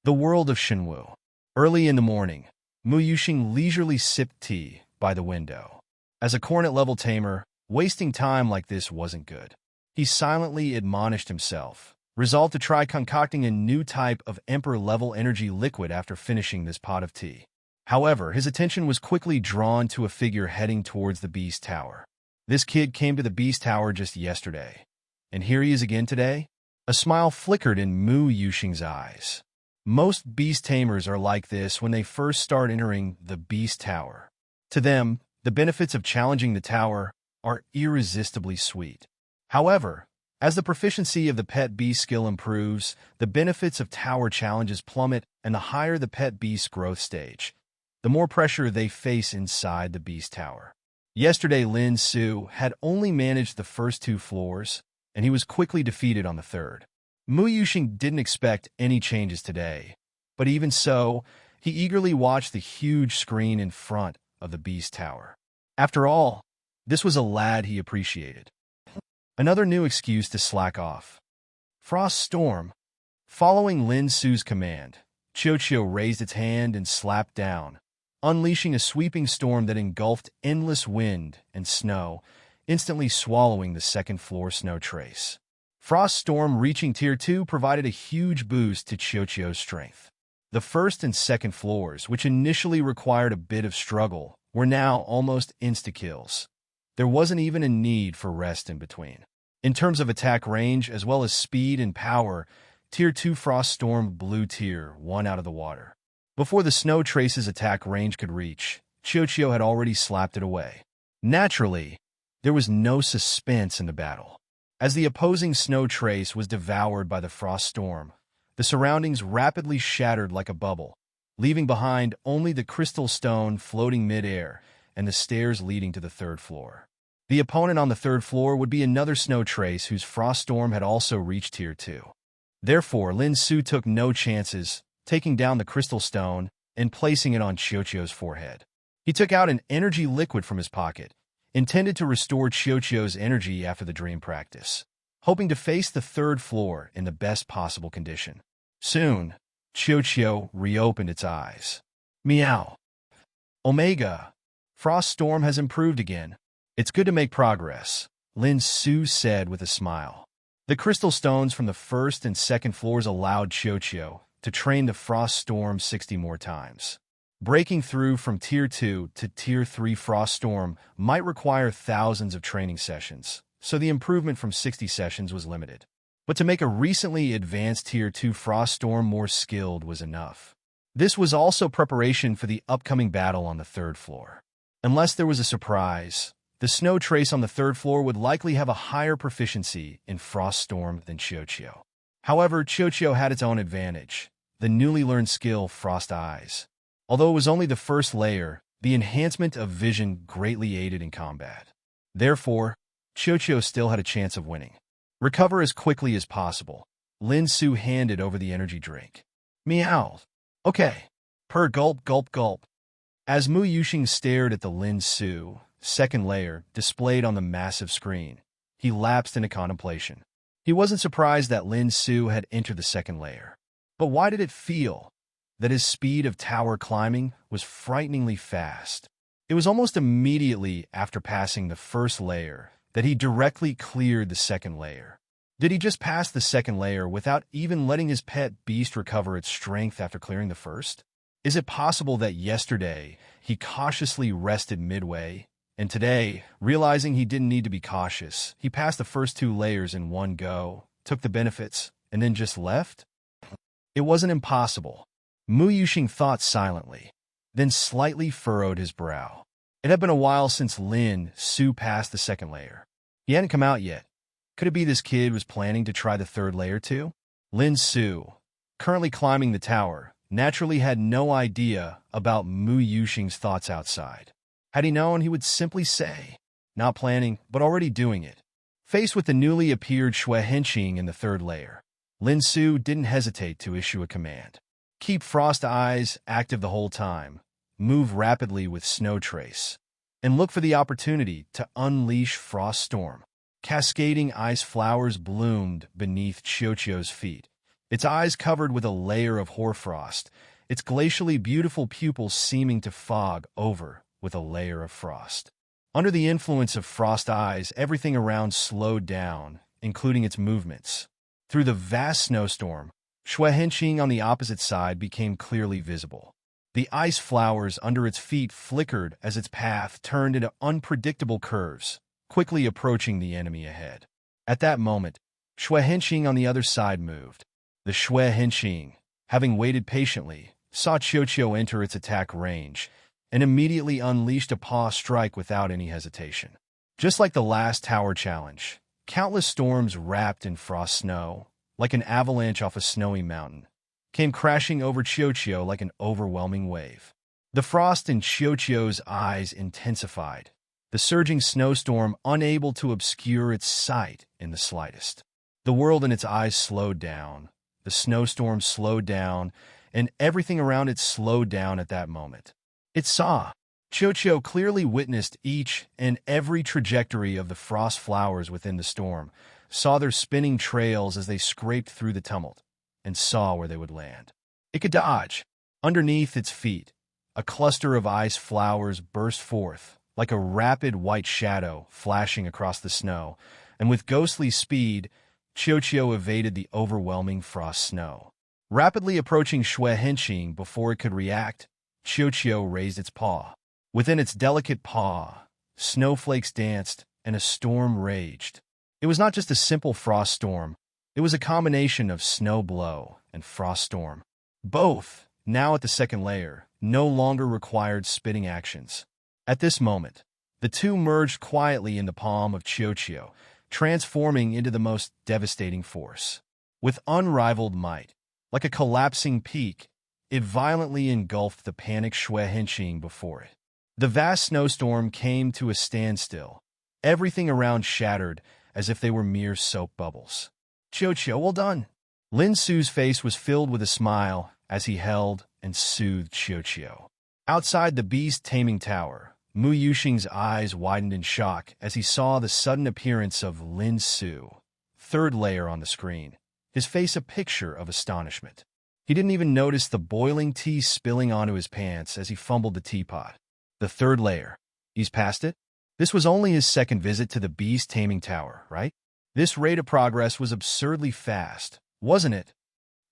The world of Shenwu. Early in the morning, Mu Yuxing leisurely sipped tea by the window. As a cornet-level tamer, wasting time like this wasn't good. He silently admonished himself, resolved to try concocting a new type of Emperor-level energy liquid after finishing this pot of tea. However, his attention was quickly drawn to a figure heading towards the Beast Tower. This kid came to the Beast Tower just yesterday, and here he is again today? A smile flickered in Mu Yuxing's eyes. Most beast tamers are like this when they first start entering the Beast Tower. To them, the benefits of challenging the tower are irresistibly sweet. However, as the proficiency of the pet beast skill improves, the benefits of tower challenges plummet, and the higher the pet beast's growth stage, the more pressure they face inside the beast tower. Yesterday, Lin Su had only managed the first 2 floors, and he was quickly defeated on the 3rd. Mu Yuxing didn't expect any changes today, but even so, he eagerly watched the huge screen in front of the beast tower. After all, this was a lad he appreciated. Another new excuse to slack off. Frost Storm. Following Lin Su's command, Qiuqiu raised its hand and slapped down, unleashing a sweeping storm that engulfed endless wind and snow, instantly swallowing the 2nd floor snow trace. Frost Storm reaching Tier 2 provided a huge boost to Qiuqiu's strength. The 1st and 2nd floors, which initially required a bit of struggle, were now almost insta-kills. There wasn't even a need for rest in between. In terms of attack range, as well as speed and power, Tier 2 Frost Storm blew Tier 1 out of the water. Before the Snow Trace's attack range could reach, Qiuqiu had already slapped it away. Naturally, there was no suspense in the battle. As the opposing Snow Trace was devoured by the Frost Storm, the surroundings rapidly shattered like a bubble, leaving behind only the crystal stone floating mid-air and the stairs leading to the 3rd floor. The opponent on the 3rd floor would be another Snow Trace whose Frost Storm had also reached Tier 2. Therefore, Lin Su took no chances, taking down the crystal stone and placing it on Qiuqiu's forehead. He took out an energy liquid from his pocket, intended to restore Qiuqiu's energy after the dream practice, hoping to face the 3rd floor in the best possible condition. Soon, Qiuqiu reopened its eyes. Meow. Omega. Frost Storm has improved again. It's good to make progress, Lin Su said with a smile. The crystal stones from the 1st and 2nd floors allowed Qiuqiu to train the Frost Storm 60 more times. Breaking through from Tier 2 to Tier 3 Frost Storm might require thousands of training sessions, so the improvement from 60 sessions was limited. But to make a recently advanced Tier 2 Frost Storm more skilled was enough. This was also preparation for the upcoming battle on the third floor. Unless there was a surprise, the snow trace on the third floor would likely have a higher proficiency in Frost Storm than Chiyo. However, Chiyo had its own advantage, the newly learned skill Frost Eyes. Although it was only the first layer, the enhancement of vision greatly aided in combat. Therefore, Chiyo still had a chance of winning. Recover as quickly as possible. Lin Su handed over the energy drink. Meow. Okay. Per gulp, gulp, gulp. As Mu Yuxing stared at the Lin Su second layer displayed on the massive screen, he lapsed into contemplation. He wasn't surprised that Lin Su had entered the second layer. But why did it feel that his speed of tower climbing was frighteningly fast? It was almost immediately after passing the first layer that he directly cleared the second layer. Did he just pass the second layer without even letting his pet beast recover its strength after clearing the first? Is it possible that yesterday he cautiously rested midway, and today, realizing he didn't need to be cautious, he passed the first two layers in one go, took the benefits, and then just left? It wasn't impossible. Mu Yuxing thought silently, then slightly furrowed his brow. It had been a while since Lin Su passed the second layer. He hadn't come out yet. Could it be this kid was planning to try the third layer too? Lin Su, currently climbing the tower, naturally had no idea about Mu Yuxing's thoughts outside. Had he known, he would simply say, not planning, but already doing it. Faced with the newly appeared Xue Henqing in the third layer, Lin Su didn't hesitate to issue a command. Keep Frost Eyes active the whole time. Move rapidly with Snow Trace, and look for the opportunity to unleash Frost Storm. Cascading ice flowers bloomed beneath Chiyo's feet, its eyes covered with a layer of hoarfrost, its glacially beautiful pupils seeming to fog over with a layer of frost. Under the influence of Frost Eyes, everything around slowed down, including its movements. Through the vast snowstorm, Xue Henqing on the opposite side became clearly visible. The ice flowers under its feet flickered as its path turned into unpredictable curves, quickly approaching the enemy ahead. At that moment, Xue Henqing on the other side moved. The Xue Henqing, having waited patiently, saw Chiyo enter its attack range, and immediately unleashed a paw strike without any hesitation. Just like the last tower challenge, countless storms wrapped in frost snow, like an avalanche off a snowy mountain, came crashing over Chiyo like an overwhelming wave. The frost in Chiyo's eyes intensified, the surging snowstorm unable to obscure its sight in the slightest. The world in its eyes slowed down, the snowstorm slowed down, and everything around it slowed down at that moment. It saw. Chiyo clearly witnessed each and every trajectory of the frost flowers within the storm, saw their spinning trails as they scraped through the tumult, and saw where they would land. It could dodge. Underneath its feet, a cluster of ice flowers burst forth, like a rapid white shadow flashing across the snow, and with ghostly speed, Chiyo evaded the overwhelming frost snow. Rapidly approaching Xue Henqing before it could react, Chiyo raised its paw. Within its delicate paw, snowflakes danced and a storm raged. It was not just a simple frost storm, it was a combination of snow blow and frost storm. Both, now at the second layer, no longer required spitting actions. At this moment, the two merged quietly in the palm of Chiyo, transforming into the most devastating force. With unrivaled might, like a collapsing peak, it violently engulfed the panicked Xue Henqing before it. The vast snowstorm came to a standstill, everything around shattered as if they were mere soap bubbles. Chiyo, well done. Lin Su's face was filled with a smile as he held and soothed Chiyo. Outside the beast-taming tower, Mu Yuxing's eyes widened in shock as he saw the sudden appearance of Lin Su, third layer on the screen, his face a picture of astonishment. He didn't even notice the boiling tea spilling onto his pants as he fumbled the teapot. The third layer. He's past it? This was only his second visit to the beast-taming tower, right? This rate of progress was absurdly fast, wasn't it?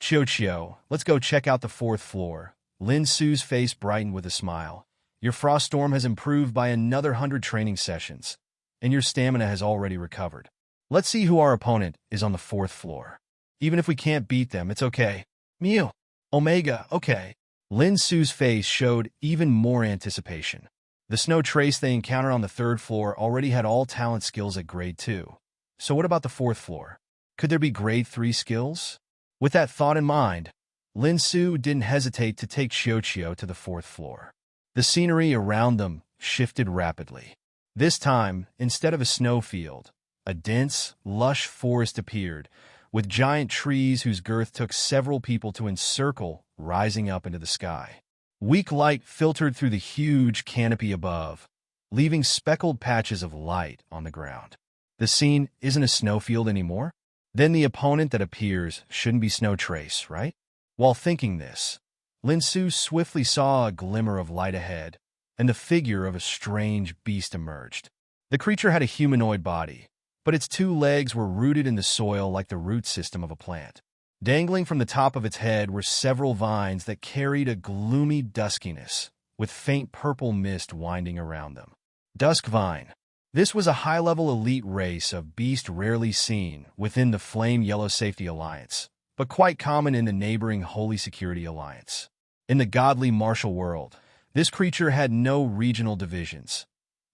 Chiyo, let's go check out the fourth floor. Lin Su's face brightened with a smile. Your frost storm has improved by another 100 training sessions, and your stamina has already recovered. Let's see who our opponent is on the 4th floor. Even if we can't beat them, it's okay. Mu. Omega, okay. Lin Su's face showed even more anticipation. The snow trace they encountered on the 3rd floor already had all talent skills at grade 2. So what about the 4th floor? Could there be grade 3 skills? With that thought in mind, Lin Su didn't hesitate to take Xiao to the 4th floor. The scenery around them shifted rapidly. This time, instead of a snowfield, a dense, lush forest appeared, with giant trees whose girth took several people to encircle, rising up into the sky. Weak light filtered through the huge canopy above, leaving speckled patches of light on the ground. The scene isn't a snowfield anymore? Then the opponent that appears shouldn't be Snow Trace, right? While thinking this, Lin Su swiftly saw a glimmer of light ahead, and the figure of a strange beast emerged. The creature had a humanoid body, but its 2 legs were rooted in the soil like the root system of a plant. Dangling from the top of its head were several vines that carried a gloomy duskiness, with faint purple mist winding around them. Dusk Vine. This was a high-level elite race of beast rarely seen within the Flame Yellow Safety Alliance, but quite common in the neighboring Holy Security Alliance. In the godly martial world, this creature had no regional divisions.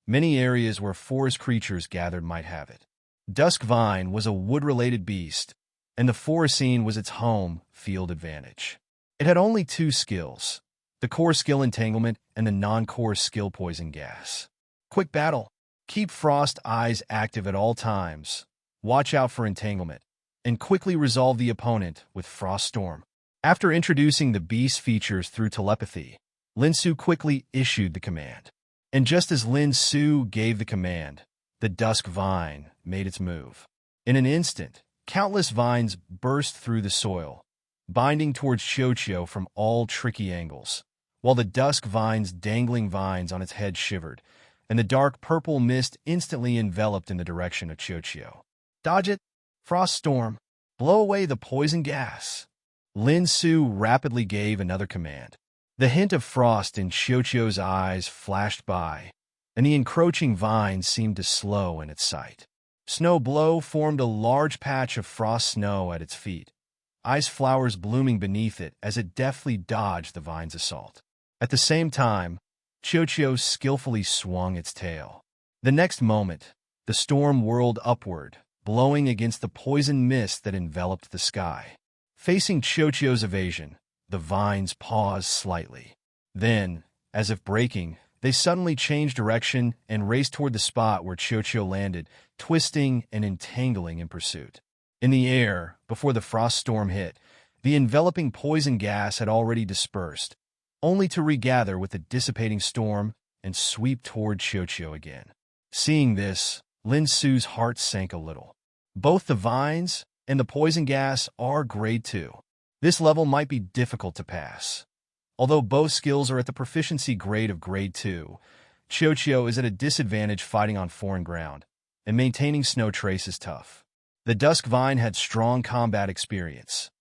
Many areas where forest creatures gathered might have it. Dusk Vine was a wood-related beast, and the forest scene was its home field advantage. It had only 2 skills, the core skill Entanglement and the non-core skill Poison Gas. Quick battle. Keep Frost Eyes active at all times, watch out for Entanglement, and quickly resolve the opponent with Frost Storm. After introducing the beast features through telepathy, Lin Su quickly issued the command. And just as Lin Su gave the command, the Dusk Vine made its move. In an instant, countless vines burst through the soil, binding towards Xiao from all tricky angles, while the Dusk Vine's dangling vines on its head shivered, and the dark purple mist instantly enveloped in the direction of Xiao. Dodge it! Frost Storm! Blow away the poison gas! Lin Su rapidly gave another command. The hint of frost in Xiao's eyes flashed by, and the encroaching vines seemed to slow in its sight. Snow Blow formed a large patch of frost snow at its feet, ice flowers blooming beneath it as it deftly dodged the vine's assault. At the same time, Xiao skillfully swung its tail. The next moment, the storm whirled upward, blowing against the poison mist that enveloped the sky. Facing Xiao's evasion, the vines paused slightly. Then, as if braking, they suddenly changed direction and raced toward the spot where Xiao landed, twisting and entangling in pursuit. In the air, before the frost storm hit, the enveloping poison gas had already dispersed, only to regather with the dissipating storm and sweep toward Xiao again. Seeing this, Lin Su's heart sank a little. Both the vines and the poison gas are grade 2. This level might be difficult to pass. Although both skills are at the proficiency grade of grade 2, Xiao is at a disadvantage fighting on foreign ground, and maintaining Snow Trace is tough. The Dusk Vine had strong combat experience,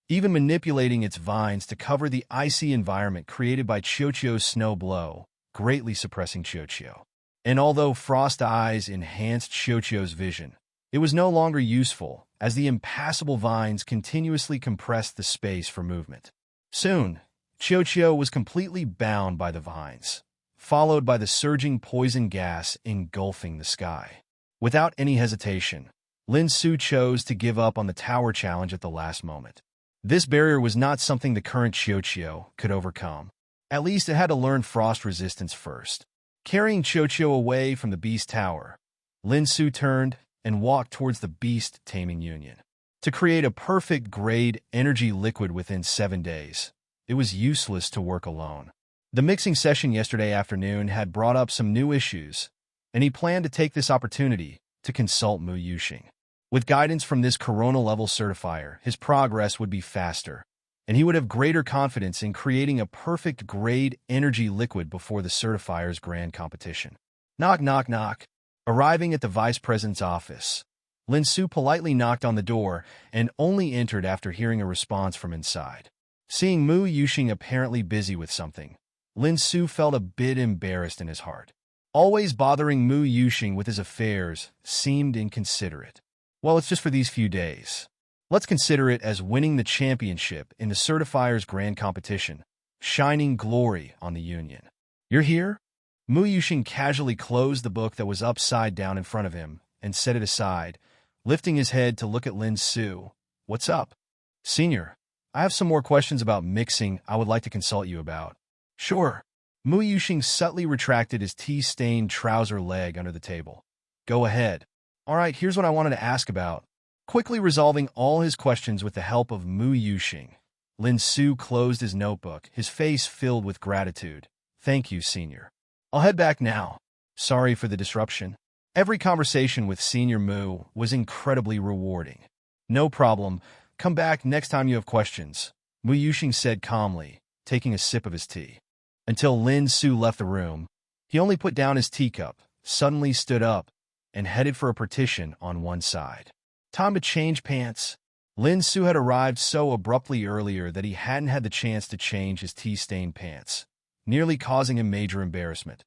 even manipulating its vines to cover the icy environment created by Xiao's Snow Blow, greatly suppressing Xiao. And although Frost Eyes enhanced Xiao's vision, it was no longer useful, as the impassable vines continuously compressed the space for movement. Soon, Xiao was completely bound by the vines, followed by the surging poison gas engulfing the sky. Without any hesitation, Lin Su chose to give up on the tower challenge at the last moment. This barrier was not something the current Xiao could overcome. At least it had to learn frost resistance first. Carrying Xiao away from the beast tower, Lin Su turned and walked towards the beast taming union. To create a perfect grade energy liquid within 7 days, it was useless to work alone. The mixing session yesterday afternoon had brought up some new issues, and he planned to take this opportunity to consult Mu Yuxing. With guidance from this Corona-level certifier, his progress would be faster, and he would have greater confidence in creating a perfect grade energy liquid before the certifier's grand competition. Knock, knock, knock. Arriving at the vice president's office, Lin Su politely knocked on the door and only entered after hearing a response from inside. Seeing Mu Yuxing apparently busy with something, Lin Su felt a bit embarrassed in his heart. Always bothering Mu Yuxing with his affairs seemed inconsiderate. Well, it's just for these few days. Let's consider it as winning the championship in the Certifier's grand competition, shining glory on the Union. You're here? Mu Yuxing casually closed the book that was upside down in front of him and set it aside, lifting his head to look at Lin Su. What's up? Senior, I have some more questions about mixing I would like to consult you about. Sure. Mu Yuxing subtly retracted his tea-stained trouser leg under the table. Go ahead. All right, here's what I wanted to ask about. Quickly resolving all his questions with the help of Mu Yuxing, Lin Su closed his notebook, his face filled with gratitude. Thank you, Senior. I'll head back now. Sorry for the disruption. Every conversation with Senior Mu was incredibly rewarding. No problem. Come back next time you have questions, Mu Yuxing said calmly, taking a sip of his tea. Until Lin Su left the room, he only put down his teacup, suddenly stood up, and headed for a partition on one side. Time to change pants. Lin Su had arrived so abruptly earlier that he hadn't had the chance to change his tea-stained pants, nearly causing him major embarrassment.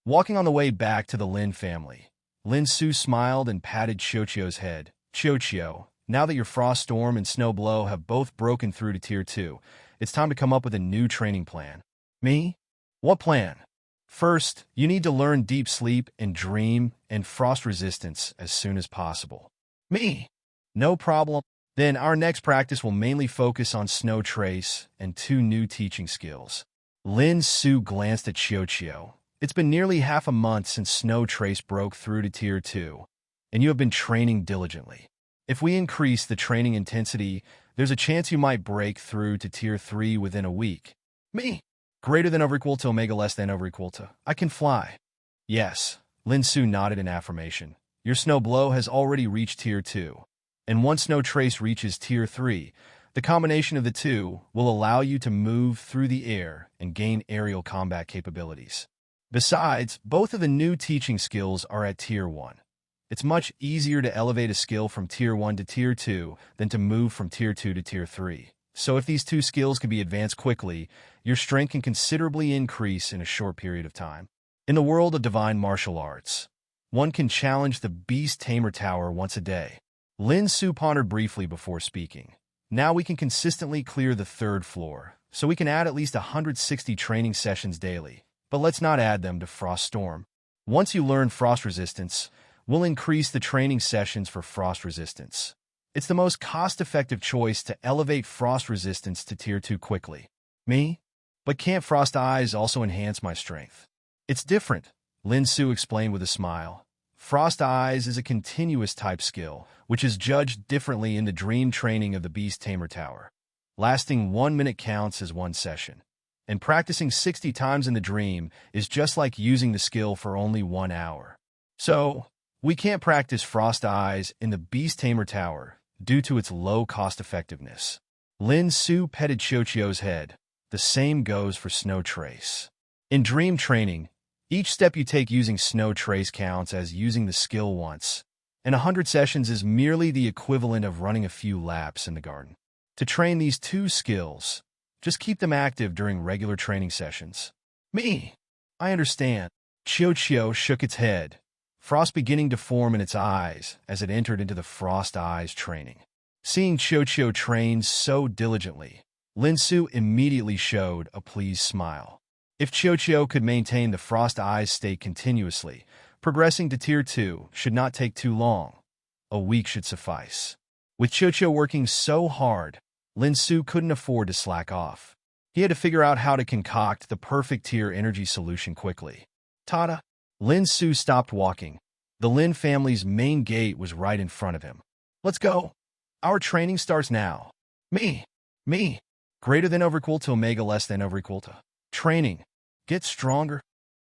Walking on the way back to the Lin family, Lin Su smiled and patted Qiuqiu's head. Qiuqiu, now that your Frost Storm and Snow Blow have both broken through to Tier 2, it's time to come up with a new training plan. Me? What plan? First, you need to learn Deep Sleep and Dream and Frost Resistance as soon as possible. Me? No problem. Then our next practice will mainly focus on Snow Trace and 2 new teaching skills. Lin Su glanced at Qiuqiu. It's been nearly half a month since Snow Trace broke through to Tier 2, and you have been training diligently. If we increase the training intensity, there's a chance you might break through to Tier 3 within a week. Me? Greater than or equal to omega less than or equal to. I can fly. Yes, Lin Su nodded in affirmation. Your Snow Blow has already reached Tier 2, and once Snow Trace reaches Tier 3, the combination of the two will allow you to move through the air and gain aerial combat capabilities. Besides, both of the new teaching skills are at Tier 1. It's much easier to elevate a skill from Tier 1 to Tier 2 than to move from Tier 2 to Tier 3. So if these 2 skills can be advanced quickly, your strength can considerably increase in a short period of time. In the world of divine martial arts, one can challenge the Beast Tamer Tower once a day. Lin Su pondered briefly before speaking. Now we can consistently clear the 3rd floor, so we can add at least 160 training sessions daily. But let's not add them to Frost Storm. Once you learn Frost Resistance, we'll increase the training sessions for Frost Resistance. It's the most cost-effective choice to elevate Frost Resistance to Tier 2 quickly. Me? But can't Frost Eyes also enhance my strength? It's different, Lin Su explained with a smile. Frost Eyes is a continuous type skill, which is judged differently in the dream training of the Beast Tamer Tower. Lasting 1 minute counts as 1 session, and practicing 60 times in the dream is just like using the skill for only 1 hour. So, we can't practice Frost Eyes in the Beast Tamer Tower due to its low cost-effectiveness. Lin Su petted Qiuqiu's head. The same goes for Snow Trace. In dream training, each step you take using Snow Trace counts as using the skill once, and 100 sessions is merely the equivalent of running a few laps in the garden. To train these 2 skills, just keep them active during regular training sessions. Me? I understand. Qiuqiu shook its head, frost beginning to form in its eyes as it entered into the Frost Eyes training. Seeing Qiuqiu train so diligently, Lin Su immediately showed a pleased smile. If Qiuqiu could maintain the Frost Eyes state continuously, progressing to Tier 2 should not take too long. A week should suffice. With Qiuqiu working so hard, Lin Su couldn't afford to slack off. He had to figure out how to concoct the perfect tier energy solution quickly. Ta-da! Lin Su stopped walking. The Lin family's main gate was right in front of him. Let's go. Our training starts now. Me. Greater than over equal to omega less than over equal to. Training. Get stronger.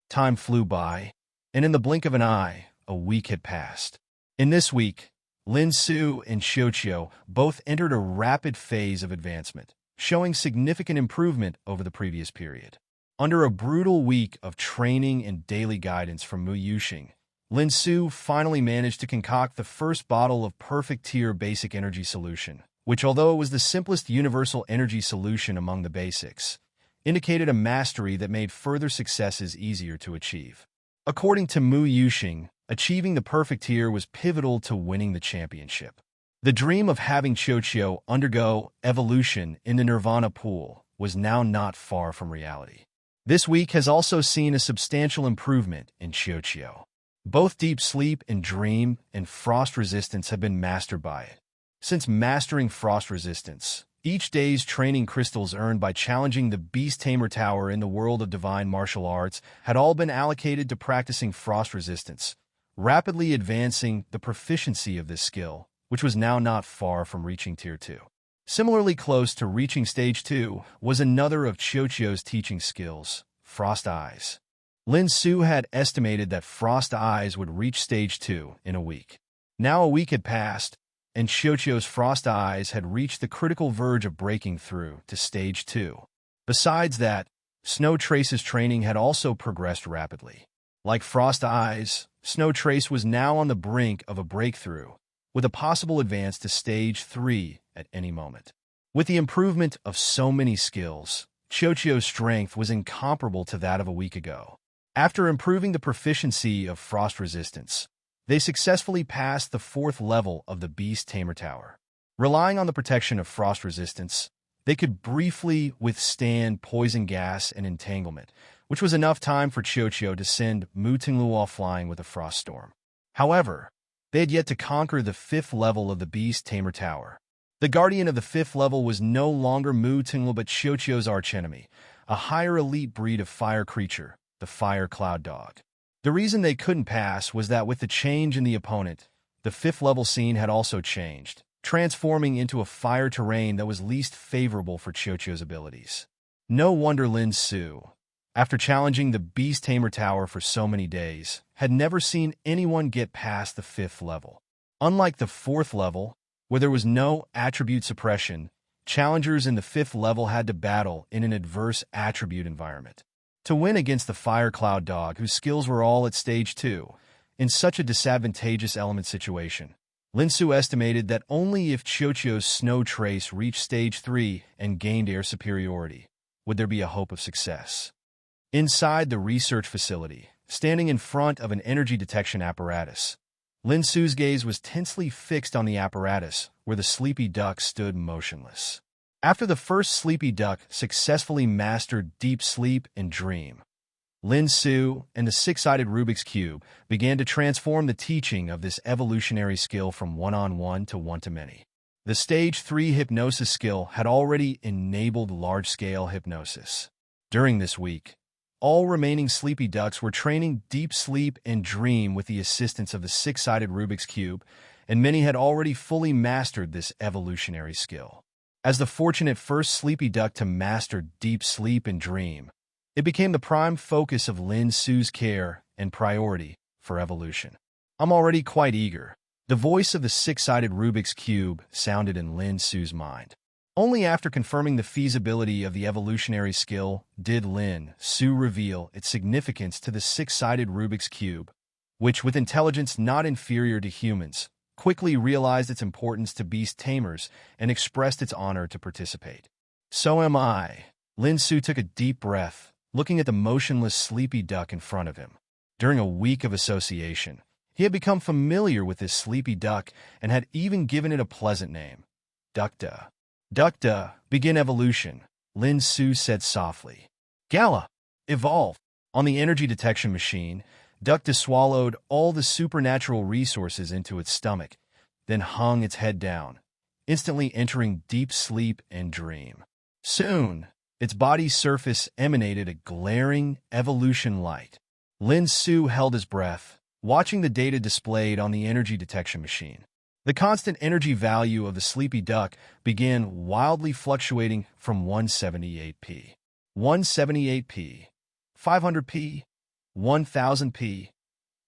Time flew by, and in the blink of an eye, a week had passed. In this week, Lin Su and Qiuqiu both entered a rapid phase of advancement, showing significant improvement over the previous period. Under a brutal week of training and daily guidance from Mu Yuxing, Lin Su finally managed to concoct the first bottle of perfect tier basic energy solution, which, although it was the simplest universal energy solution among the basics, indicated a mastery that made further successes easier to achieve. According to Mu Yuxing, Achieving the perfect tier was pivotal to winning the championship. The dream of having Qiuqiu undergo evolution in the Nirvana pool was now not far from reality. This week has also seen a substantial improvement in Qiuqiu. Both Deep Sleep and Dream and Frost Resistance have been mastered by it. Since mastering Frost Resistance, each day's training crystals earned by challenging the Beast Tamer Tower in the world of divine martial arts had all been allocated to practicing Frost Resistance, rapidly advancing the proficiency of this skill, which was now not far from reaching Tier 2. Similarly close to reaching Stage 2 was another of Qiuqiu's teaching skills, Frost Eyes. Lin Su had estimated that Frost Eyes would reach Stage 2 in a week. Now a week had passed, and Qiuqiu's Frost Eyes had reached the critical verge of breaking through to Stage 2. Besides that, Snow Trace's training had also progressed rapidly. Like Frost Eyes, Snow Trace was now on the brink of a breakthrough, with a possible advance to Stage 3 at any moment. With the improvement of so many skills, Qiuqiu's strength was incomparable to that of a week ago. After improving the proficiency of Frost Resistance, they successfully passed the 4th level of the Beast Tamer Tower. Relying on the protection of Frost Resistance, they could briefly withstand poison gas and entanglement, which was enough time for Qiuqiu to send Mu Tingluo flying with a frost storm. However, they had yet to conquer the 5th level of the Beast Tamer Tower. The guardian of the 5th level was no longer Mu Tingluo but Qiuqiu's archenemy, a higher elite breed of fire creature, the Fire Cloud Dog. The reason they couldn't pass was that with the change in the opponent, the 5th level scene had also changed, transforming into a fire terrain that was least favorable for Qiuqiu's abilities. No wonder Lin Su, after challenging the Beast Tamer Tower for so many days, had never seen anyone get past the 5th level. Unlike the 4th level, where there was no attribute suppression, challengers in the 5th level had to battle in an adverse attribute environment. To win against the Fire Cloud Dog, whose skills were all at Stage 2, in such a disadvantageous element situation, Lin Su estimated that only if Qiuqiu's Snow Trace reached Stage 3 and gained air superiority, would there be a hope of success. Inside the research facility, standing in front of an energy detection apparatus, Lin Su's gaze was tensely fixed on the apparatus where the sleepy duck stood motionless. After the first sleepy duck successfully mastered Deep Sleep and Dream, Lin Su and the 6-sided Rubik's Cube began to transform the teaching of this evolutionary skill from one-on-one to one-to-many. The Stage 3 hypnosis skill had already enabled large-scale hypnosis. During this week, all remaining sleepy ducks were training Deep Sleep and Dream with the assistance of the 6-sided Rubik's Cube, and many had already fully mastered this evolutionary skill. As the fortunate first sleepy duck to master Deep Sleep and Dream, it became the prime focus of Lin Su's care and priority for evolution. "I'm already quite eager," the voice of the 6-sided Rubik's Cube sounded in Lin Su's mind. Only after confirming the feasibility of the evolutionary skill did Lin Su reveal its significance to the 6-sided Rubik's Cube, which, with intelligence not inferior to humans, quickly realized its importance to beast tamers and expressed its honor to participate. "So am I." Lin Su took a deep breath, looking at the motionless sleepy duck in front of him. During a week of association, he had become familiar with this sleepy duck and had even given it a pleasant name, Duckda. "Duckda, begin evolution," Lin Su said softly. "Gala, evolve." On the energy detection machine, Duckda swallowed all the supernatural resources into its stomach, then hung its head down, instantly entering Deep Sleep and Dream. Soon, its body's surface emanated a glaring evolution light. Lin Su held his breath, watching the data displayed on the energy detection machine. The constant energy value of the sleepy duck began wildly fluctuating from 178p, 178p, 500p, 1000p,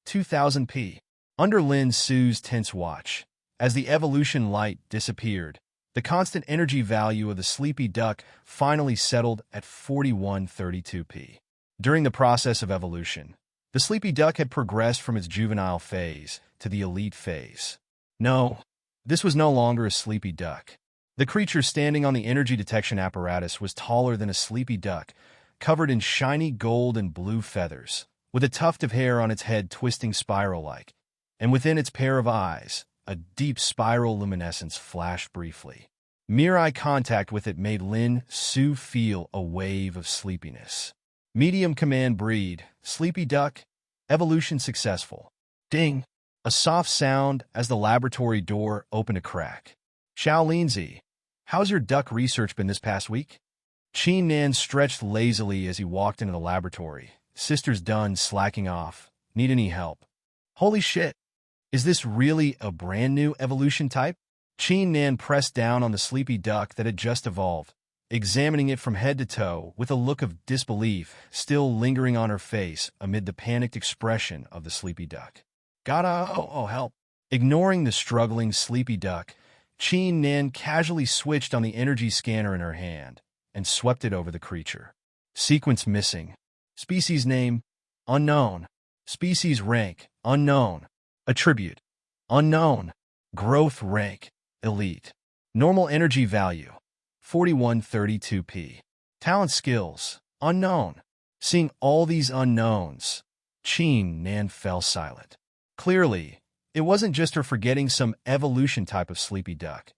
2000p. Under Lin Su's tense watch, as the evolution light disappeared, the constant energy value of the sleepy duck finally settled at 4132p. During the process of evolution, the sleepy duck had progressed from its juvenile phase to the elite phase. No, this was no longer a sleepy duck. The creature standing on the energy detection apparatus was taller than a sleepy duck, covered in shiny gold and blue feathers, with a tuft of hair on its head twisting spiral-like, and within its pair of eyes, a deep spiral luminescence flashed briefly. Mere eye contact with it made Lin Su feel a wave of sleepiness. Medium command breed, sleepy duck, evolution successful. Ding! A soft sound as the laboratory door opened a crack. Xiao Linzi, how's your duck research been this past week? Qin Nan stretched lazily as he walked into the laboratory. Sister's done slacking off. Need any help? Holy shit! Is this really a brand new evolution type? Qin Nan pressed down on the sleepy duck that had just evolved, examining it from head to toe with a look of disbelief still lingering on her face amid the panicked expression of the sleepy duck. Help. Ignoring the struggling sleepy duck, Qin Nan casually switched on the energy scanner in her hand and swept it over the creature. Sequence missing. Species name, unknown. Species rank, unknown. Attribute, unknown. Growth rank, elite. Normal energy value, 4132p. Talent skills, unknown. Seeing all these unknowns, Qin Nan fell silent. Clearly, it wasn't just her forgetting some evolution type of sleepy duck.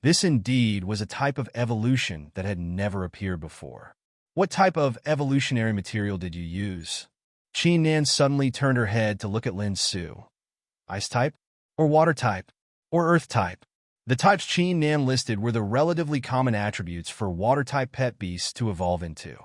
This indeed was a type of evolution that had never appeared before. What type of evolutionary material did you use? Qin Nan suddenly turned her head to look at Lin Su. Ice type? Or water type? Or earth type? The types Qin Nan listed were the relatively common attributes for water-type pet beasts to evolve into.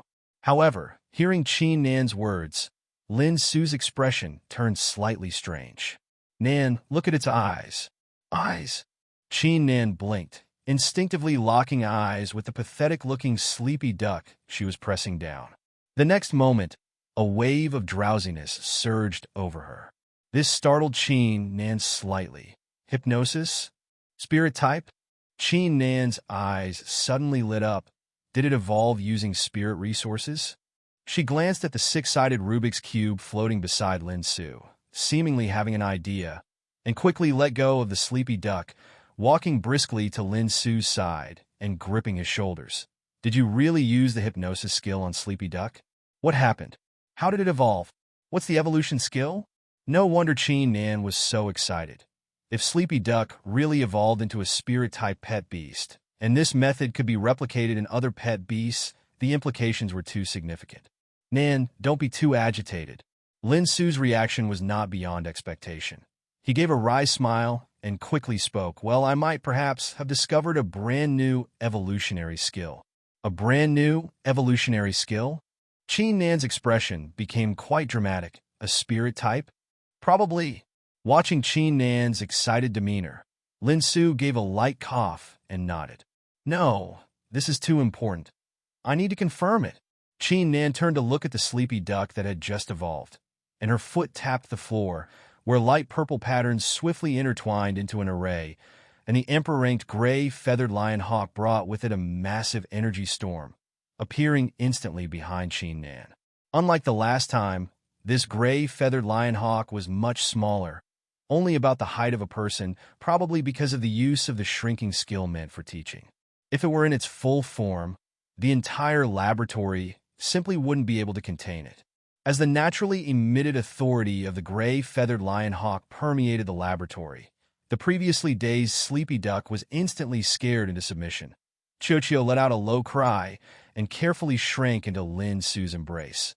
However, hearing Qin Nan's words, Lin Su's expression turned slightly strange. Nan, look at its eyes. Eyes? Qin Nan blinked, instinctively locking eyes with the pathetic-looking sleepy duck she was pressing down. The next moment, a wave of drowsiness surged over her. This startled Qin Nan slightly. Hypnosis? Spirit type? Qin Nan's eyes suddenly lit up. Did it evolve using spirit resources? She glanced at the six-sided Rubik's Cube floating beside Lin Su, seemingly having an idea, and quickly let go of the sleepy duck, walking briskly to Lin Su's side and gripping his shoulders. Did you really use the hypnosis skill on Sleepy Duck? What happened? How did it evolve? What's the evolution skill? No wonder Qin Nan was so excited. If Sleepy Duck really evolved into a spirit-type pet beast, and this method could be replicated in other pet beasts, the implications were too significant. Nan, don't be too agitated. Lin Su's reaction was not beyond expectation. He gave a wry smile and quickly spoke. Well, I might perhaps have discovered a brand new evolutionary skill. A brand new evolutionary skill? Qin Nan's expression became quite dramatic. A spirit type? Probably. Watching Qin Nan's excited demeanor, Lin Su gave a light cough and nodded. No, this is too important. I need to confirm it. Qin Nan turned to look at the sleepy duck that had just evolved, and her foot tapped the floor, where light purple patterns swiftly intertwined into an array, and the emperor-ranked gray feathered lion hawk brought with it a massive energy storm, appearing instantly behind Qin Nan. Unlike the last time, this gray feathered lion hawk was much smaller, only about the height of a person, probably because of the use of the shrinking skill meant for teaching. If it were in its full form, the entire laboratory simply wouldn't be able to contain it. As the naturally emitted authority of the gray feathered lion hawk permeated the laboratory, the previously dazed sleepy duck was instantly scared into submission. Qiuqiu let out a low cry and carefully shrank into Lin Su's embrace,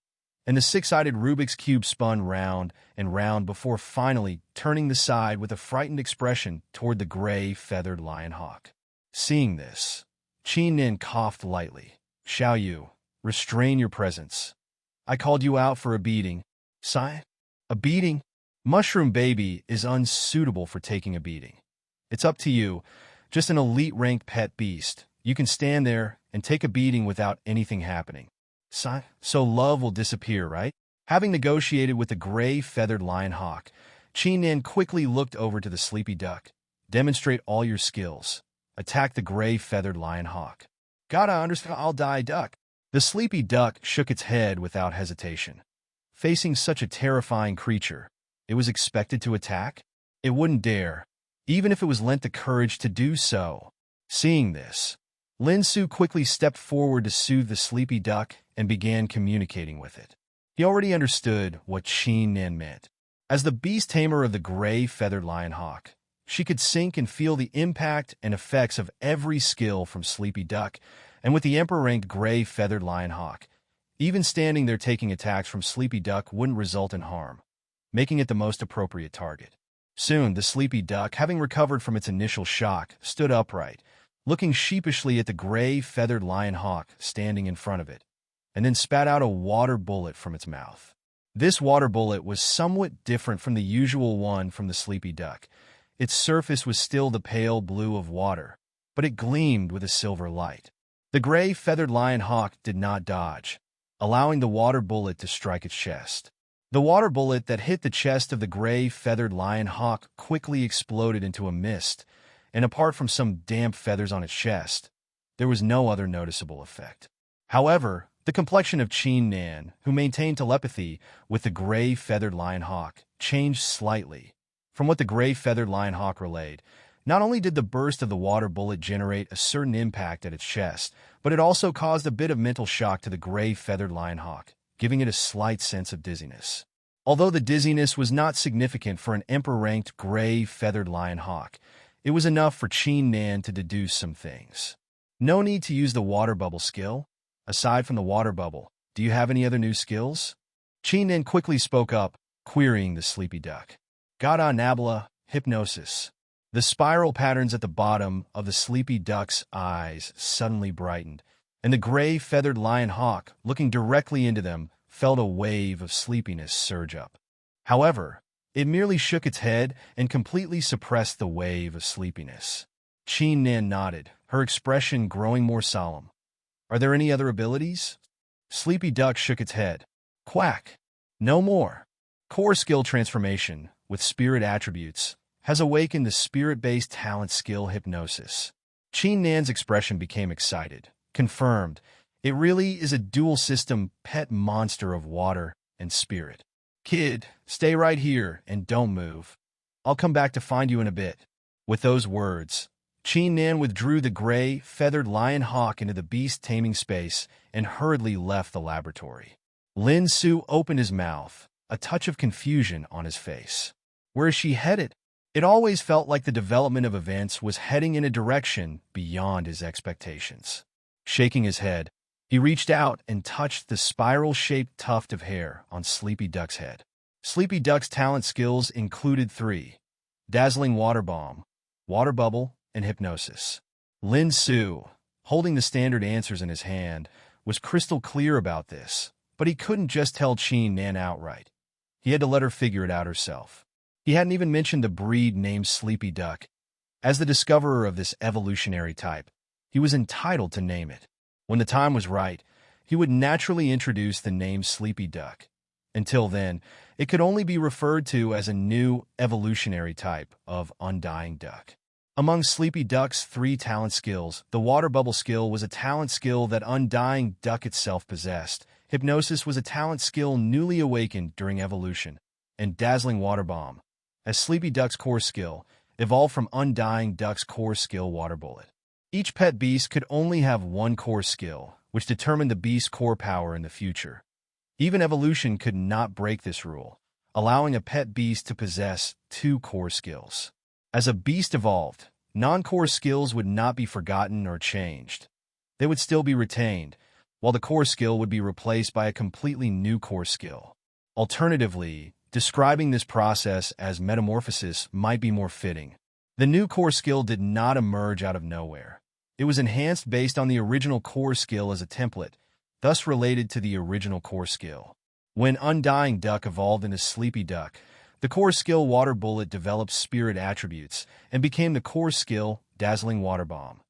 and the six-sided Rubik's Cube spun round and round before finally turning the side with a frightened expression toward the gray feathered lion hawk. Seeing this, Qin Nan coughed lightly. Xiao Yu, restrain your presence. I called you out for a beating. Sigh? A beating? Mushroom Baby is unsuitable for taking a beating. It's up to you, just an elite-ranked pet beast. You can stand there and take a beating without anything happening. Sigh? So love will disappear, right? Having negotiated with the gray feathered lion hawk, Qin Nan quickly looked over to the sleepy duck. Demonstrate all your skills. Attack the gray feathered lion hawk. Gotta understand, I'll die, duck. The sleepy duck shook its head without hesitation. Facing such a terrifying creature, it was expected to attack? It wouldn't dare, even if it was lent the courage to do so. Seeing this, Lin Su quickly stepped forward to soothe the sleepy duck and began communicating with it. He already understood what Qin Nan meant. As the beast tamer of the gray feathered lion hawk, she could sink and feel the impact and effects of every skill from Sleepy Duck, and with the Emperor-ranked gray feathered lion hawk, even standing there taking attacks from Sleepy Duck wouldn't result in harm, making it the most appropriate target. Soon, the Sleepy Duck, having recovered from its initial shock, stood upright, looking sheepishly at the gray feathered lion hawk standing in front of it, and then spat out a water bullet from its mouth. This water bullet was somewhat different from the usual one from the Sleepy Duck. Its surface was still the pale blue of water, but it gleamed with a silver light. The gray feathered lion hawk did not dodge, allowing the water bullet to strike its chest. The water bullet that hit the chest of the gray feathered lion hawk quickly exploded into a mist, and apart from some damp feathers on its chest, there was no other noticeable effect. However, the complexion of Qin Nan, who maintained telepathy with the gray feathered lion hawk, changed slightly. From what the gray feathered lion hawk relayed, not only did the burst of the water bullet generate a certain impact at its chest, but it also caused a bit of mental shock to the gray feathered lion hawk, giving it a slight sense of dizziness. Although the dizziness was not significant for an emperor-ranked gray feathered lion hawk, it was enough for Qin Nan to deduce some things. No need to use the water bubble skill. Aside from the water bubble, do you have any other new skills? Qin Nan quickly spoke up, querying the Sleepy Duck. Gada Nabla, hypnosis. The spiral patterns at the bottom of the Sleepy Duck's eyes suddenly brightened, and the gray feathered lion hawk, looking directly into them, felt a wave of sleepiness surge up. However, it merely shook its head and completely suppressed the wave of sleepiness. Qin Nan nodded, her expression growing more solemn. Are there any other abilities? Sleepy Duck shook its head. Quack. No more. Core skill transformation, with spirit attributes, has awakened the spirit-based talent skill hypnosis. Qin Nan's expression became excited. Confirmed. It really is a dual-system pet monster of water and spirit. Kid, stay right here and don't move. I'll come back to find you in a bit. With those words, Qin Nan withdrew the gray, feathered lion hawk into the beast-taming space and hurriedly left the laboratory. Lin Su opened his mouth, a touch of confusion on his face. Where is she headed? It always felt like the development of events was heading in a direction beyond his expectations. Shaking his head, he reached out and touched the spiral-shaped tuft of hair on Sleepy Duck's head. Sleepy Duck's talent skills included 3: Dazzling Water Bomb, Water Bubble, and Hypnosis. Lin Su, holding the standard answers in his hand, was crystal clear about this, but he couldn't just tell Qin Nan outright. He had to let her figure it out herself. He hadn't even mentioned the breed named Sleepy Duck. As the discoverer of this evolutionary type, he was entitled to name it. When the time was right, he would naturally introduce the name Sleepy Duck. Until then, it could only be referred to as a new evolutionary type of undying duck. Among Sleepy Duck's 3 talent skills, the water bubble skill was a talent skill that Undying Duck itself possessed. Hypnosis was a talent skill newly awakened during evolution, and Dazzling Water Bomb, as Sleepy Duck's core skill, evolved from Undying Duck's core skill Water Bullet. Each pet beast could only have one core skill, which determined the beast's core power in the future. Even evolution could not break this rule, allowing a pet beast to possess 2 core skills. As a beast evolved, non-core skills would not be forgotten or changed. They would still be retained, while the core skill would be replaced by a completely new core skill. Alternatively, describing this process as metamorphosis might be more fitting. The new core skill did not emerge out of nowhere. It was enhanced based on the original core skill as a template, thus related to the original core skill. When Undying Duck evolved into Sleepy Duck, the core skill Water Bullet developed spirit attributes and became the core skill Dazzling Water Bomb,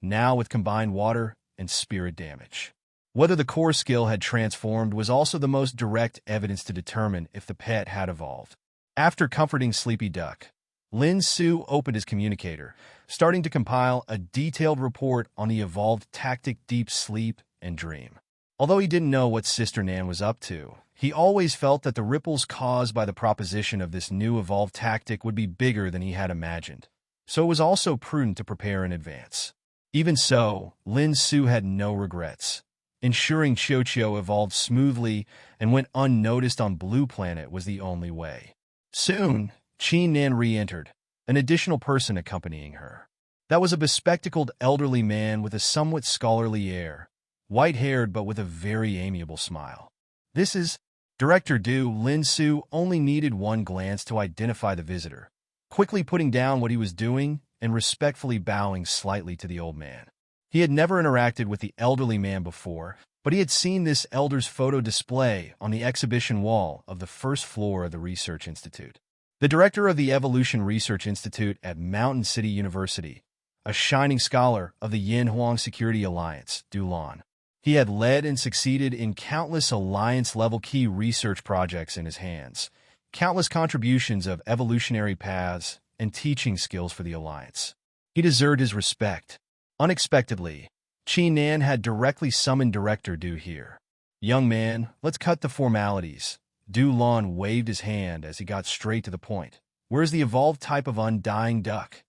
now with combined water and spirit damage. Whether the core skill had transformed was also the most direct evidence to determine if the pet had evolved. After comforting Sleepy Duck, Lin Su opened his communicator, starting to compile a detailed report on the evolved tactic Deep Sleep and Dream. Although he didn't know what Sister Nan was up to, he always felt that the ripples caused by the proposition of this new evolved tactic would be bigger than he had imagined, so it was also prudent to prepare in advance. Even so, Lin Su had no regrets. Ensuring Cho evolved smoothly and went unnoticed on Blue Planet was the only way. Soon, Qi Nan re-entered, an additional person accompanying her. That was a bespectacled elderly man with a somewhat scholarly air, white-haired but with a very amiable smile. This is Director Du. Lin Su only needed one glance to identify the visitor, quickly putting down what he was doing and respectfully bowing slightly to the old man. He had never interacted with the elderly man before, but he had seen this elder's photo display on the exhibition wall of the first floor of the Research Institute. The director of the Evolution Research Institute at Mountain City University, a shining scholar of the Yin Huang Security Alliance, Du Lan. He had led and succeeded in countless alliance-level key research projects in his hands, countless contributions of evolutionary paths and teaching skills for the Alliance. He deserved his respect. Unexpectedly, Qi Nan had directly summoned Director Du here. "Young man, let's cut the formalities." Du Lan waved his hand as he got straight to the point. "Where's the evolved type of undying duck?"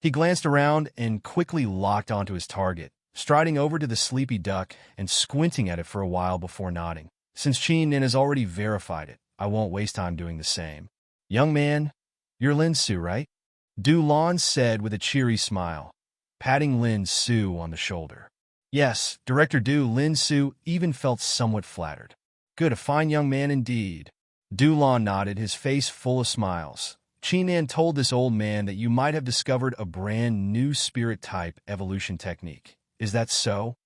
He glanced around and quickly locked onto his target, striding over to the sleepy duck and squinting at it for a while before nodding. "Since Qi Nan has already verified it, I won't waste time doing the same." "Young man, you're Lin Su, right?" Du Lan said with a cheery smile, patting Lin Su on the shoulder. "Yes, Director Du." Lin Su even felt somewhat flattered. "Good, a fine young man indeed." Du Lan nodded, his face full of smiles. "Qi Nan told this old man that you might have discovered a brand new spirit-type evolution technique. Is that so?"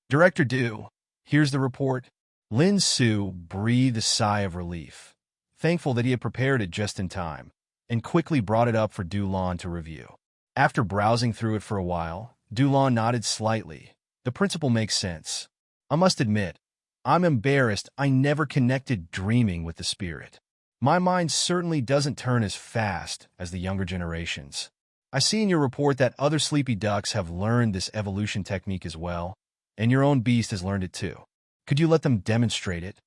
"Director Du, here's the report." Lin Su breathed a sigh of relief, thankful that he had prepared it just in time, and quickly brought it up for Du Lan to review. After browsing through it for a while, Du Lan nodded slightly. "The principle makes sense. I must admit, I'm embarrassed I never connected dreaming with the spirit. My mind certainly doesn't turn as fast as the younger generations. I see in your report that other sleepy ducks have learned this evolution technique as well, and your own beast has learned it too. Could you let them demonstrate it?"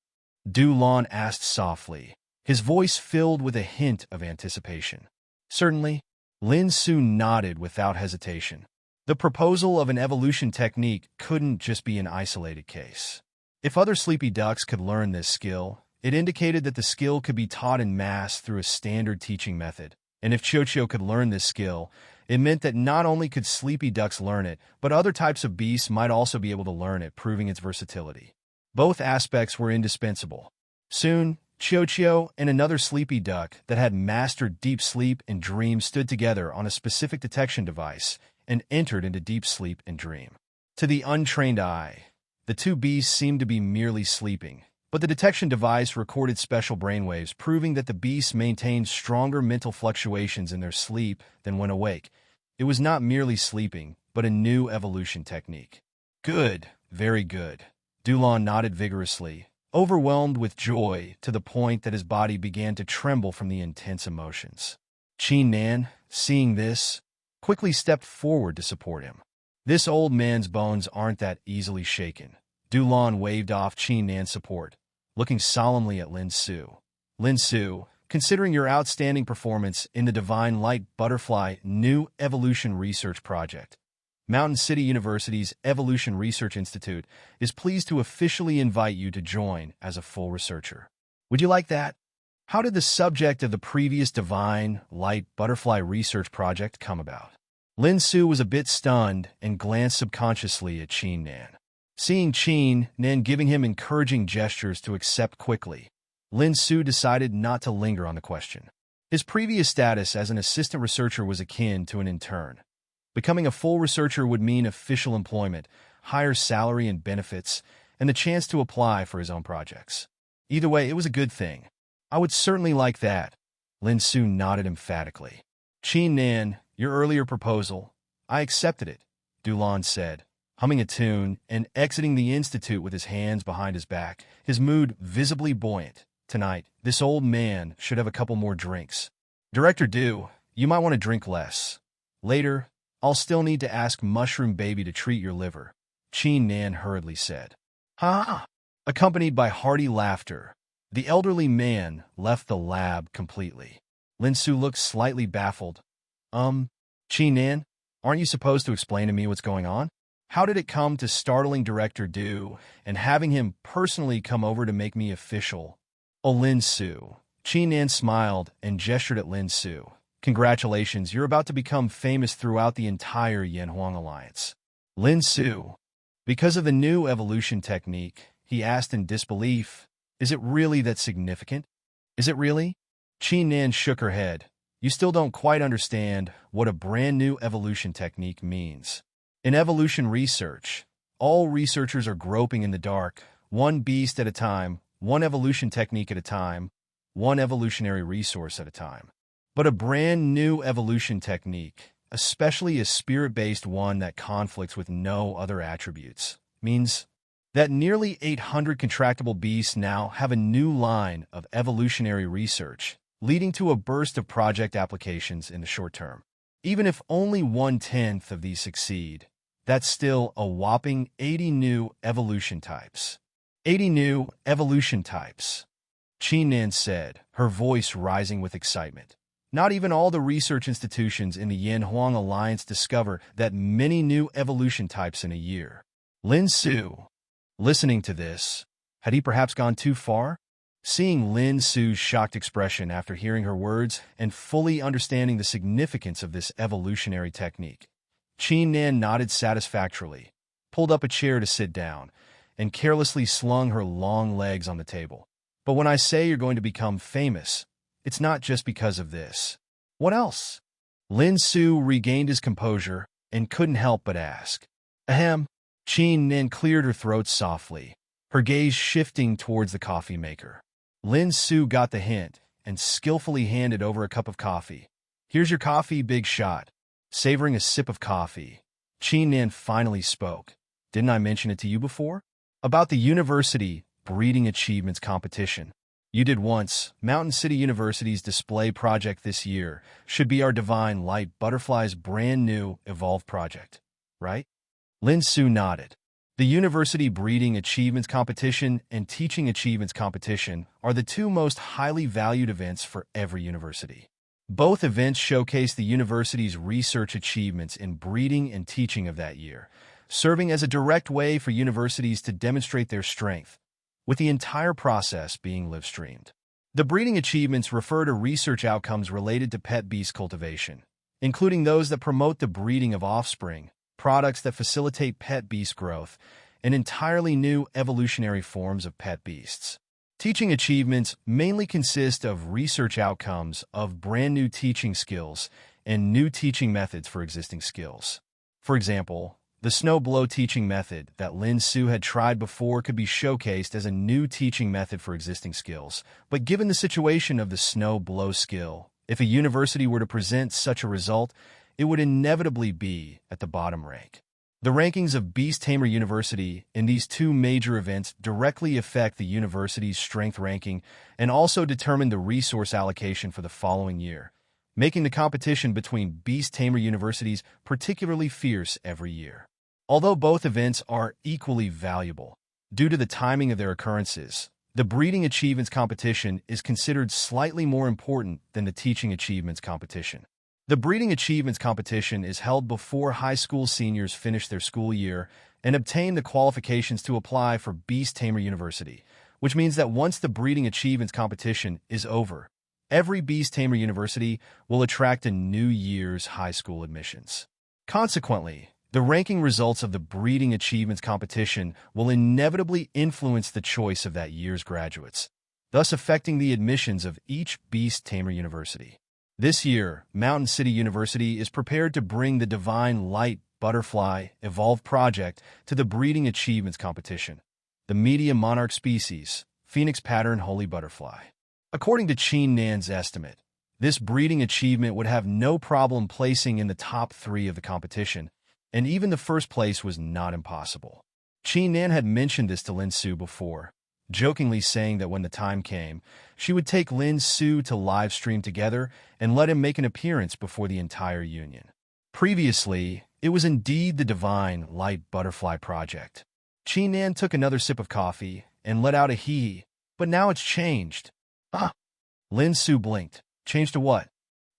Du Lan asked softly, his voice filled with a hint of anticipation. "Certainly." Lin Su nodded without hesitation. The proposal of an evolution technique couldn't just be an isolated case. If other sleepy ducks could learn this skill, it indicated that the skill could be taught en masse through a standard teaching method. And if Cho could learn this skill, it meant that not only could sleepy ducks learn it, but other types of beasts might also be able to learn it, proving its versatility. Both aspects were indispensable. Soon, Cho and another sleepy duck that had mastered deep sleep and dream stood together on a specific detection device and entered into deep sleep and dream. To the untrained eye, the two beasts seemed to be merely sleeping, but the detection device recorded special brainwaves proving that the beasts maintained stronger mental fluctuations in their sleep than when awake. It was not merely sleeping, but a new evolution technique. "Good, very good." Du Lan nodded vigorously, overwhelmed with joy to the point that his body began to tremble from the intense emotions. Qi Nan, seeing this, quickly stepped forward to support him. "This old man's bones aren't that easily shaken." Du Lan waved off Qi Nan's support, looking solemnly at Lin Su. "Lin Su, considering your outstanding performance in the Divine Light Butterfly New Evolution Research Project, Mountain City University's Evolution Research Institute is pleased to officially invite you to join as a full researcher. Would you like that?" How did the subject of the previous Divine Light Butterfly Research Project come about? Lin Su was a bit stunned and glanced subconsciously at Qi Nan. Seeing Qi Nan giving him encouraging gestures to accept quickly, Lin Su decided not to linger on the question. His previous status as an assistant researcher was akin to an intern. Becoming a full researcher would mean official employment, higher salary and benefits, and the chance to apply for his own projects. Either way, it was a good thing. "I would certainly like that." Lin Su nodded emphatically. "Qi Nan, your earlier proposal, I accepted it," Du Lan said, humming a tune and exiting the institute with his hands behind his back, his mood visibly buoyant. "Tonight, this old man should have a couple more drinks. Director Du, you might want to drink less. Later, I'll still need to ask Mushroom Baby to treat your liver," Qi Nan hurriedly said. "Ha!" Accompanied by hearty laughter, the elderly man left the lab completely. Lin Su looked slightly baffled. Qi Nan, aren't you supposed to explain to me what's going on?" How did it come to startling Director Du and having him personally come over to make me official? Oh, Lin Su. Qi Nan smiled and gestured at Lin Su. Congratulations, you're about to become famous throughout the entire Yanhuang Alliance. Lin Su. Because of the new evolution technique, he asked in disbelief, is it really that significant? Is it really? Qi Nan shook her head. You still don't quite understand what a brand new evolution technique means. In evolution research, all researchers are groping in the dark, one beast at a time, one evolution technique at a time, one evolutionary resource at a time. But a brand new evolution technique, especially a spirit-based one that conflicts with no other attributes, means that nearly 800 contractible beasts now have a new line of evolutionary research, leading to a burst of project applications in the short term. Even if only 1/10 of these succeed, that's still a whopping 80 new evolution types. 80 new evolution types, Qi Nan said, her voice rising with excitement. Not even all the research institutions in the Yanhuang Alliance discover that many new evolution types in a year. Lin Su, listening to this, had he perhaps gone too far? Seeing Lin Su's shocked expression after hearing her words and fully understanding the significance of this evolutionary technique, Qi Nan nodded satisfactorily, pulled up a chair to sit down, and carelessly slung her long legs on the table. But when I say you're going to become famous, it's not just because of this. What else? Lin Su regained his composure and couldn't help but ask. Ahem. Qi Nan cleared her throat softly, her gaze shifting towards the coffee maker. Lin Su got the hint and skillfully handed over a cup of coffee. Here's your coffee, big shot. Savoring a sip of coffee, Qi Nan finally spoke. Didn't I mention it to you before? About the university breeding achievements competition. You did once. Mountain City University's display project this year should be our Divine Light Butterfly's brand new Evolve project, right? Lin Su nodded. The University Breeding Achievements Competition and Teaching Achievements Competition are the two most highly valued events for every university. Both events showcase the university's research achievements in breeding and teaching of that year, serving as a direct way for universities to demonstrate their strength, with the entire process being live-streamed. The breeding achievements refer to research outcomes related to pet beast cultivation, including those that promote the breeding of offspring, products that facilitate pet beast growth, and entirely new evolutionary forms of pet beasts. Teaching achievements mainly consist of research outcomes of brand new teaching skills and new teaching methods for existing skills. For example, the snow blow teaching method that Lin Su had tried before could be showcased as a new teaching method for existing skills. But given the situation of the snow blow skill, if a university were to present such a result, it would inevitably be at the bottom rank. The rankings of Beast Tamer University in these two major events directly affect the university's strength ranking and also determine the resource allocation for the following year, making the competition between Beast Tamer universities particularly fierce every year. Although both events are equally valuable, due to the timing of their occurrences, the Breeding Achievements Competition is considered slightly more important than the Teaching Achievements Competition. The Breeding Achievements Competition is held before high school seniors finish their school year and obtain the qualifications to apply for Beast Tamer University, which means that once the Breeding Achievements Competition is over, every Beast Tamer University will attract a new year's high school admissions. Consequently, the ranking results of the Breeding Achievements Competition will inevitably influence the choice of that year's graduates, thus affecting the admissions of each Beast Tamer University. This year, Mountain City University is prepared to bring the Divine Light Butterfly Evolve project to the Breeding Achievements Competition, the Media Monarch species, Phoenix Pattern Holy Butterfly. According to Qi Nan's estimate, this breeding achievement would have no problem placing in the top 3 of the competition, and even the first place was not impossible. Qi Nan had mentioned this to Lin Su before, jokingly saying that when the time came, she would take Lin Su to live stream together and let him make an appearance before the entire union. Previously, it was indeed the Divine Light Butterfly project. Qi Nan took another sip of coffee and let out a hee, but now it's changed. Lin Su blinked. Changed to what?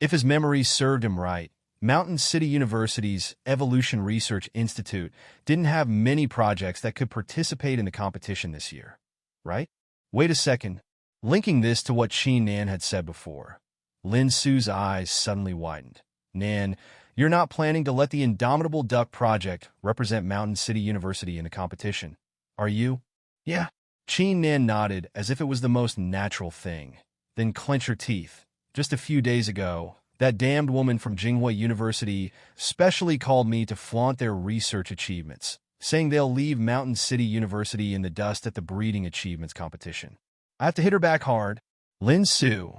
If his memories served him right, Mountain City University's Evolution Research Institute didn't have many projects that could participate in the competition this year, right? Wait a second. Linking this to what Nan had said before, Lin Su's eyes suddenly widened. Nan, you're not planning to let the Indomitable Duck Project represent Mountain City University in the competition, are you? Yeah. Nan nodded as if it was the most natural thing, then clenched her teeth. Just a few days ago, that damned woman from Jinghua University specially called me to flaunt their research achievements, saying they'll leave Mountain City University in the dust at the breeding achievements competition. I have to hit her back hard. Lin Su.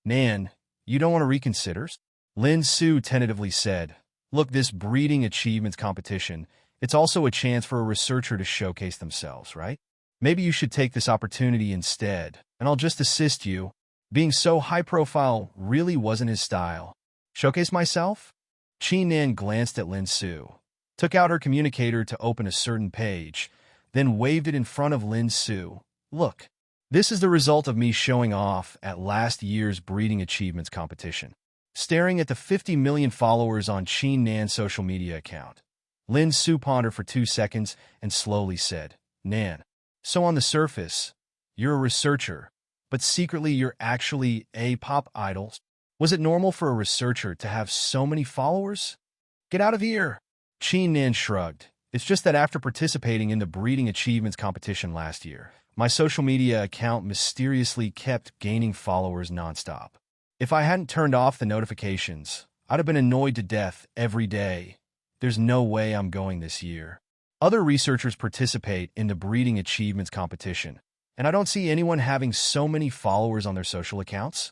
Nan, you don't want to reconsider? Lin Su tentatively said, look, this breeding achievements competition, it's also a chance for a researcher to showcase themselves, right? Maybe you should take this opportunity instead, and I'll just assist you. Being so high-profile really wasn't his style. Showcase myself? Nan glanced at Lin Su, took out her communicator to open a certain page, then waved it in front of Lin Su. Look, this is the result of me showing off at last year's breeding achievements competition. Staring at the 50 million followers on Nan's social media account, Lin Su pondered for 2 seconds and slowly said, Nan, so on the surface, you're a researcher, but secretly you're actually a pop idol. Was it normal for a researcher to have so many followers? Get out of here! Nan shrugged. It's just that after participating in the breeding achievements competition last year, my social media account mysteriously kept gaining followers nonstop. If I hadn't turned off the notifications, I'd have been annoyed to death every day. There's no way I'm going this year. Other researchers participate in the breeding achievements competition, and I don't see anyone having so many followers on their social accounts.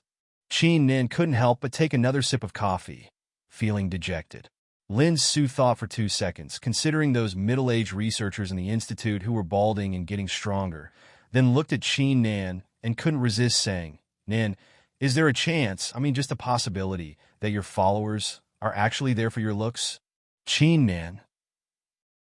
Nan couldn't help but take another sip of coffee, feeling dejected. Lin Su thought for 2 seconds, considering those middle-aged researchers in the institute who were balding and getting stronger, then looked at Nan and couldn't resist saying, Nan, is there a chance, just a possibility, that your followers are actually there for your looks? Nan,